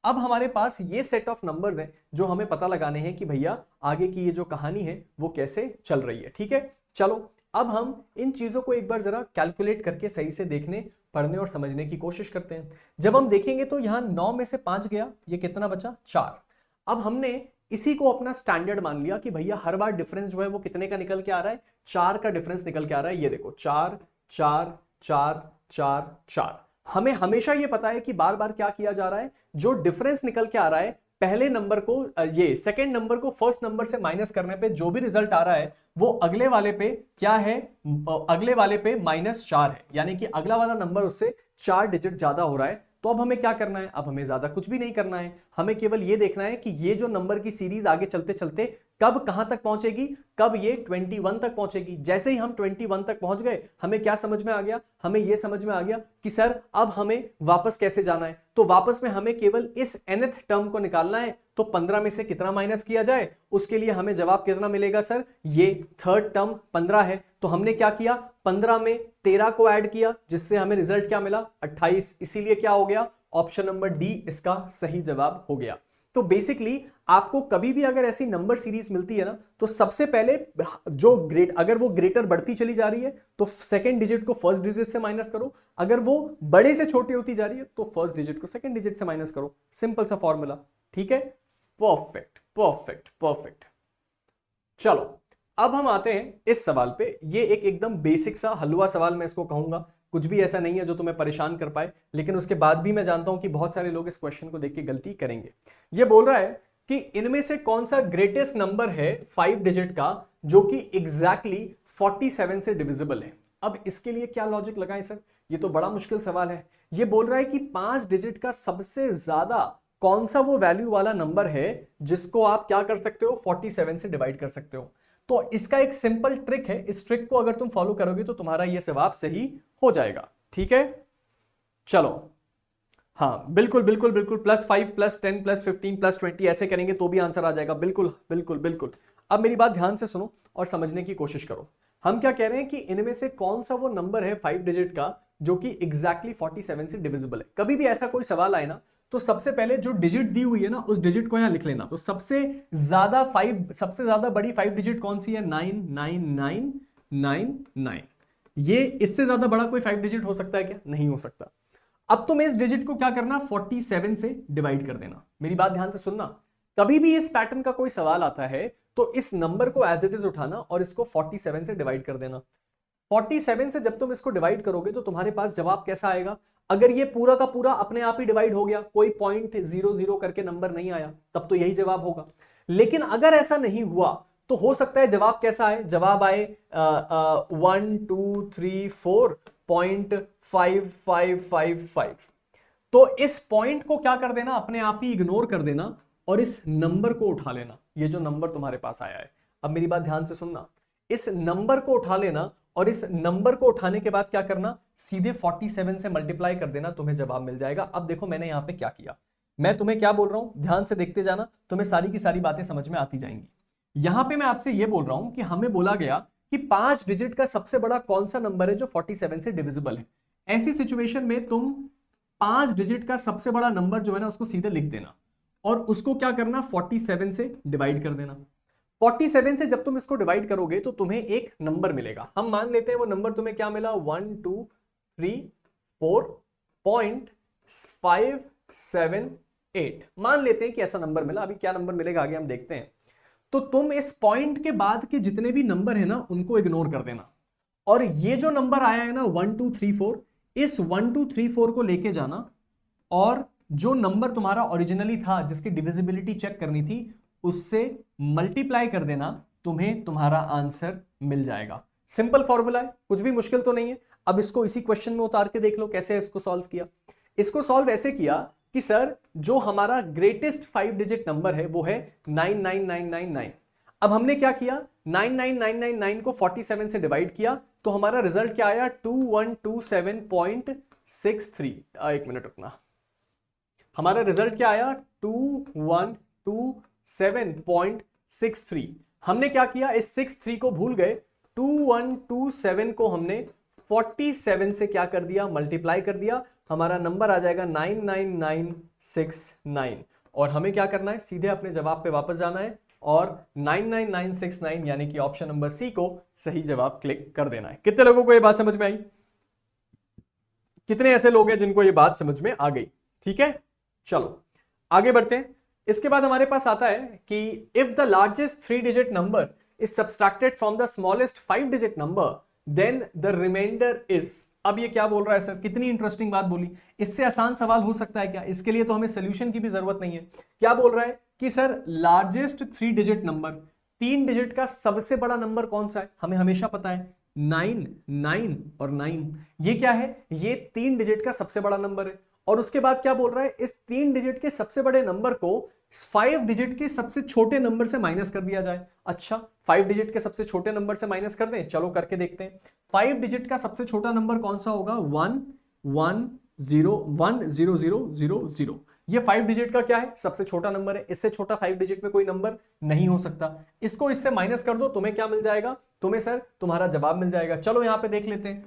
अब हमारे पास ये सेट ऑफ नंबर्स हैं जो हमें पता लगाने हैं कि भैया आगे की ये जो कहानी है वो कैसे चल रही है। ठीक है, चलो अब हम इन चीजों को एक बार जरा कैलकुलेट करके सही से देखने, पढ़ने और समझने की कोशिश करते हैं। जब हम देखेंगे तो यहां 9 में से 5 गया, ये कितना बचा 4। अब हमने इसी को अपना स्टैंडर्ड मान लिया कि भैया हर बार डिफरेंस जो है वो कितने का निकल के आ रहा है, 4 का डिफरेंस निकल के आ रहा है। ये देखो 4 4 4 4 4। हमें हमेशा ये पता है कि बार बार क्या किया जा रहा है, जो डिफरेंस निकल के आ रहा है पहले नंबर को, ये सेकंड नंबर को फर्स्ट नंबर से माइनस करने पे जो भी रिजल्ट आ रहा है वो अगले वाले पे क्या है, अगले वाले पे -4 है, यानी कि अगला वाला नंबर उससे 4 डिजिट ज्यादा हो रहा है। तो अब हमें क्या करना है, अब हमें ज्यादा कुछ भी नहीं करना है, हमें केवल ये देखना है कि ये जो नंबर की सीरीज आगे चलते चलते कब कहां तक पहुंचेगी, कब ये 21 तक पहुंचेगी। जैसे ही हम 21 तक पहुंच गए, हमें क्या समझ में आ गया, हमें यह समझ में आ गया कि सर अब हमें वापस कैसे जाना है। तो वापस में हमें केवल इस nth टर्म को निकालना है। तो 15 में से कितना माइनस किया जाए, उसके लिए हमें जवाब कितना मिलेगा सर, ये थर्ड टर्म 15 है। तो हमने क्या किया, 15 में 13 को ऐड किया, जिससे हमें रिजल्ट क्या मिला 28। इसीलिए क्या हो गया, ऑप्शन नंबर डी इसका सही जवाब हो गया। तो बेसिकली आपको कभी भी अगर ऐसी नंबर सीरीज मिलती है ना, तो सबसे पहले जो अगर वो ग्रेटर बढ़ती चली जा रही है तो सेकंड डिजिट को फर्स्ट डिजिट से माइनस करो, अगर वो बड़े से छोटी होती जा रही है तो फर्स्ट डिजिट को सेकंड डिजिट से माइनस करो। सिंपल सा फॉर्मूला। ठीक है, परफेक्ट परफेक्ट परफेक्ट। चलो अब हम आते हैं इस सवाल पे। ये एक एकदम बेसिक सा हलवा सवाल मैं इसको कहूंगा, कुछ भी ऐसा नहीं है जो तुम्हें परेशान कर पाए, लेकिन उसके बाद भी मैं जानता हूं कि बहुत सारे लोग इस क्वेश्चन को देख के गलती करेंगे। ये बोल रहा है कि इनमें से कौन सा ग्रेटेस्ट नंबर है 5 डिजिट का जो कि एग्जैक्टली 47 से डिविजिबल है। अब इसके लिए क्या लॉजिक लगाएं सर, ये तो बड़ा मुश्किल सवाल है। ये बोल रहा है कि 5 डिजिट का सबसे ज्यादा कौन सा वो वैल्यू वाला नंबर है जिसको आप क्या कर सकते हो, 47 से डिवाइड कर सकते हो। तो इसका एक सिंपल ट्रिक है, इस ट्रिक को अगर तुम फॉलो करोगे तो तुम्हारा यह जवाब सही हो जाएगा। ठीक है, चलो हाँ बिल्कुल बिल्कुल बिल्कुल, +5 +10 +15 +20 ऐसे करेंगे तो भी आंसर आ जाएगा। बिल्कुल बिल्कुल बिल्कुल। अब मेरी बात ध्यान से सुनो और समझने की कोशिश करो। हम क्या कह रहे हैं कि इनमें से कौन सा वो नंबर है 5 डिजिट का जो कि एग्जैक्टली 47 से डिविजिबल है। कभी भी ऐसा कोई सवाल आए ना, तो सबसे पहले जो डिजिट दी हुई है ना उस डिजिट को यहां लिख लेना। तो सबसे ज्यादा बड़ी 5 डिजिट कौन सी है, 99999। ये इससे ज्यादा बड़ा कोई 5 डिजिट हो सकता है क्या, नहीं हो सकता। अब तुम इस डिजिट को क्या करना, 47 से डिवाइड कर देना। मेरी बात ध्यान से सुनना, कभी भी इस पैटर्न का कोई सवाल आता है तो इस नंबर को एज इट इज उठाना और इसको 47 से डिवाइड कर देना। 47 से जब तुम इसको डिवाइड करोगे तो तुम्हारे पास जवाब कैसा आएगा, अगर ये पूरा का पूरा अपने आप ही डिवाइड हो गया, कोई 0.00 करके नंबर नहीं आया, तब तो यही जवाब होगा। लेकिन अगर ऐसा नहीं हुआ तो हो सकता है जवाब कैसा आए, जवाब आए 1234.5555। तो इस पॉइंट को क्या कर देना, अपने आप ही इग्नोर कर देना और इस नंबर को उठा लेना, ये जो नंबर तुम्हारे पास आया है। अब मेरी बात ध्यान से सुनना, इस नंबर को उठा लेना और इस नंबर को उठाने के बाद क्या करना, सीधे 47 से मल्टीप्लाई कर देना, तुम्हें जवाब मिल जाएगा। अब देखो मैंने यहां पे क्या किया, मैं तुम्हें क्या बोल रहा हूं ध्यान से देखते जाना, तुम्हें सारी की सारी बातें समझ में आती जाएंगी। यहां पे मैं आपसे यह बोल रहा हूं कि हमें बोला गया कि 5 डिजिट का सबसे बड़ा कौन सा नंबर है जो 47 से डिविजिबल है। ऐसी सिचुएशन में तुम 5 डिजिट का सबसे बड़ा नंबर जो है ना उसको सीधे लिख देना और उसको क्या करना, 47 से डिवाइड कर देना। 47 से जब तुम इसको डिवाइड करोगे तो तुम्हें एक नंबर मिलेगा। हम मान लेते हैं वो नंबर तुम्हें क्या मिला, 1234.578 मान लेते हैं कि ऐसा नंबर मिला। अभी क्या नंबर मिलेगा आगे हम देखते हैं। तो तुम इस पॉइंट के बाद के जितने भी नंबर है ना उनको इग्नोर कर देना और ये जो नंबर आया है ना 1234, इस 1234 को लेके जाना और जो नंबर तुम्हारा ओरिजिनली था जिसकी डिविजिबिलिटी चेक करनी थी उससे मल्टीप्लाई कर देना, तुम्हें तुम्हारा आंसर मिल जाएगा। सिंपल फॉर्मूला है, कुछ भी मुश्किल तो नहीं है। अब इसको इसी क्वेश्चन में उतार के देख लो कैसे इसको सॉल्व किया। इसको सॉल्व ऐसे किया कि सर जो हमारा ग्रेटेस्ट 5 डिजिट नंबर है वो है 99999। अब हमने क्या किया, 99999 को 47 से डिवाइड किया तो हमारा रिजल्ट क्या आया, 2127.63। एक मिनट रुकना, हमारा रिजल्ट क्या आया, 2127.63। हमने क्या किया, इस 63 को भूल गए, 2127 को हमने 47 से क्या कर दिया, मल्टीप्लाई कर दिया, हमारा नंबर आ जाएगा 99969। और हमें क्या करना है, सीधे अपने जवाब पे वापस जाना है और 99969 यानी कि ऑप्शन नंबर सी को सही जवाब क्लिक कर देना है। कितने लोगों को यह बात समझ में आई? कितने ऐसे लोग हैं जिनको यह बात समझ में आ गई? ठीक है, चलो आगे बढ़ते हैं। इसके बाद हमारे पास आता है कि if the largest 3 digit number is subtracted from the smallest 5 digit number then the remainder is. अब ये क्या बोल रहा है सर, कितनी इंटरेस्टिंग बात बोली। इससे आसान सवाल हो सकता है क्या? इसके लिए तो हमें सोल्यूशन की भी जरूरत नहीं है। क्या बोल रहा है कि sir largest 3 digit number, 3 digit का सबसे बड़ा नंबर कौन सा है? हमें हमेशा पता है 9, 9 और 9। ये क्या है, ये 3 डिजिट का सबसे बड़ा नंबर है। और उसके बाद क्या बोल रहा है, इस 3 डिजिट के सबसे बड़े नंबर को 5 डिजिट के सबसे छोटे नंबर से माइनस कर दिया जाए। अच्छा, 5 डिजिट के सबसे छोटे नंबर से माइनस कर दें, चलो करके देखते हैं। 5 डिजिट का सबसे छोटा नंबर कौन सा होगा, 1101000। ये 5 डिजिट का क्या है, सबसे छोटा नंबर है। इससे छोटा 5 डिजिट में कोई नंबर नहीं हो सकता। इसको इससे माइनस कर दो, तुम्हें क्या मिल जाएगा, तुम्हें सर तुम्हारा जवाब मिल जाएगा। चलो यहां पे देख लेते हैं,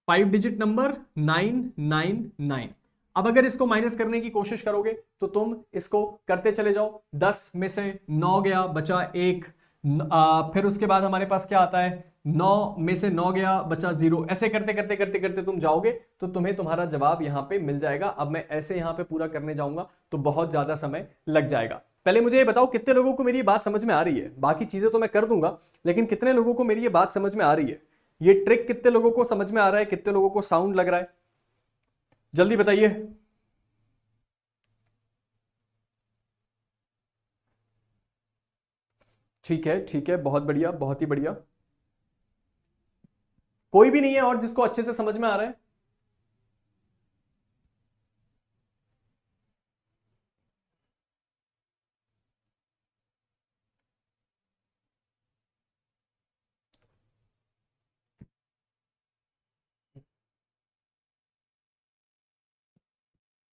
5 डिजिट नंबर 999। अब अगर इसको माइनस करने की कोशिश करोगे तो तुम इसको करते चले जाओ, 10 में से 9 गया, बचा 1। फिर उसके बाद हमारे पास क्या आता है, 9 में से 9 गया, बचा 0। ऐसे करते करते करते करते तुम जाओगे तो तुम्हें तुम्हारा जवाब यहां पे मिल जाएगा। अब मैं ऐसे यहां पे पूरा करने जाऊंगा तो बहुत ज्यादा समय लग जाएगा। पहले मुझे ये बताओ कितने लोगों को मेरी ये बात समझ में आ रही है? बाकी चीजें तो मैं कर दूंगा, लेकिन कितने लोगों को मेरी ये बात समझ में आ रही है? ये ट्रिक कितने लोगों को समझ में आ रहा है, कितने लोगों को साउंड लग रहा है, जल्दी बताइए। ठीक है, ठीक है, बहुत बढ़िया, बहुत ही बढ़िया। कोई भी नहीं है और जिसको अच्छे से समझ में आ रहा है?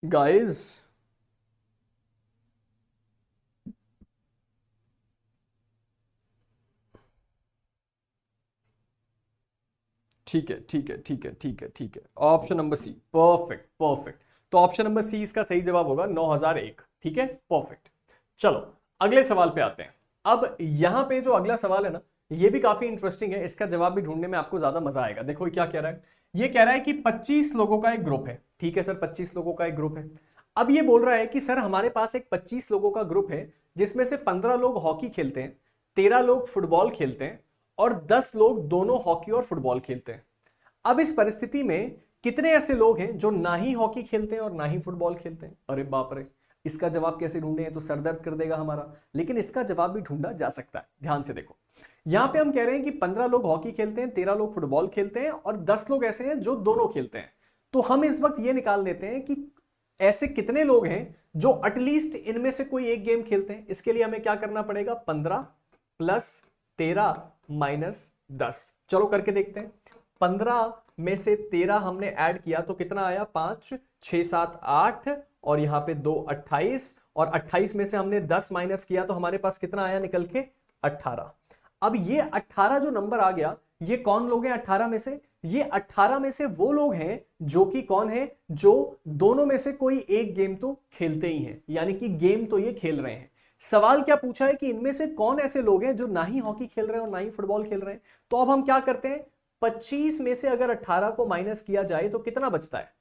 गाइस, ठीक है, ठीक है, ठीक है, ठीक है, ठीक है, option number C, perfect perfect. तो ऑप्शन नंबर सी इसका सही जवाब होगा 9001। ठीक है, परफेक्ट। चलो अगले सवाल पे आते हैं। अब यहां पे जो अगला सवाल है ना, ये भी काफी इंटरेस्टिंग है, इसका जवाब भी ढूंढने में आपको ज्यादा मजा आएगा। देखो ये क्या कह रहा है, ये कह रहा है कि 25 लोगों का एक ग्रुप है। ठीक है सर, 25 लोगों का एक ग्रुप है। अब ये बोल रहा है कि सर हमारे पास एक 25 लोगों का ग्रुप है जिसमें से 15 लोग हॉकी खेलते हैं, 13 लोग फुटबॉल खेलते हैं और 10 लोग दोनों हॉकी और फुटबॉल खेलते हैं। अब इस परिस्थिति में कितने ऐसे लोग हैं जो ना ही हॉकी खेलते हैं और ना ही फुटबॉल खेलते हैं? अरे बाप रे, इसका जवाब कैसे ढूंढे, हैं तो सर दर्द कर देगा हमारा, लेकिन इसका जवाब भी ढूंढा जा सकता है। ध्यान से देखो, यहां पे हम कह रहे हैं कि 15 लोग हॉकी खेलते हैं, 13 लोग फुटबॉल खेलते हैं और 10 लोग ऐसे हैं जो दोनों खेलते हैं। तो हम इस वक्त ये निकाल लेते हैं कि ऐसे कितने लोग हैं जो एटलीस्ट इनमें से कोई एक गेम खेलते हैं। इसके लिए हमें क्या करना पड़ेगा, 15 प्लस 13 माइनस 10। चलो करके देखते हैं। 15 में से 13 हमने ऐड किया तो कितना आया, 5 6 7 8 और यहां पे 2 28 और 28 में से हमने 10 माइनस किया तो हमारे पास कितना आया निकल के, 18। अब ये 18 जो नंबर आ गया, ये कौन लोग हैं 18 में से? ये 18 में से वो लोग हैं जो कि कौन है, जो दोनों में से कोई एक गेम तो खेलते ही हैं, यानी कि गेम तो ये खेल रहे हैं। सवाल क्या पूछा है कि इनमें से कौन ऐसे लोग हैं जो ना ही हॉकी खेल रहे हैं और ना ही फुटबॉल खेल रहे हैं। तो अब हम क्या करते हैं, 25 में से अगर 18 को माइनस किया जाए तो कितना बचता है?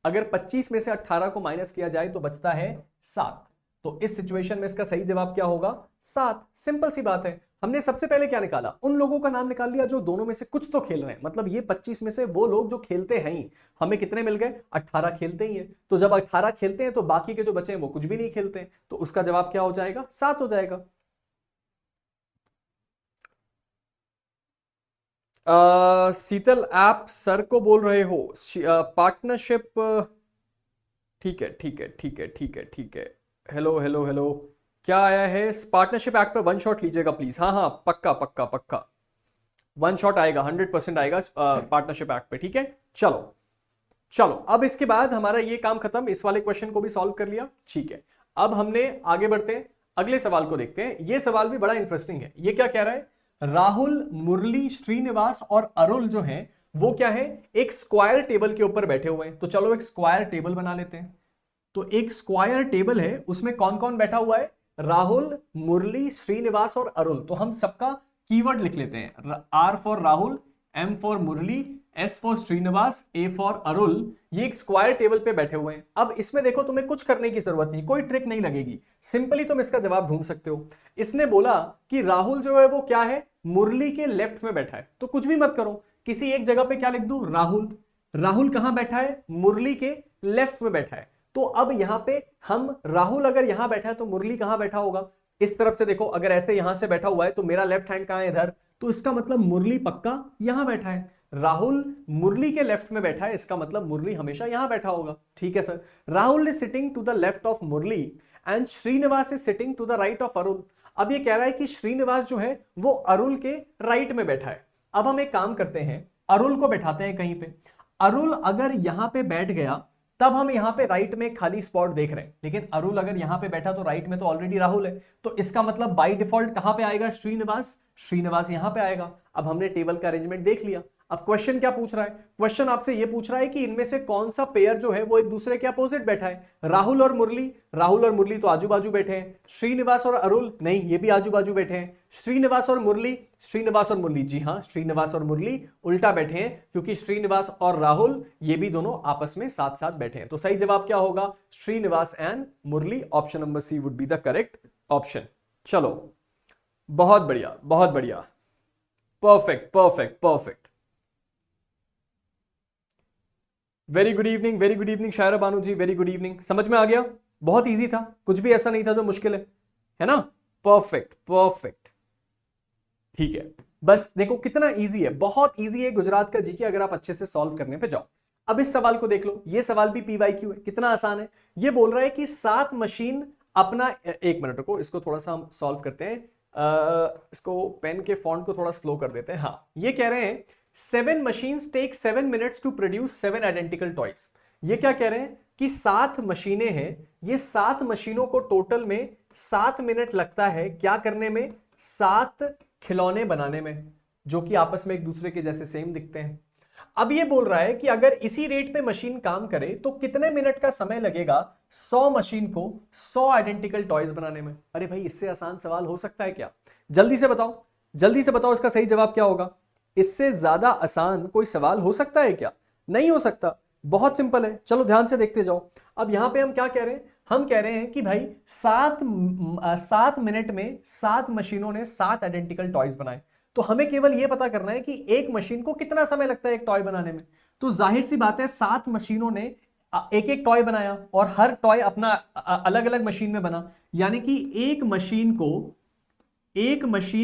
अगर 25 में से 18 को माइनस किया जाए तो बचता है 7। तो इस सिचुएशन में इसका सही जवाब क्या होगा, 7। सिंपल सी बात है। हमने सबसे पहले क्या निकाला, उन लोगों का नाम निकाल लिया जो दोनों में से कुछ तो खेल रहे हैं। मतलब ये 25 में से वो लोग जो खेलते हैं ही। हमें कितने मिल गए, 18 खेलते ही हैं। तो जब 18 खेलते हैं तो बाकी के जो बचे हैं वो कुछ भी नहीं खेलते हैं, तो उसका जवाब क्या हो जाएगा, 7 हो जाएगा। शीतल आप सर को बोल रहे हो? पार्टनरशिप, ठीक है ठीक है ठीक है ठीक है ठीक है। हेलो हेलो हेलो, क्या आया है? पार्टनरशिप एक्ट पर वन शॉट लीजिएगा प्लीज। हाँ हाँ, पक्का पक्का पक्का वन शॉट आएगा, 100% आएगा पार्टनरशिप एक्ट पे। ठीक है, चलो चलो, अब इसके बाद हमारा ये काम खत्म, इस वाले क्वेश्चन को भी सॉल्व कर लिया। ठीक है, अब हमने आगे बढ़ते हैं, अगले सवाल को देखते हैं। ये सवाल भी बड़ा इंटरेस्टिंग है। ये क्या कह रहा है? राहुल, मुरली, श्रीनिवास और अरुल जो है वो क्या है, एक स्क्वायर टेबल के ऊपर बैठे हुए हैं। तो चलो एक स्क्वायर टेबल बना लेते हैं। तो एक स्क्वायर टेबल है, उसमें कौन कौन बैठा हुआ है? राहुल, मुरली, श्रीनिवास और अरुल। तो हम सबका कीवर्ड लिख लेते हैं, R for Rahul, M for Murali, S for Srinivas, A for Arul. ये एक स्क्वायर टेबल पे बैठे हुए हैं। अब इसमें देखो, तुम्हें कुछ करने की जरूरत नहीं, कोई ट्रिक नहीं लगेगी, सिंपली तुम इसका जवाब ढूंढ सकते हो। इसने बोला कि राहुल जो है वो क्या है, मुरली के लेफ्ट में बैठा है। तो कुछ भी मत करो, किसी एक जगह पे क्या लिख दूं, राहुल। राहुल कहां बैठा है? मुरली के लेफ्ट में बैठा है। तो अब यहां पे हम, राहुल अगर यहां बैठा है तो मुरली कहां बैठा होगा? इस तरफ से देखो, अगर ऐसे यहां से बैठा हुआ है तो मेरा लेफ्ट हैंड कहां है? इधर। तो इसका मतलब मुरली पक्का यहां बैठा है। राहुल मुरली के लेफ्ट में बैठा है, इसका मतलब मुरली हमेशा यहां बैठा होगा। ठीक है sir. Rahul is sitting to the left of Murali and Srinivas is sitting to the right of Arul. अब ये कह रहा है कि श्रीनिवास जो है वो अरुल के राइट में बैठा है। अब हम एक काम करते हैं, अरुल को बैठाते हैं कहीं पे। अरुल अगर यहां पे बैठ गया तब हम यहां पे राइट में खाली स्पॉट देख रहे हैं, लेकिन अरुल अगर यहां पे बैठा तो राइट में तो ऑलरेडी राहुल है। तो इसका मतलब बाय डिफॉल्ट कहां पे आएगा? श्रीनिवास। श्रीनिवास यहां पे आएगा। अब हमने टेबल का अरेंजमेंट देख लिया। अब क्वेश्चन क्या पूछ रहा है? क्वेश्चन आपसे ये पूछ रहा है कि इनमें से कौन सा पेयर जो है वो एक दूसरे के अपोजिट बैठा है। राहुल और मुरली, राहुल और मुरली तो आजू बाजू बैठे हैं। श्रीनिवास और अरुल, नहीं ये भी आजू बाजू बैठे हैं। श्रीनिवास और मुरली, श्रीनिवास और मुरली, जी हाँ श्रीनिवास और मुरली उल्टा बैठे हैं, क्योंकि श्रीनिवास और राहुल ये भी दोनों आपस में साथ साथ बैठे हैं। तो सही जवाब क्या होगा? Srinivas and Murali. Option number C would be the correct option. चलो, बहुत बढ़िया बहुत बढ़िया, perfect perfect perfect. Very good evening, very good evening Shaira Banu ji, very good evening. समझ में आ गया? बहुत इजी था, कुछ भी ऐसा नहीं था जो मुश्किल है ना? परफेक्ट परफेक्ट, ठीक है। बस देखो कितना इजी है, बहुत इजी है गुजरात का जीके, अगर आप अच्छे से सॉल्व करने पे जाओ। अब इस सवाल को देख लो, ये सवाल भी पीवाईक्यू है, कितना आसान है। ये बोल रहा है कि 7 मशीन अपना, एक मिनट रुको, इसको थोड़ा सा हम सॉल्व करते हैं। इसको पेन के फॉन्ट को थोड़ा स्लो कर देते हैं। हाँ, ये कह रहे हैं 7 machines take 7 minutes to produce 7 identical toys। ये क्या कह रहे हैं कि 7 मशीनें हैं, ये 7 मशीनों को टोटल में 7 मिनट लगता है क्या करने में? 7 खिलौने बनाने में, जो कि आपस में एक दूसरे के जैसे सेम दिखते हैं। अब ये बोल रहा है कि अगर इसी रेट पे मशीन काम करे तो कितने मिनट का समय लगेगा 100 मशीन को 100 आइडेंटिकल टॉयज बनाने में। अरे भाई, इससे आसान सवाल हो सकता है क्या? जल्दी से बताओ, जल्दी से बताओ, इसका सही जवाब क्या होगा? इससे ज्यादा आसान कोई सवाल हो सकता है क्या? नहीं हो सकता, बहुत सिंपल है। चलो ध्यान से देखते जाओ। अब यहां पे हम क्या कह रहे हैं? हम कह रहे हैं कि भाई 7 मिनट में 7 मशीनों ने 7 आइडेंटिकल टॉयज बनाए। तो हमें केवल यह पता करना है कि एक मशीन को कितना समय लगता है एक टॉय बनाने में। तो जाहिर सी बात है 7 मशीनों ने एक एक टॉय बनाया और हर टॉय अपना अलग अलग मशीन में बना, यानी कि एक मशीन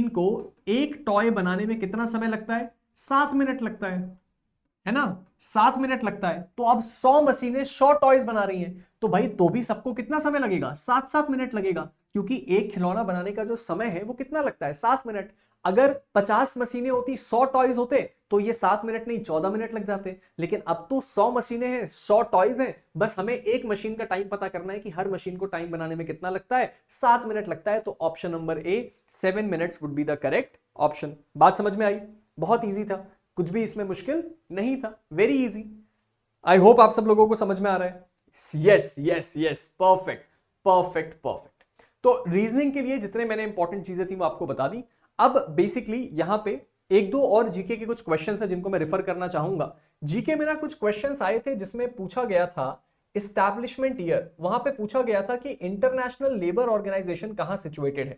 को एक टॉय बनाने में कितना समय लगता है? 7 मिनट लगता है ना? 7 मिनट लगता है। तो अब 100 मशीनें 100 टॉयज बना रही हैं, तो भाई तो भी सबको कितना समय लगेगा? 7-7 मिनट लगेगा, क्योंकि एक खिलौना बनाने का जो समय है वो कितना लगता है? 7 मिनट। अगर 50 मशीनें होती, 100 टॉयज होते, तो ये 7 मिनट नहीं 14 मिनट लग जाते। लेकिन अब तो 100 मशीनें हैं, 100 टॉयज हैं, बस हमें एक मशीन का टाइम पता करना है कि हर मशीन को टाइम बनाने में कितना लगता है? 7 मिनट लगता है। तो option number A 7 minutes would be the correct option. बात समझ में आई? बहुत ईजी था, कुछ भी इसमें मुश्किल नहीं था, वेरी इजी। आई होप आप सब लोगों को समझ में आ रहा है। Yes yes yes, perfect perfect perfect. तो रीजनिंग के लिए जितने मैंने इंपॉर्टेंट चीजें थी वो आपको बता दी। अब बेसिकली यहां पे एक दो और जीके के कुछ क्वेश्चंस हैं जिनको मैं रेफर करना चाहूंगा। जीके में ना कुछ क्वेश्चंस आए थे जिसमें पूछा गया था एस्टैब्लिशमेंट ईयर। वहां पे पूछा गया था कि इंटरनेशनल लेबर ऑर्गेनाइजेशन कहां सिचुएटेड है,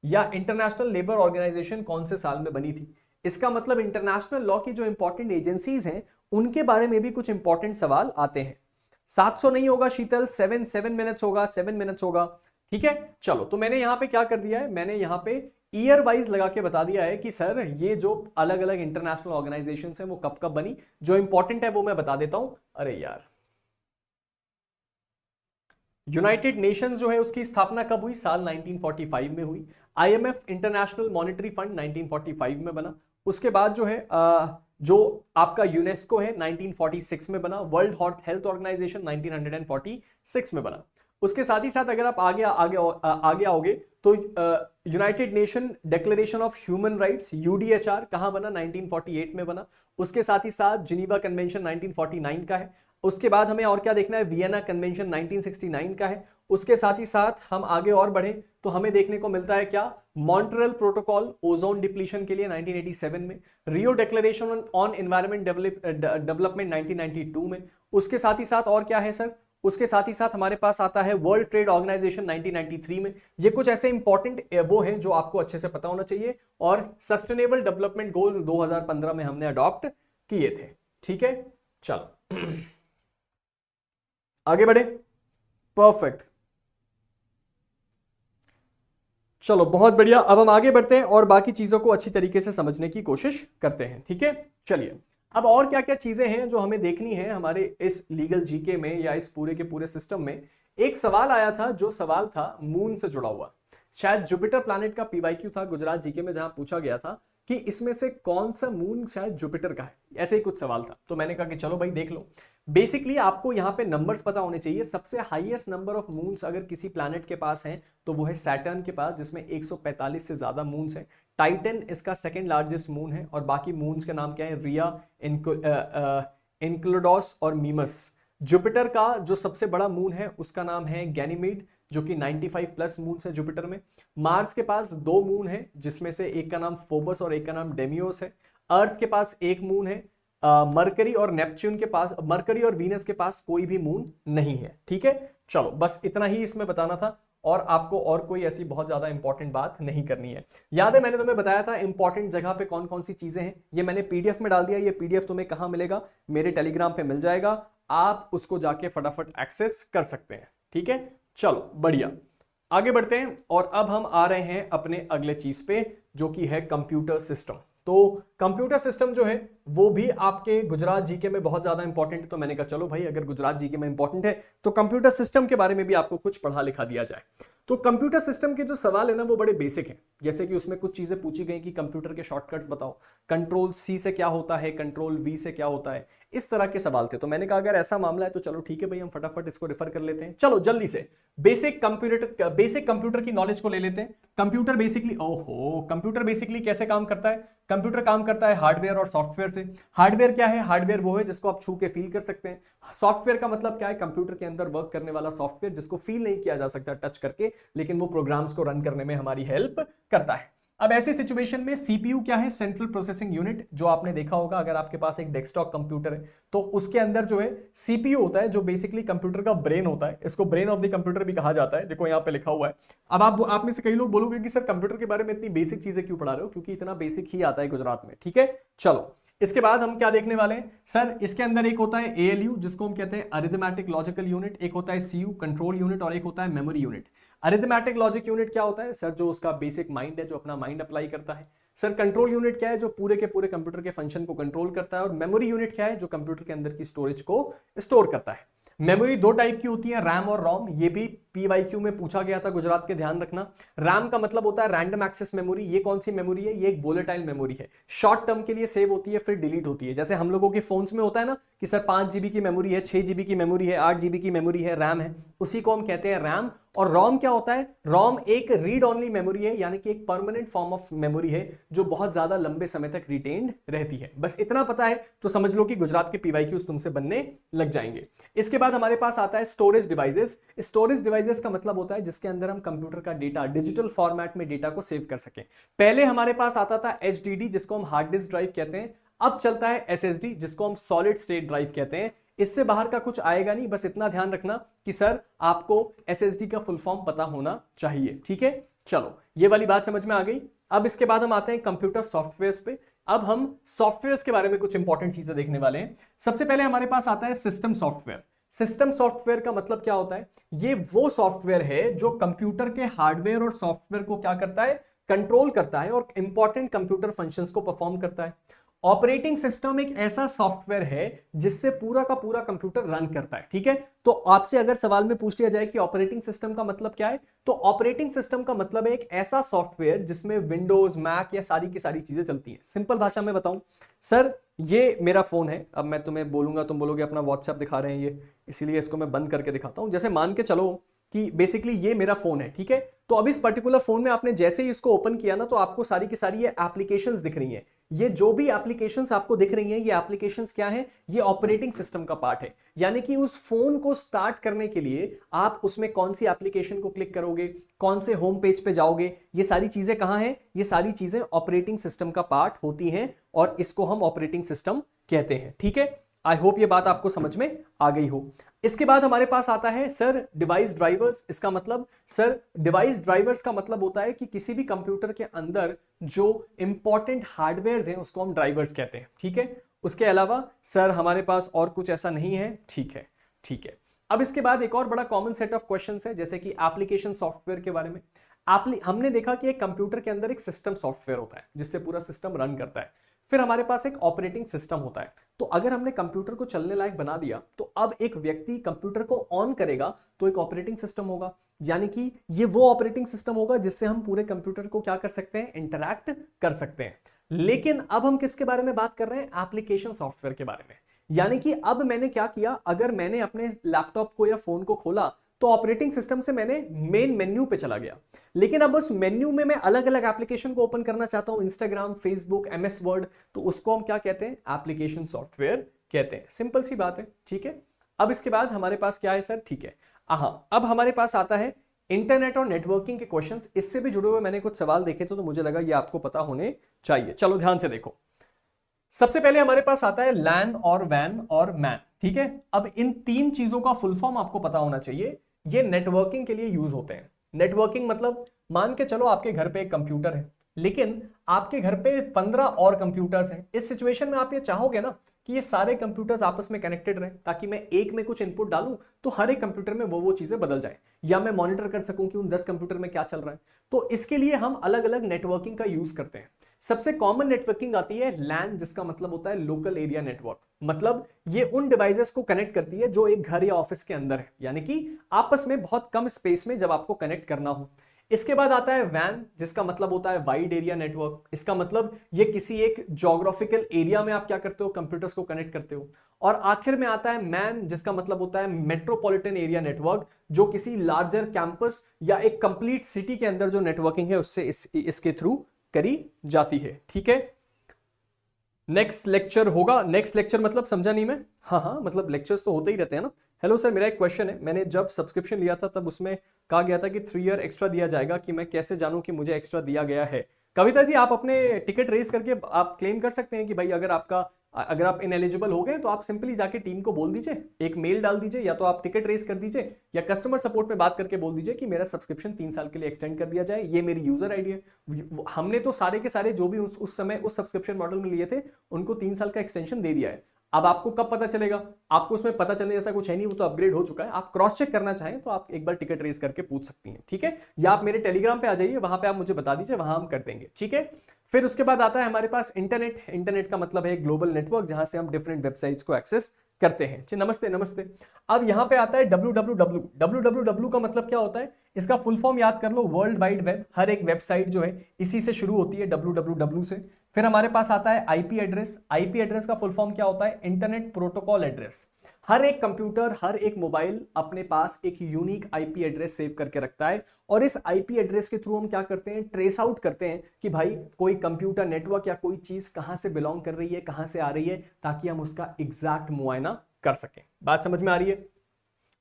या इंटरनेशनल लेबर ऑर्गेनाइजेशन कौन से साल में बनी थी। इसका मतलब इंटरनेशनल लॉ की जो इंपॉर्टेंट एजेंसीज हैं उनके बारे में भी कुछ इंपॉर्टेंट सवाल आते हैं। 700 नहीं होगा शीतल, 7 मिनट्स होगा, 7 मिनट्स होगा। ठीक है, चलो, तो मैंने यहां पे क्या कर दिया है? मैंने यहां पे ईयर वाइज लगा के बता दिया है कि सर ये जो अलग अलग इंटरनेशनल ऑर्गेनाइजेशन है वो कब कब बनी, जो इंपॉर्टेंट है वो मैं बता देता हूं। अरे यार, यूनाइटेड नेशंस जो है उसकी स्थापना कब हुई, साल 1945 में हुई। आईएमएफ इंटरनेशनल मॉनेटरी फंड 1945 में बना। उसके बाद जो है जो आपका यूनेस्को है 1946 में बना। वर्ल्ड हेल्थ ऑर्गेनाइजेशन 1946 में बना। उसके साथ ही साथ अगर आप आगे आओगे तो United nation declaration of human rights UDHR कहां बना, 1948 में बना। उसके साथ ही साथ जिनीवा कन्वेंशन 1949 का है। उसके बाद हमें और क्या देखना है, वियना कन्वेंशन 1969 का है। उसके साथ ही साथ हम आगे और बढ़े तो हमें देखने को मिलता है क्या, मॉन्ट्रियल प्रोटोकॉल ओजोन डिप्लीशन के लिए 1987 में। Rio declaration on environment development 1992 में। उसके साथ ही साथ और क्या है सर, उसके साथ ही साथ हमारे पास आता है वर्ल्ड ट्रेड ऑर्गेनाइजेशन 1993 में। ये कुछ ऐसे इंपॉर्टेंट वो हैं जो आपको अच्छे से पता होना चाहिए। और सस्टेनेबल डेवलपमेंट गोल 2015 में हमने अडॉप्ट किए थे। ठीक है, चलो आगे बढ़े। परफेक्ट, चलो बहुत बढ़िया। अब हम आगे बढ़ते हैं और बाकी चीजों को अच्छी तरीके से समझने की कोशिश करते हैं। ठीक है, चलिए अब और क्या क्या चीजें हैं जो हमें देखनी है हमारे इस लीगल जीके में या इस पूरे के पूरे सिस्टम में। एक सवाल आया था, जो सवाल था मून से जुड़ा हुआ, शायद जुपिटर प्लैनेट का पीवाईक्यू था गुजरात जीके में, जहां पूछा गया था कि इसमें से कौन सा मून शायद जुपिटर का है, ऐसे ही कुछ सवाल था। तो मैंने कहा कि चलो भाई देख लो। बेसिकली आपको यहां पे नंबर्स पता होने चाहिए। सबसे हाईएस्ट नंबर ऑफ मून्स अगर किसी प्लैनेट के पास हैं तो वो है सैटर्न के पास, जिसमें 145 से ज्यादा मून्स हैं। टाइटन इसका सेकंड लार्जेस्ट मून है और बाकी मून्स के नाम क्या है, रिया, इनक्लोडोस और मीमस। जुपिटर का जो सबसे बड़ा मून है उसका नाम है गैनीमेड, जो कि 95 प्लस मून्स है जुपिटर में। मार्स के पास 2 मून है, जिसमें से एक का नाम फोबस और एक का नाम डेमियोस है। अर्थ के पास 1 मून है। मरकरी और नेपच्यून के पास, मरकरी और वीनस के पास कोई भी मून नहीं है। ठीक है, चलो बस इतना ही इसमें बताना था और आपको और कोई ऐसी बहुत ज्यादा इंपॉर्टेंट बात नहीं करनी है। याद है मैंने तुम्हें बताया था इंपॉर्टेंट जगह पे कौन कौन सी चीजें हैं, ये मैंने पीडीएफ में डाल दिया। ये पीडीएफ तुम्हें कहां मिलेगा, मेरे टेलीग्राम पे मिल जाएगा, आप उसको जाके फटाफट एक्सेस कर सकते हैं। ठीक है, चलो बढ़िया, आगे बढ़ते हैं। और अब हम आ रहे हैं अपने अगले चीज पे, जो कि है कंप्यूटर सिस्टम। तो कंप्यूटर सिस्टम जो है वो भी आपके गुजरात जीके में बहुत ज्यादा इंपॉर्टेंट है। तो मैंने कहा चलो भाई अगर गुजरात जीके में इंपॉर्टेंट है तो कंप्यूटर सिस्टम के बारे में भी आपको कुछ पढ़ा लिखा दिया जाए। तो कंप्यूटर सिस्टम के जो सवाल है ना वो बड़े बेसिक हैं। जैसे कि उसमें कुछ चीजें पूछी गई कि कंप्यूटर के शॉर्टकट्स बताओ, कंट्रोल सी से क्या होता है, कंट्रोल वी से क्या होता है, इस तरह के सवाल थे। तो मैंने कहा अगर ऐसा मामला है तो चलो ठीक है भाई, हम फटाफट इसको रेफर कर लेते हैं। चलो जल्दी से बेसिक कंप्यूटर की नॉलेज को ले लेते हैं। कंप्यूटर बेसिकली कैसे काम करता है? कंप्यूटर काम करता है हार्डवेयर और सॉफ्टवेयर से। हार्डवेयर क्या है? हार्डवेयर वो है जिसको आप छू के फील कर सकते हैं। सॉफ्टवेयर का मतलब क्या है? कंप्यूटर के अंदर वर्क करने वाला सॉफ्टवेयर जिसको फील नहीं किया जा सकता टच करके, लेकिन वो प्रोग्राम्स को रन करने में हमारी हेल्प करता है। अब ऐसी सिचुएशन में सीपीयू क्या है? सेंट्रल प्रोसेसिंग यूनिट, जो आपने देखा होगा अगर आपके पास एक डेस्कटॉप कंप्यूटर है तो उसके अंदर जो है सीपीयू होता है, जो बेसिकली कंप्यूटर का ब्रेन होता है। इसको ब्रेन ऑफ द कंप्यूटर भी कहा जाता है, देखो यहाँ पे लिखा हुआ है। अब आप में से कई लोग बोलोगे कि सर कंप्यूटर के बारे में इतनी बेसिक चीजें क्यों पढ़ा रहे हो? क्योंकि इतना बेसिक ही आता है गुजरात में। ठीक है, चलो इसके बाद हम क्या देखने वाले हैं सर? इसके अंदर एक होता है एएलयू जिसको हम कहते हैं अरिथमेटिक लॉजिकल यूनिट, एक होता है सीयू कंट्रोल यूनिट और एक होता है memory unit. Arithmetic logic unit क्या होता है सर? जो उसका बेसिक माइंड है, जो अपना माइंड अप्लाई करता है। सर कंट्रोल यूनिट क्या है? जो पूरे के पूरे कंप्यूटर के फंक्शन को कंट्रोल करता है। और मेमोरी यूनिट क्या है? जो कंप्यूटर के अंदर की स्टोरेज को स्टोर करता है। मेमोरी 2 टाइप की होती है, रैम और रोम। ये भी पीवाईक्यू में पूछा गया था गुजरात के, ध्यान रखना। रैम का मतलब होता है रैंडम एक्सेस मेमोरी। ये कौन सी मेमोरी है? ये एक वोलेटाइल मेमोरी है, शॉर्ट टर्म के लिए सेव होती है फिर डिलीट होती है। जैसे हम लोगों के फोन्स में होता है ना कि सर 5 GB की मेमोरी है, 6 GB की मेमोरी है, 8 GB की मेमोरी है, रैम है, उसी को हम कहते हैं रैम। और रोम क्या होता है? रोम एक रीड ओनली मेमोरी है, यानी कि एक परमानेंट फॉर्म ऑफ मेमोरी है जो बहुत ज्यादा लंबे समय तक रिटेन्ड रहती है। बस इतना पता है तो समझ लो कि गुजरात के पीवाईक्यूज तुमसे बनने लग जाएंगे। इसके बाद हमारे पास आता है स्टोरेज डिवाइसेस। स्टोरेज डिवाइसेस का मतलब होता है जिसके अंदर हम कंप्यूटर का डेटा डिजिटल फॉर्मेट में डेटा को सेव कर सकें। पहले हमारे पास आता था एचडीडी जिसको हम हार्ड डिस्क ड्राइव कहते हैं। अब चलता है एसएसडी जिसको हम सॉलिड स्टेट ड्राइव कहते हैं। इससे बाहर का कुछ आएगा नहीं, बस इतना ध्यान रखना कि सर आपको एसएसडी का फुल फॉर्म पता होना चाहिए। ठीक है, चलो ये वाली बात समझ में आ गई। अब इसके बाद हम आते हैं कंप्यूटर सॉफ्टवेयर्स पे। अब हम सॉफ्टवेयर्स के बारे में कुछ इंपॉर्टेंट चीजें देखने वाले हैं। सबसे पहले हमारे पास आता है सिस्टम सॉफ्टवेयर। सिस्टम सॉफ्टवेयर का मतलब क्या होता है? ये वो सॉफ्टवेयर है जो कंप्यूटर के हार्डवेयर और सॉफ्टवेयर को क्या करता है? कंट्रोल करता है और इंपॉर्टेंट कंप्यूटर फंक्शंस को परफॉर्म करता है। ऑपरेटिंग सिस्टम एक ऐसा सॉफ्टवेयर है जिससे पूरा का पूरा कंप्यूटर रन करता है, ठीक है। तो आपसे अगर सवाल में पूछ लिया जाए कि ऑपरेटिंग सिस्टम का मतलब क्या है, तो ऑपरेटिंग सिस्टम का मतलब है एक ऐसा सॉफ्टवेयर जिसमें विंडोज, मैक या सारी की सारी चीजें चलती हैं। सिंपल भाषा में बताऊं सर, ये मेरा फोन है, अब मैं तुम्हें बोलूंगा, तुम बोलोगे अपना व्हाट्सएप दिखा रहे हैं ये, इसीलिए इसको मैं बंद करके दिखाता हूं। जैसे मान के चलो कि बेसिकली ये मेरा फोन है, ठीक है। तो अब इस पर्टिकुलर फोन में आपने जैसे ही इसको ओपन किया ना, तो आपको सारी की सारी ये एप्लीकेशंस दिख रही हैं। ये जो भी एप्लीकेशंस आपको दिख रही हैं, ये एप्लीकेशंस क्या है, ये ऑपरेटिंग सिस्टम का पार्ट है। यानी कि उस फोन को स्टार्ट करने के लिए आप उसमें कौन सी एप्लीकेशन को क्लिक करोगे, कौन से होम पेज पे जाओगे, ये सारी चीजें कहां हैं, ये सारी चीजें ऑपरेटिंग सिस्टम का पार्ट होती हैं और इसको हम ऑपरेटिंग सिस्टम कहते हैं, ठीक है। आई होप ये बात आपको समझ में आ गई हो। इसके बाद हमारे पास आता है सर डिवाइस ड्राइवर्स। इसका मतलब सर डिवाइस ड्राइवर्स का मतलब होता है कि किसी भी कंप्यूटर के अंदर जो इंपॉर्टेंट हार्डवेयर हैं उसको हम ड्राइवर्स कहते हैं, ठीक है। उसके अलावा सर हमारे पास और कुछ ऐसा नहीं है, ठीक है, ठीक है। अब इसके बाद एक और बड़ा कॉमन सेट ऑफ क्वेश्चंस है, जैसे कि एप्लीकेशन सॉफ्टवेयर के बारे में। हमने देखा कि एक कंप्यूटर के अंदर एक सिस्टम सॉफ्टवेयर होता है जिससे पूरा सिस्टम रन करता है। फिर हमारे पास एक ऑपरेटिंग सिस्टम होता है। तो अगर हमने कंप्यूटर को चलने लायक बना दिया, तो अब एक व्यक्ति कंप्यूटर को ऑन करेगा तो एक ऑपरेटिंग सिस्टम होगा, यानी कि ये वो ऑपरेटिंग सिस्टम होगा जिससे हम पूरे कंप्यूटर को क्या कर सकते हैं, इंटरैक्ट कर सकते हैं। लेकिन अब हम किसके बारे में बात कर रहे हैं, एप्लीकेशन सॉफ्टवेयर के बारे में। यानी कि अब मैंने क्या किया, अगर मैंने अपने लैपटॉप को या फोन को खोला तो ऑपरेटिंग सिस्टम से मैंने मेन मेन्यू पे चला गया, लेकिन अब उस मेन्यू में मैं अलग अलग एप्लीकेशन को ओपन करना चाहता हूं, इंस्टाग्राम, फेसबुक, एमएस वर्ड, तो उसको हम क्या कहते हैं, एप्लीकेशन सॉफ्टवेयर कहते हैं। सिंपल सी बात है, ठीक है। अब इसके बाद हमारे पास क्या है सर, ठीक है, अब हमारे पास आता है इंटरनेट और नेटवर्किंग के क्वेश्चंस। इससे भी जुड़े हुए मैंने कुछ सवाल देखे थे, तो मुझे लगा ये आपको पता होने चाहिए। चलो ध्यान से देखो। सबसे पहले हमारे पास आता है लैन और वैन और मैन, ठीक है। अब इन तीन चीजों का फुल फॉर्म आपको पता होना चाहिए। ये नेटवर्किंग के लिए यूज होते हैं। नेटवर्किंग मतलब मान के चलो आपके घर पे एक कंप्यूटर है, लेकिन आपके घर पे 15 और कंप्यूटर्स हैं। इस सिचुएशन में आप ये चाहोगे ना कि ये सारे कंप्यूटर्स आपस में कनेक्टेड रहें, ताकि मैं एक में कुछ इनपुट डालूं तो हर एक कंप्यूटर में वो चीजें बदल जाए, या मैं मॉनिटर कर सकूं कि उन 10 कंप्यूटर में क्या चल रहा है। तो इसके लिए हम अलग अलग नेटवर्किंग का यूज करते हैं। सबसे कॉमन नेटवर्किंग आती है लैन, जिसका मतलब होता है लोकल एरिया नेटवर्क। मतलब ये उन डिवाइसेस को कनेक्ट करती है जो एक घर या ऑफिस के अंदर है, यानी कि आपस में बहुत कम स्पेस में जब आपको कनेक्ट करना हो। इसके बाद आता है वैन, जिसका मतलब होता है वाइड एरिया नेटवर्क। इसका मतलब ये किसी एक ज्योग्राफिकल एरिया में आप क्या करते हो, कंप्यूटर्स को कनेक्ट करते हो। और आखिर में आता है मैन, जिसका मतलब होता है मेट्रोपॉलिटन एरिया नेटवर्क, जो किसी लार्जर कैंपस या एक कंप्लीट सिटी के अंदर जो नेटवर्किंग है उससे इसके थ्रू करी जाती है, ठीक है। नेक्स्ट लेक्चर होगा, नेक्स्ट लेक्चर मतलब समझा नहीं मैं, हाँ मतलब लेक्चर्स तो होते ही रहते हैं ना। हेलो सर, मेरा एक क्वेश्चन है। मैंने जब सब्सक्रिप्शन लिया था तब उसमें कहा गया था कि 3 ईयर एक्स्ट्रा दिया जाएगा, कि मैं कैसे जानूं कि मुझे एक्स्ट्रा दिया गया है। कविता जी, आप अपने टिकट रेज करके आप क्लेम कर सकते हैं कि भाई अगर आप इनएलिजिबल हो गए तो आप सिंपली जाके टीम को बोल दीजिए, एक मेल डाल दीजिए, या तो आप टिकट रेज कर दीजिए या कस्टमर सपोर्ट में बात करके बोल दीजिए कि मेरा सब्सक्रिप्शन 3 साल के लिए एक्सटेंड कर दिया जाए, ये मेरी यूजर आईडी है। हमने तो सारे के सारे जो भी उस समय उस सब्सक्रिप्शन मॉडल में लिए थे उनको 3 साल का एक्सटेंशन दे दिया है। अब आपको कब पता चलेगा, आपको उसमें पता चलने जैसा कुछ है नहीं, वो तो अपग्रेड हो चुका है। आप क्रॉस चेक करना चाहें तो आप एक बार टिकट रेज करके पूछ सकती हैं, ठीक है। या आप मेरे टेलीग्राम पे आ जाइए, वहां पे आप मुझे बता दीजिए, वहां हम कर देंगे, ठीक है। फिर उसके बाद आता है हमारे पास इंटरनेट। इंटरनेट का मतलब है ग्लोबल नेटवर्क, जहां से हम डिफरेंट वेबसाइट्स को एक्सेस करते हैं। नमस्ते नमस्ते। अब यहां पे आता है www। www का मतलब क्या होता है, इसका फुल फॉर्म याद कर लो, वर्ल्ड वाइड वेब। हर एक वेबसाइट जो है इसी से शुरू होती है, www से। फिर हमारे पास आता है आईपी एड्रेस। आईपी एड्रेस का फुल फॉर्म क्या होता है, इंटरनेट प्रोटोकॉल एड्रेस। हर एक कंप्यूटर, हर एक मोबाइल अपने पास एक यूनिक आईपी एड्रेस सेव करके रखता है, और इस आईपी एड्रेस के थ्रू हम क्या करते हैं, ट्रेस आउट करते हैं कि भाई कोई कंप्यूटर नेटवर्क या कोई चीज कहां से बिलोंग कर रही है, कहां से आ रही है, ताकि हम उसका एग्जैक्ट मुआयना कर सकें। बात समझ में आ रही है।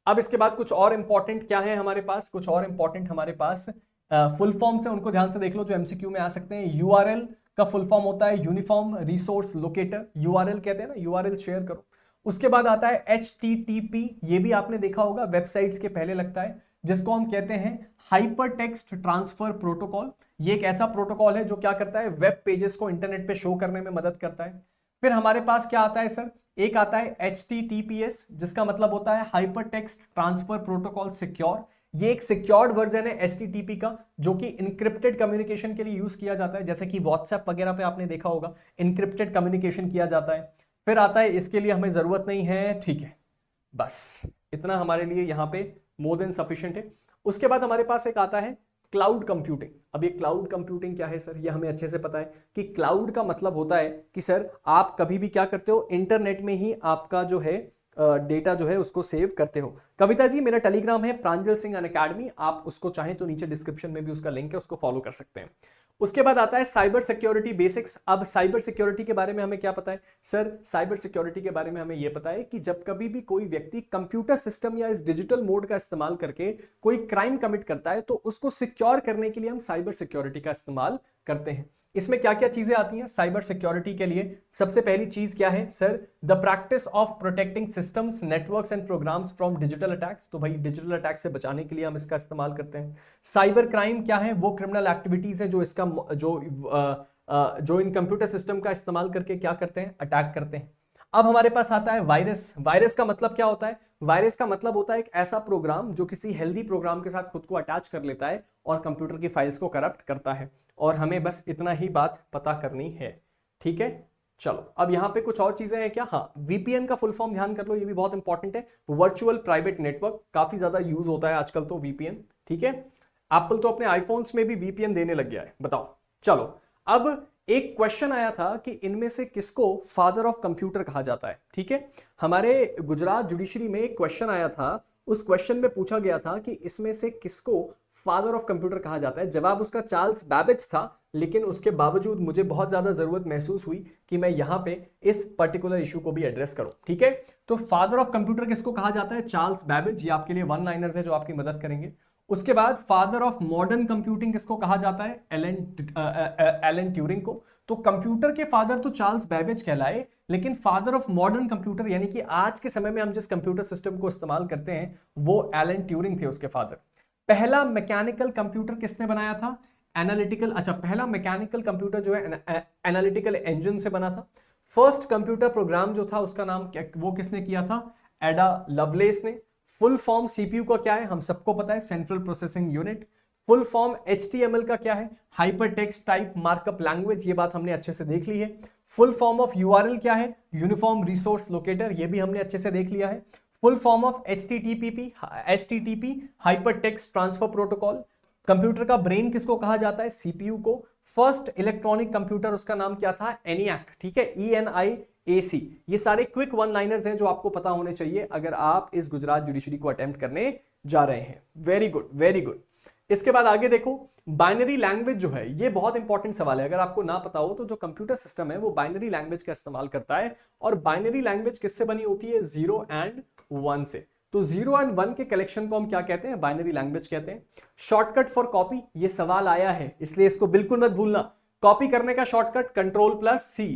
अब इसके बाद कुछ और इंपॉर्टेंट क्या है हमारे पास, कुछ और इंपॉर्टेंट हमारे पास फुल फॉर्म से, उनको ध्यान से देख लो जो एमसीक्यू में आ सकते हैं। यूआरएल का फुल फॉर्म होता है यूनिफॉर्म रिसोर्स लोकेटर, यूआरएल कहते हैं ना, यूआरएल शेयर करो। उसके बाद आता है HTTP, ये भी आपने देखा होगा, वेबसाइट्स के पहले लगता है, जिसको हम कहते हैं हाइपर टेक्स्ट ट्रांसफर प्रोटोकॉल। ये एक ऐसा प्रोटोकॉल है जो क्या करता है, वेब पेजेस को इंटरनेट पे शो करने में मदद करता है। फिर हमारे पास क्या आता है सर, एक आता है HTTPS, जिसका मतलब होता है hyper text transfer protocol secure. ये एक सिक्योर्ड वर्जन है HTTP का, जो कि इनक्रिप्टेड कम्युनिकेशन के लिए यूज किया जाता है, जैसे कि व्हाट्सएप वगैरह पे आपने देखा होगा इनक्रिप्टेड कम्युनिकेशन किया जाता है। फिर आता है इसके लिए हमें जरूरत नहीं है, ठीक है, बस इतना हमारे लिए यहां पे मोर देन सफिशिएंट है। उसके बाद हमारे पास एक आता है क्लाउड कंप्यूटिंग। अब ये क्लाउड कंप्यूटिंग क्या है सर, ये हमें अच्छे से पता है कि क्लाउड का मतलब होता है कि सर आप कभी भी क्या करते हो, इंटरनेट में ही आपका जो है डेटा जो है उसको सेव करते हो। कविता जी, मेरा टेलीग्राम है प्रांजल सिंह अनअकैडमी, आप उसको चाहें तो नीचे डिस्क्रिप्शन में भी उसका लिंक है, उसको फॉलो कर सकते हैं। उसके बाद आता है साइबर सिक्योरिटी बेसिक्स। अब साइबर सिक्योरिटी के बारे में हमें क्या पता है सर, साइबर सिक्योरिटी के बारे में हमें यह पता है कि जब कभी भी कोई व्यक्ति कंप्यूटर सिस्टम या इस डिजिटल मोड का इस्तेमाल करके कोई क्राइम कमिट करता है तो उसको सिक्योर करने के लिए हम साइबर सिक्योरिटी का इस्तेमाल करते हैं। इसमें क्या क्या चीजें आती हैं साइबर सिक्योरिटी के लिए? सबसे पहली चीज क्या है sir, the practice of protecting systems, networks and programmes from digital attacks. तो भाई डिजिटल अटैक से बचाने के लिए हम इसका इस्तेमाल करते हैं। साइबर क्राइम क्या है, वो क्रिमिनल एक्टिविटीज है जो इसका जो इन कंप्यूटर सिस्टम का इस्तेमाल करके क्या करते हैं, अटैक करते हैं। अब हमारे पास आता है वायरस। वायरस का मतलब क्या होता है? वायरस का मतलब होता है एक ऐसा प्रोग्राम जो किसी हेल्दी प्रोग्राम के साथ खुद को अटैच कर लेता है और कंप्यूटर की फाइल्स को करप्ट करता है। और हमें बस इतना ही बात पता करनी है, ठीक है। चलो अब यहां पे कुछ और चीजें हैं क्या? हाँ, वीपीएन का फुल फॉर्म ध्यान कर लो, ये भी बहुत इंपॉर्टेंट है। वर्चुअल प्राइवेट नेटवर्क, काफी ज्यादा यूज होता है आजकल तो वीपीएन, ठीक है। एप्पल तो अपने आईफोन्स में भी वीपीएन देने लग गया है, बताओ। चलो अब एक क्वेश्चन आया था कि इनमें से किसको फादर ऑफ कंप्यूटर कहा जाता है, ठीक है। हमारे गुजरात जुडिशरी में एक क्वेश्चन आया था, उस क्वेश्चन में पूछा गया था कि इसमें से किसको फादर ऑफ कंप्यूटर कहा जाता है। जवाब उसका चार्ल्स बैबेज था, लेकिन उसके बावजूद मुझे बहुत ज्यादा जरूरत महसूस हुई कि मैं यहां पे इस पर्टिकुलर इशू को भी एड्रेस करूं, ठीक है। तो फादर ऑफ कंप्यूटर किसको कहा जाता है? Charles Babbage. ये आपके लिए वन लाइनर्स है जो आपकी मदद करेंगे। उसके बाद फादर ऑफ मॉडर्न कंप्यूटिंग किसको कहा जाता है? एलन ट्यूरिंग को। तो कंप्यूटर के फादर तो चार्ल्स बैबेज कहलाए, लेकिन फादर ऑफ मॉडर्न कंप्यूटर यानी कि आज के समय में हम जिस कंप्यूटर सिस्टम को इस्तेमाल करते हैं वो एलन ट्यूरिंग थे उसके फादर। पहला मैकेनिकल कंप्यूटर किसने बनाया था? एनालिटिकल, अच्छा, पहला मैकेनिकल कंप्यूटर जो है एनालिटिकल इंजन से बना था। फर्स्ट कंप्यूटर प्रोग्राम जो था उसका नाम वो किसने किया था? एडा लवलेस ने। फुल फॉर्म सीपीयू का क्या है? हम सबको पता है, central processing unit. Full form HTML का क्या है? Hyper text type markup language, ये बात हमने अच्छे से देख ली है। फुल फॉर्म ऑफ URL क्या है? यूनिफॉर्म रिसोर्स लोकेटर, ये भी हमने अच्छे से देख लिया है। Full form of HTTP hyper text transfer protocol. Computer का ब्रेन किसको कहा जाता है? CPU को। फर्स्ट इलेक्ट्रॉनिक कंप्यूटर उसका नाम क्या था? ENIAC, ठीक है, ENIAC। ये सारे क्विक वन लाइनर्स हैं जो आपको पता होने चाहिए अगर आप इस गुजरात जुडिशरी को अटेम्प्ट करने जा रहे हैं। Very good, very good. इसके बाद आगे देखो, बाइनरी लैंग्वेज जो है ये बहुत इंपॉर्टेंट सवाल है। अगर आपको ना पता हो तो जो कंप्यूटर सिस्टम है वो बाइनरी लैंग्वेज का इस्तेमाल करता है। और बाइनरी लैंग्वेज किससे बनी होती है? 0 एंड 1 से। तो 0 एंड 1 के कलेक्शन को हम क्या कहते हैं? बाइनरी लैंग्वेज कहते हैं। शॉर्टकट फॉर कॉपी, ये सवाल आया है इसलिए इसको बिल्कुल मत भूलना। कॉपी करने का शॉर्टकट Ctrl+C,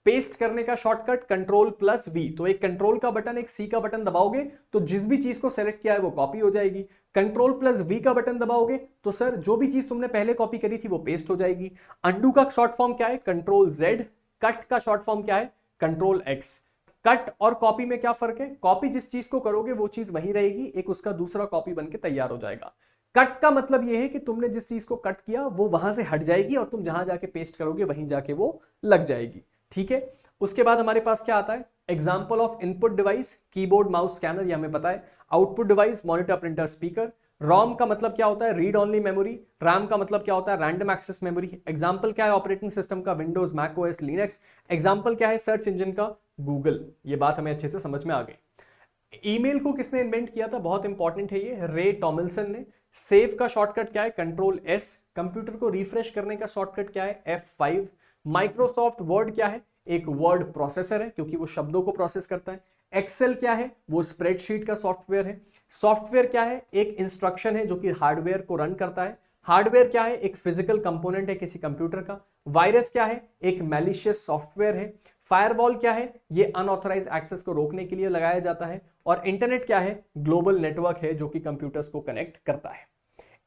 पेस्ट करने का शॉर्टकट Ctrl+V। तो एक कंट्रोल का बटन, एक C का बटन दबाओगे तो जिस भी चीज को सेलेक्ट किया है वो कॉपी हो जाएगी। Ctrl+V का बटन दबाओगे तो सर जो भी चीज तुमने पहले कॉपी करी थी वो पेस्ट हो जाएगी। अंडू का शॉर्ट फॉर्म क्या है? Ctrl+Z। कट का शॉर्ट फॉर्म क्या है? Ctrl+X। कट और कॉपी में क्या फर्क है? कॉपी जिस चीज को करोगे वो चीज वही रहेगी, एक उसका दूसरा कॉपी बनके तैयार हो जाएगा। कट का मतलब यह है कि तुमने जिस चीज को कट किया वो वहां से हट जाएगी और तुम जहां जाके पेस्ट करोगे वहीं जाके वो लग जाएगी, ठीक है। उसके बाद हमारे पास क्या आता है? Example of input device, keyboard mouse scanner, ये हमें पता है। Output device, monitor printer speaker. ROM का मतलब क्या होता है? Read only memory. रैम का मतलब क्या होता है? Random access memory. एग्जाम्पल क्या है ऑपरेटिंग सिस्टम का? Windows, Mac O S, Linux. Example क्या है सर्च इंजन का? गूगल। ये बात हमें अच्छे से समझ में आ गई। ईमेल को किसने इन्वेंट किया था? बहुत इंपॉर्टेंट है ये, रे टॉमिल्सन ने। सेव का शॉर्टकट क्या है? Ctrl+S। कंप्यूटर को रिफ्रेश करने का शॉर्टकट क्या है? F5। माइक्रोसॉफ्ट वर्ड क्या है? एक वर्ड प्रोसेसर है क्योंकि वो शब्दों को प्रोसेस करता है। एक्सेल क्या है? वो स्प्रेडशीट का सॉफ्टवेयर है। सॉफ्टवेयर क्या है? एक इंस्ट्रक्शन है जो कि हार्डवेयर को रन करता है। हार्डवेयर क्या है? एक फिजिकल कंपोनेंट है किसी कंप्यूटर का। वायरस क्या है? एक मैलिशियस सॉफ्टवेयर है। फायरवॉल क्या है? ये अनऑथराइज एक्सेस को रोकने के लिए लगाया जाता है। और इंटरनेट क्या है? ग्लोबल नेटवर्क है जो कि कंप्यूटर्स को कनेक्ट करता है।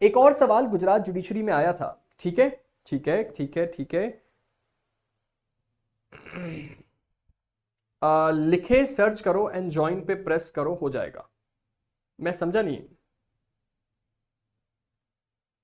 एक और सवाल गुजरात जुडिशरी में आया था, ठीक है, ठीक है, ठीक है, ठीक है। लिखे सर्च करो एंड ज्वाइन पे प्रेस करो, हो जाएगा। मैं समझा नहीं।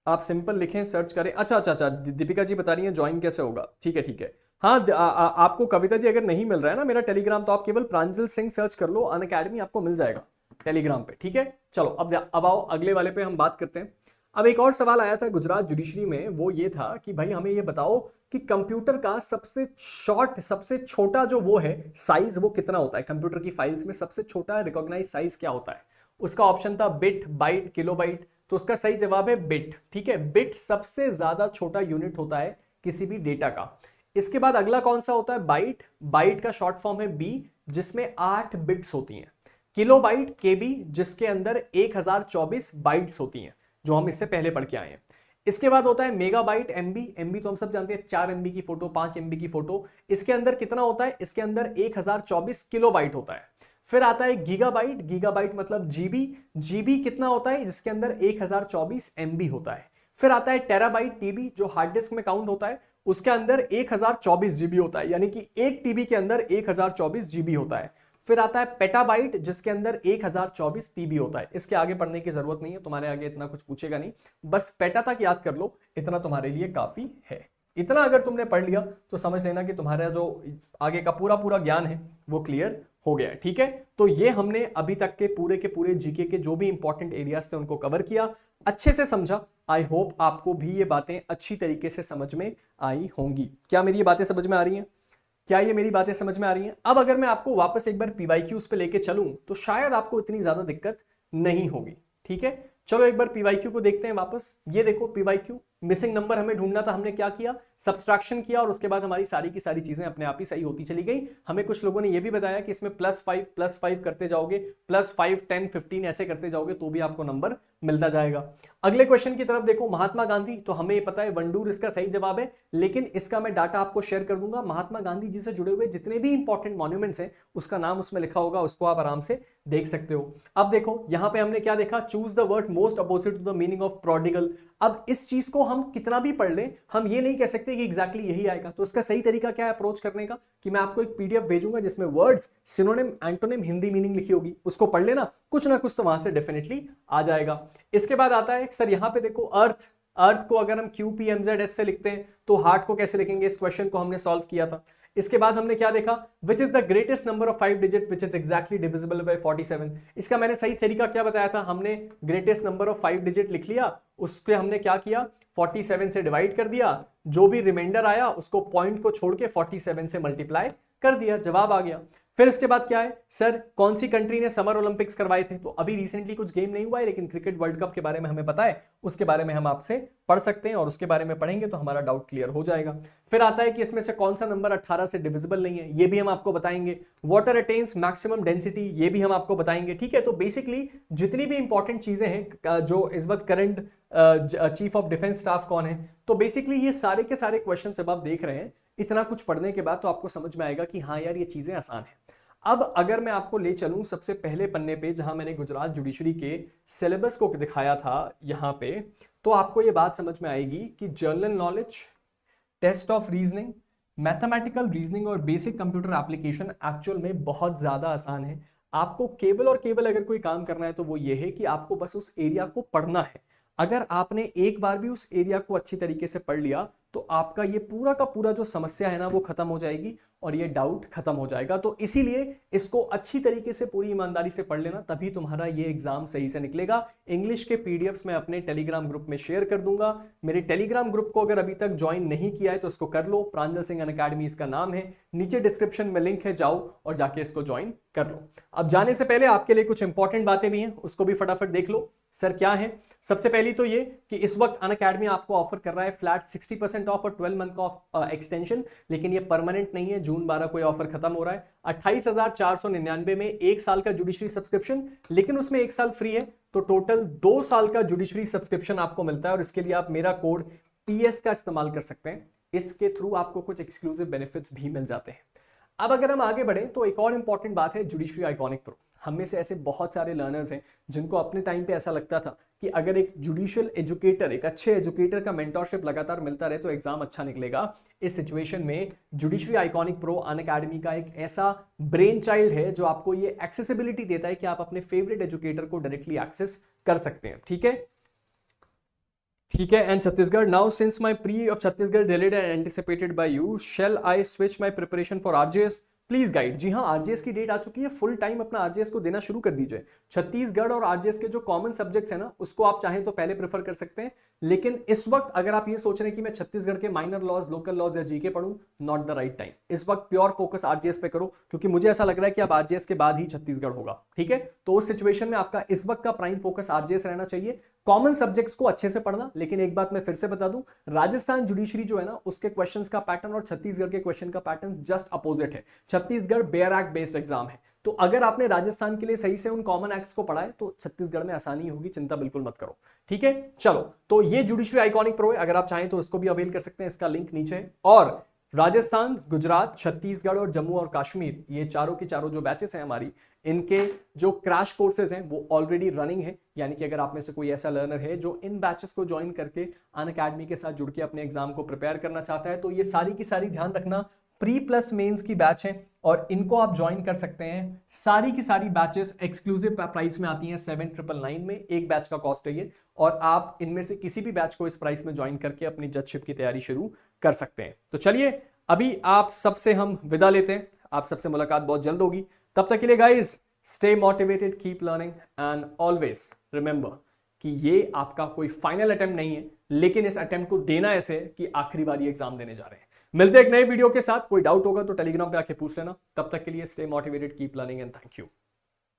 आप सिंपल लिखें, सर्च करें। अच्छा अच्छा अच्छा, दीपिका जी बता रही हैं ज्वाइन कैसे होगा। ठीक है ठीक है। हाँ, आपको कविता जी अगर नहीं मिल रहा है ना मेरा टेलीग्राम, तो आप केवल प्रांजल सिंह सर्च कर लो, अनअकैडमी आपको मिल जाएगा टेलीग्राम पे। ठीक है, चलो अब आओ अगले वाले पे हम बात करते हैं। अब एक और सवाल आया था गुजरात जुडिशरी में, वो ये था कि भाई हमें ये बताओ कि कंप्यूटर का सबसे शॉर्ट, सबसे छोटा जो वो है साइज, वो कितना होता है कंप्यूटर की फाइल्स में, सबसे छोटा रिकॉग्नाइज साइज क्या होता है। उसका ऑप्शन था बिट, बाइट, किलोबाइट। तो उसका सही जवाब है बिट। ठीक है, बिट सबसे ज्यादा छोटा यूनिट होता है किसी भी डेटा का। इसके बाद अगला कौन सा होता है, बाइट। बाइट का शॉर्ट फॉर्म है बी, जिसमें 8 बिट्स होती हैं। किलोबाइट, केबी, जिसके अंदर 1024 बाइट्स होती हैं, जो हम इससे पहले पढ़ के आए हैं। इसके बाद होता है मेगाबाइट, एमबी। एमबी तो हम सब जानते हैं 4 एमबी की फोटो, 5 एमबी की फोटो। इसके अंदर कितना होता है, इसके अंदर 1024 किलोबाइट होता है। फिर आता है गीगाबाइट। गीगाबाइट मतलब जीबी। जीबी कितना होता है, जिसके अंदर 1024 एमबी होता है। फिर आता है टेराबाइट, टीबी, जो हार्ड डिस्क में काउंट होता है, उसके अंदर 1024 जीबी होता है, यानी कि एक टीबी के अंदर 1024 जीबी होता है। फिर आता है पेटाबाइट, जिसके अंदर 1024 टीबी होता है। इसके आगे पढ़ने की जरूरत नहीं है, तुम्हारे आगे इतना कुछ पूछेगा नहीं, बस पेटा तक याद कर लो, इतना तुम्हारे लिए काफी है। इतना अगर तुमने पढ़ लिया तो समझ लेना कि तुम्हारा जो आगे का पूरा पूरा ज्ञान है वो क्लियर हो गया है। ठीक है, तो ये हमने अभी तक के पूरे जीके के जो भी इंपॉर्टेंट एरियाज थे उनको कवर किया, अच्छे से समझा। आई होप आपको भी ये बातें अच्छी तरीके से समझ में आई होंगी। क्या मेरी ये बातें समझ में आ रही हैं? क्या ये मेरी बातें समझ में आ रही हैं? अब अगर मैं आपको वापस एक बार पीवाईक्यूज पे लेके चलूं तो शायद आपको इतनी ज्यादा दिक्कत नहीं होगी। ठीक है, चलो एक बार पीवाईक्यू को देखते हैं वापस। ये देखो पीवाईक्यू, मिसिंग नंबर हमें ढूंढना था, हमने क्या किया, सब्सट्रैक्शन किया, और उसके बाद हमारी सारी की सारी चीजें अपने आप ही सही होती चली गई। हमें कुछ लोगों ने यह भी बताया कि इसमें +5 करते जाओगे, +5 10 15 ऐसे करते जाओगे तो भी आपको नंबर मिलता जाएगा। अगले क्वेश्चन की तरफ देखो, महात्मा गांधी, तो हमें ये पता है वंडूर इसका सही जवाब है, लेकिन इसका मैं डाटा आपको शेयर कर दूंगा। महात्मा गांधी जी से जुड़े हुए जितने भी इंपॉर्टेंट मॉन्यूमेंट्स हैं उसका नाम उसमें लिखा होगा, उसको आप आराम से देख सकते हो। अब देखो यहां पे हमने क्या देखा, choose the word most opposite to the meaning of prodigal. अब इस चीज को हम कितना भी पढ़ लें, हम ये नहीं कह सकते कि एग्जैक्टली यही आएगा। तो इसका सही तरीका क्या है अप्रोच करने का, कि मैं आपको एक पीडीएफ भेजूंगा जिसमें words, synonym, antonym, Hindi meaning लिखी होगी, उसको पढ़ लेना, कुछ ना कुछ तो वहां से डेफिनेटली आ जाएगा। इसके बाद आता है सर यहां पे देखो अर्थ। अर्थ को अगर हम QPMZS से लिखते हैं तो हार्ट को कैसे लिखेंगे, इस क्वेश्चन को हमने सॉल्व किया था। इसके बाद हमने क्या देखा, which is the greatest number of 5 digit which is exactly divisible by 47। इसका मैंने सही तरीका क्या बताया था, हमने ग्रेटेस्ट नंबर ऑफ 5 डिजिट लिख लिया, उसके हमने क्या किया, 47 से डिवाइड कर दिया, जो भी रिमाइंडर आया उसको पॉइंट को छोड़ के 47 से मल्टीप्लाई कर दिया, जवाब आ गया। फिर इसके बाद क्या है, सर कौन सी कंट्री ने समर ओलंपिक्स करवाए थे, तो अभी रिसेंटली कुछ गेम नहीं हुआ है, लेकिन क्रिकेट वर्ल्ड कप के बारे में हमें पता है, उसके बारे में हम आपसे पढ़ सकते हैं, और उसके बारे में पढ़ेंगे तो हमारा डाउट क्लियर हो जाएगा। फिर आता है कि इसमें से कौन सा नंबर 18 से डिविजिबल नहीं है, ये भी हम आपको बताएंगे। वाटर अटेन्स मैक्सिमम डेंसिटी, ये भी हम आपको बताएंगे। ठीक है, तो बेसिकली जितनी भी इंपॉर्टेंट चीजें हैं, जो इस वक्त current chief of defence staff कौन है, तो बेसिकली ये सारे के सारे क्वेश्चन अब आप देख रहे हैं। इतना कुछ पढ़ने के बाद तो आपको समझ में आएगा कि हाँ यार ये चीजें आसान है। अब अगर मैं आपको ले चलूं सबसे पहले पन्ने पे, जहां मैंने गुजरात जुडिशरी के सिलेबस को दिखाया था यहां पे, तो आपको ये बात समझ में आएगी कि general knowledge, test of reasoning, mathematical reasoning और बेसिक कंप्यूटर एप्लीकेशन एक्चुअल में बहुत ज्यादा आसान है। आपको केवल और केवल अगर कोई काम करना है तो वो ये है कि आपको बस उस एरिया को पढ़ना है। अगर आपने एक बार भी उस एरिया को अच्छी तरीके से पढ़ लिया तो आपका ये पूरा का पूरा जो समस्या है ना वो खत्म हो जाएगी और ये डाउट खत्म हो जाएगा। तो इसीलिए इसको अच्छी तरीके से पूरी ईमानदारी से पढ़ लेना, तभी तुम्हारा ये एग्जाम सही से निकलेगा। इंग्लिश के पीडीएफ्स मैं अपने टेलीग्राम ग्रुप में शेयर कर दूंगा। मेरे टेलीग्राम ग्रुप को अगर अभी तक ज्वाइन नहीं किया है तो इसको कर लो, प्रांजल सिंह अनअकैडमी इसका नाम है, नीचे डिस्क्रिप्शन में लिंक है, जाओ और जाके इसको ज्वाइन कर लो। अब जाने से पहले आपके लिए कुछ इंपॉर्टेंट बातें भी हैं, उसको भी फटाफट देख लो। सर क्या है, सबसे पहली तो ये कि इस वक्त अनअकैडमी आपको ऑफर कर रहा है फ्लैट 60% ऑफ और 12 मंथ का ऑफ एक्सटेंशन, लेकिन ये परमानेंट नहीं है, जून 12 को ये ऑफर खत्म हो रहा है। 28,499 में 1 साल का जुडिशरी सब्सक्रिप्शन, लेकिन उसमें 1 साल फ्री है, तो टोटल 2 साल का जुडिशरी सब्सक्रिप्शन आपको मिलता है। और इसके लिए आप मेरा कोड PS का इस्तेमाल कर सकते हैं, इसके थ्रू आपको कुछ एक्सक्लूसिव बेनिफिट्स भी मिल जाते हैं। अब अगर हम आगे बढ़े तो एक और इंपॉर्टेंट बात है जुडिशरी आइकॉनिक प्रो। हम में से ऐसे बहुत सारे लर्नर्स हैं जिनको अपने टाइम पे ऐसा लगता था कि अगर एक जुडिशियल एजुकेटर, एक अच्छे एजुकेटर का मेंटरशिप लगातार मिलता रहे तो एग्जाम अच्छा निकलेगा। इस सिचुएशन में जुडिशरी आइकॉनिक प्रो अनअकैडमी का एक ऐसा ब्रेन चाइल्ड है जो आपको ये एक्सेसिबिलिटी देता है कि आप अपने फेवरेट एजुकेटर को डायरेक्टली एक्सेस कर सकते हैं। ठीक है, ठीक है, and Chhattisgarh, now since my pre of Chhattisgarh delayed and anticipated by you, shall I switch my preparation for RJS, please guide. जी हाँ, आरजेएस की डेट आ चुकी है, फुल टाइम अपना आरजेएस को देना शुरू कर दीजिए। छत्तीसगढ़ और आरजेएस के जो कॉमन सब्जेक्ट्स हैं ना, उसको आप चाहें तो पहले प्रेफर कर सकते हैं, लेकिन इस वक्त अगर आप ये सोच रहे हैं कि मैं छत्तीसगढ़ के माइनर लॉज, लोकल लॉज या जीके पढ़ूं, नॉट द राइट टाइम। इस वक्त प्योर फोकस आरजेएस पे करो, क्योंकि मुझे ऐसा लग रहा है कि अब आरजेएस के बाद ही छत्तीसगढ़ होगा। ठीक है, तो उस सिचुएशन में आपका इस वक्त का प्राइम फोकस आरजेएस रहना चाहिए। कॉमन सब्जेक्ट्स को अच्छे से पढ़ना, लेकिन एक बात मैं फिर से बता दूं, राजस्थान जुडिशरी जो है ना, उसके क्वेश्चंस का पैटर्न और छत्तीसगढ़ के क्वेश्चन का पैटर्न जस्ट अपोजिट है। Chhattisgarh bare act based exam है, तो अगर आपने राजस्थान के लिए सही से उन कॉमन एक्ट्स को पढ़ा है तो छत्तीसगढ़ में आसानी होगी, चिंता बिल्कुल मत करो। ठीक है, चलो, तो ये जुडिशरी आइकॉनिक प्रो है, अगर आप चाहें तो इसको भी अवेल कर सकते हैं, इसका लिंक नीचे है। और राजस्थान, गुजरात, छत्तीसगढ़ और जम्मू और कश्मीर, ये चारों की चारों जो बैचेस हैं हमारी, इनके जो क्रैश कोर्सेज हैं वो ऑलरेडी रनिंग है। यानी कि अगर आप में से कोई ऐसा लर्नर है जो इन बैचेस को ज्वाइन करके अनअकैडमी के साथ जुड़ के अपने एग्जाम को प्रिपेयर करना चाहता है, तो ये सारी की सारी, ध्यान रखना, प्री प्लस मेंस की बैच है और इनको आप ज्वाइन कर सकते हैं। सारी की सारी बैचेस एक्सक्लूसिव प्राइस में आती हैं 7999 में, एक बैच का कॉस्ट है ये, और आप इनमें से किसी भी बैच को इस प्राइस में ज्वाइन करके अपनी जजशिप की तैयारी शुरू कर सकते हैं। तो चलिए, अभी आप सबसे हम विदा लेते हैं, आप सबसे मुलाकात बहुत जल्द होगी। तब तक के लिए guys, stay motivated, keep learning and always remember कि ये आपका कोई फाइनल अटेम्प्ट नहीं है, लेकिन इस अटेम्प्ट को देना ऐसे है कि आखिरी बार ये एग्जाम देने जा रहे हैं। मिलते हैं एक नए वीडियो के साथ, कोई डाउट होगा तो टेलीग्राम पे आके पूछ लेना। तब तक के लिए stay motivated, keep learning and thank you.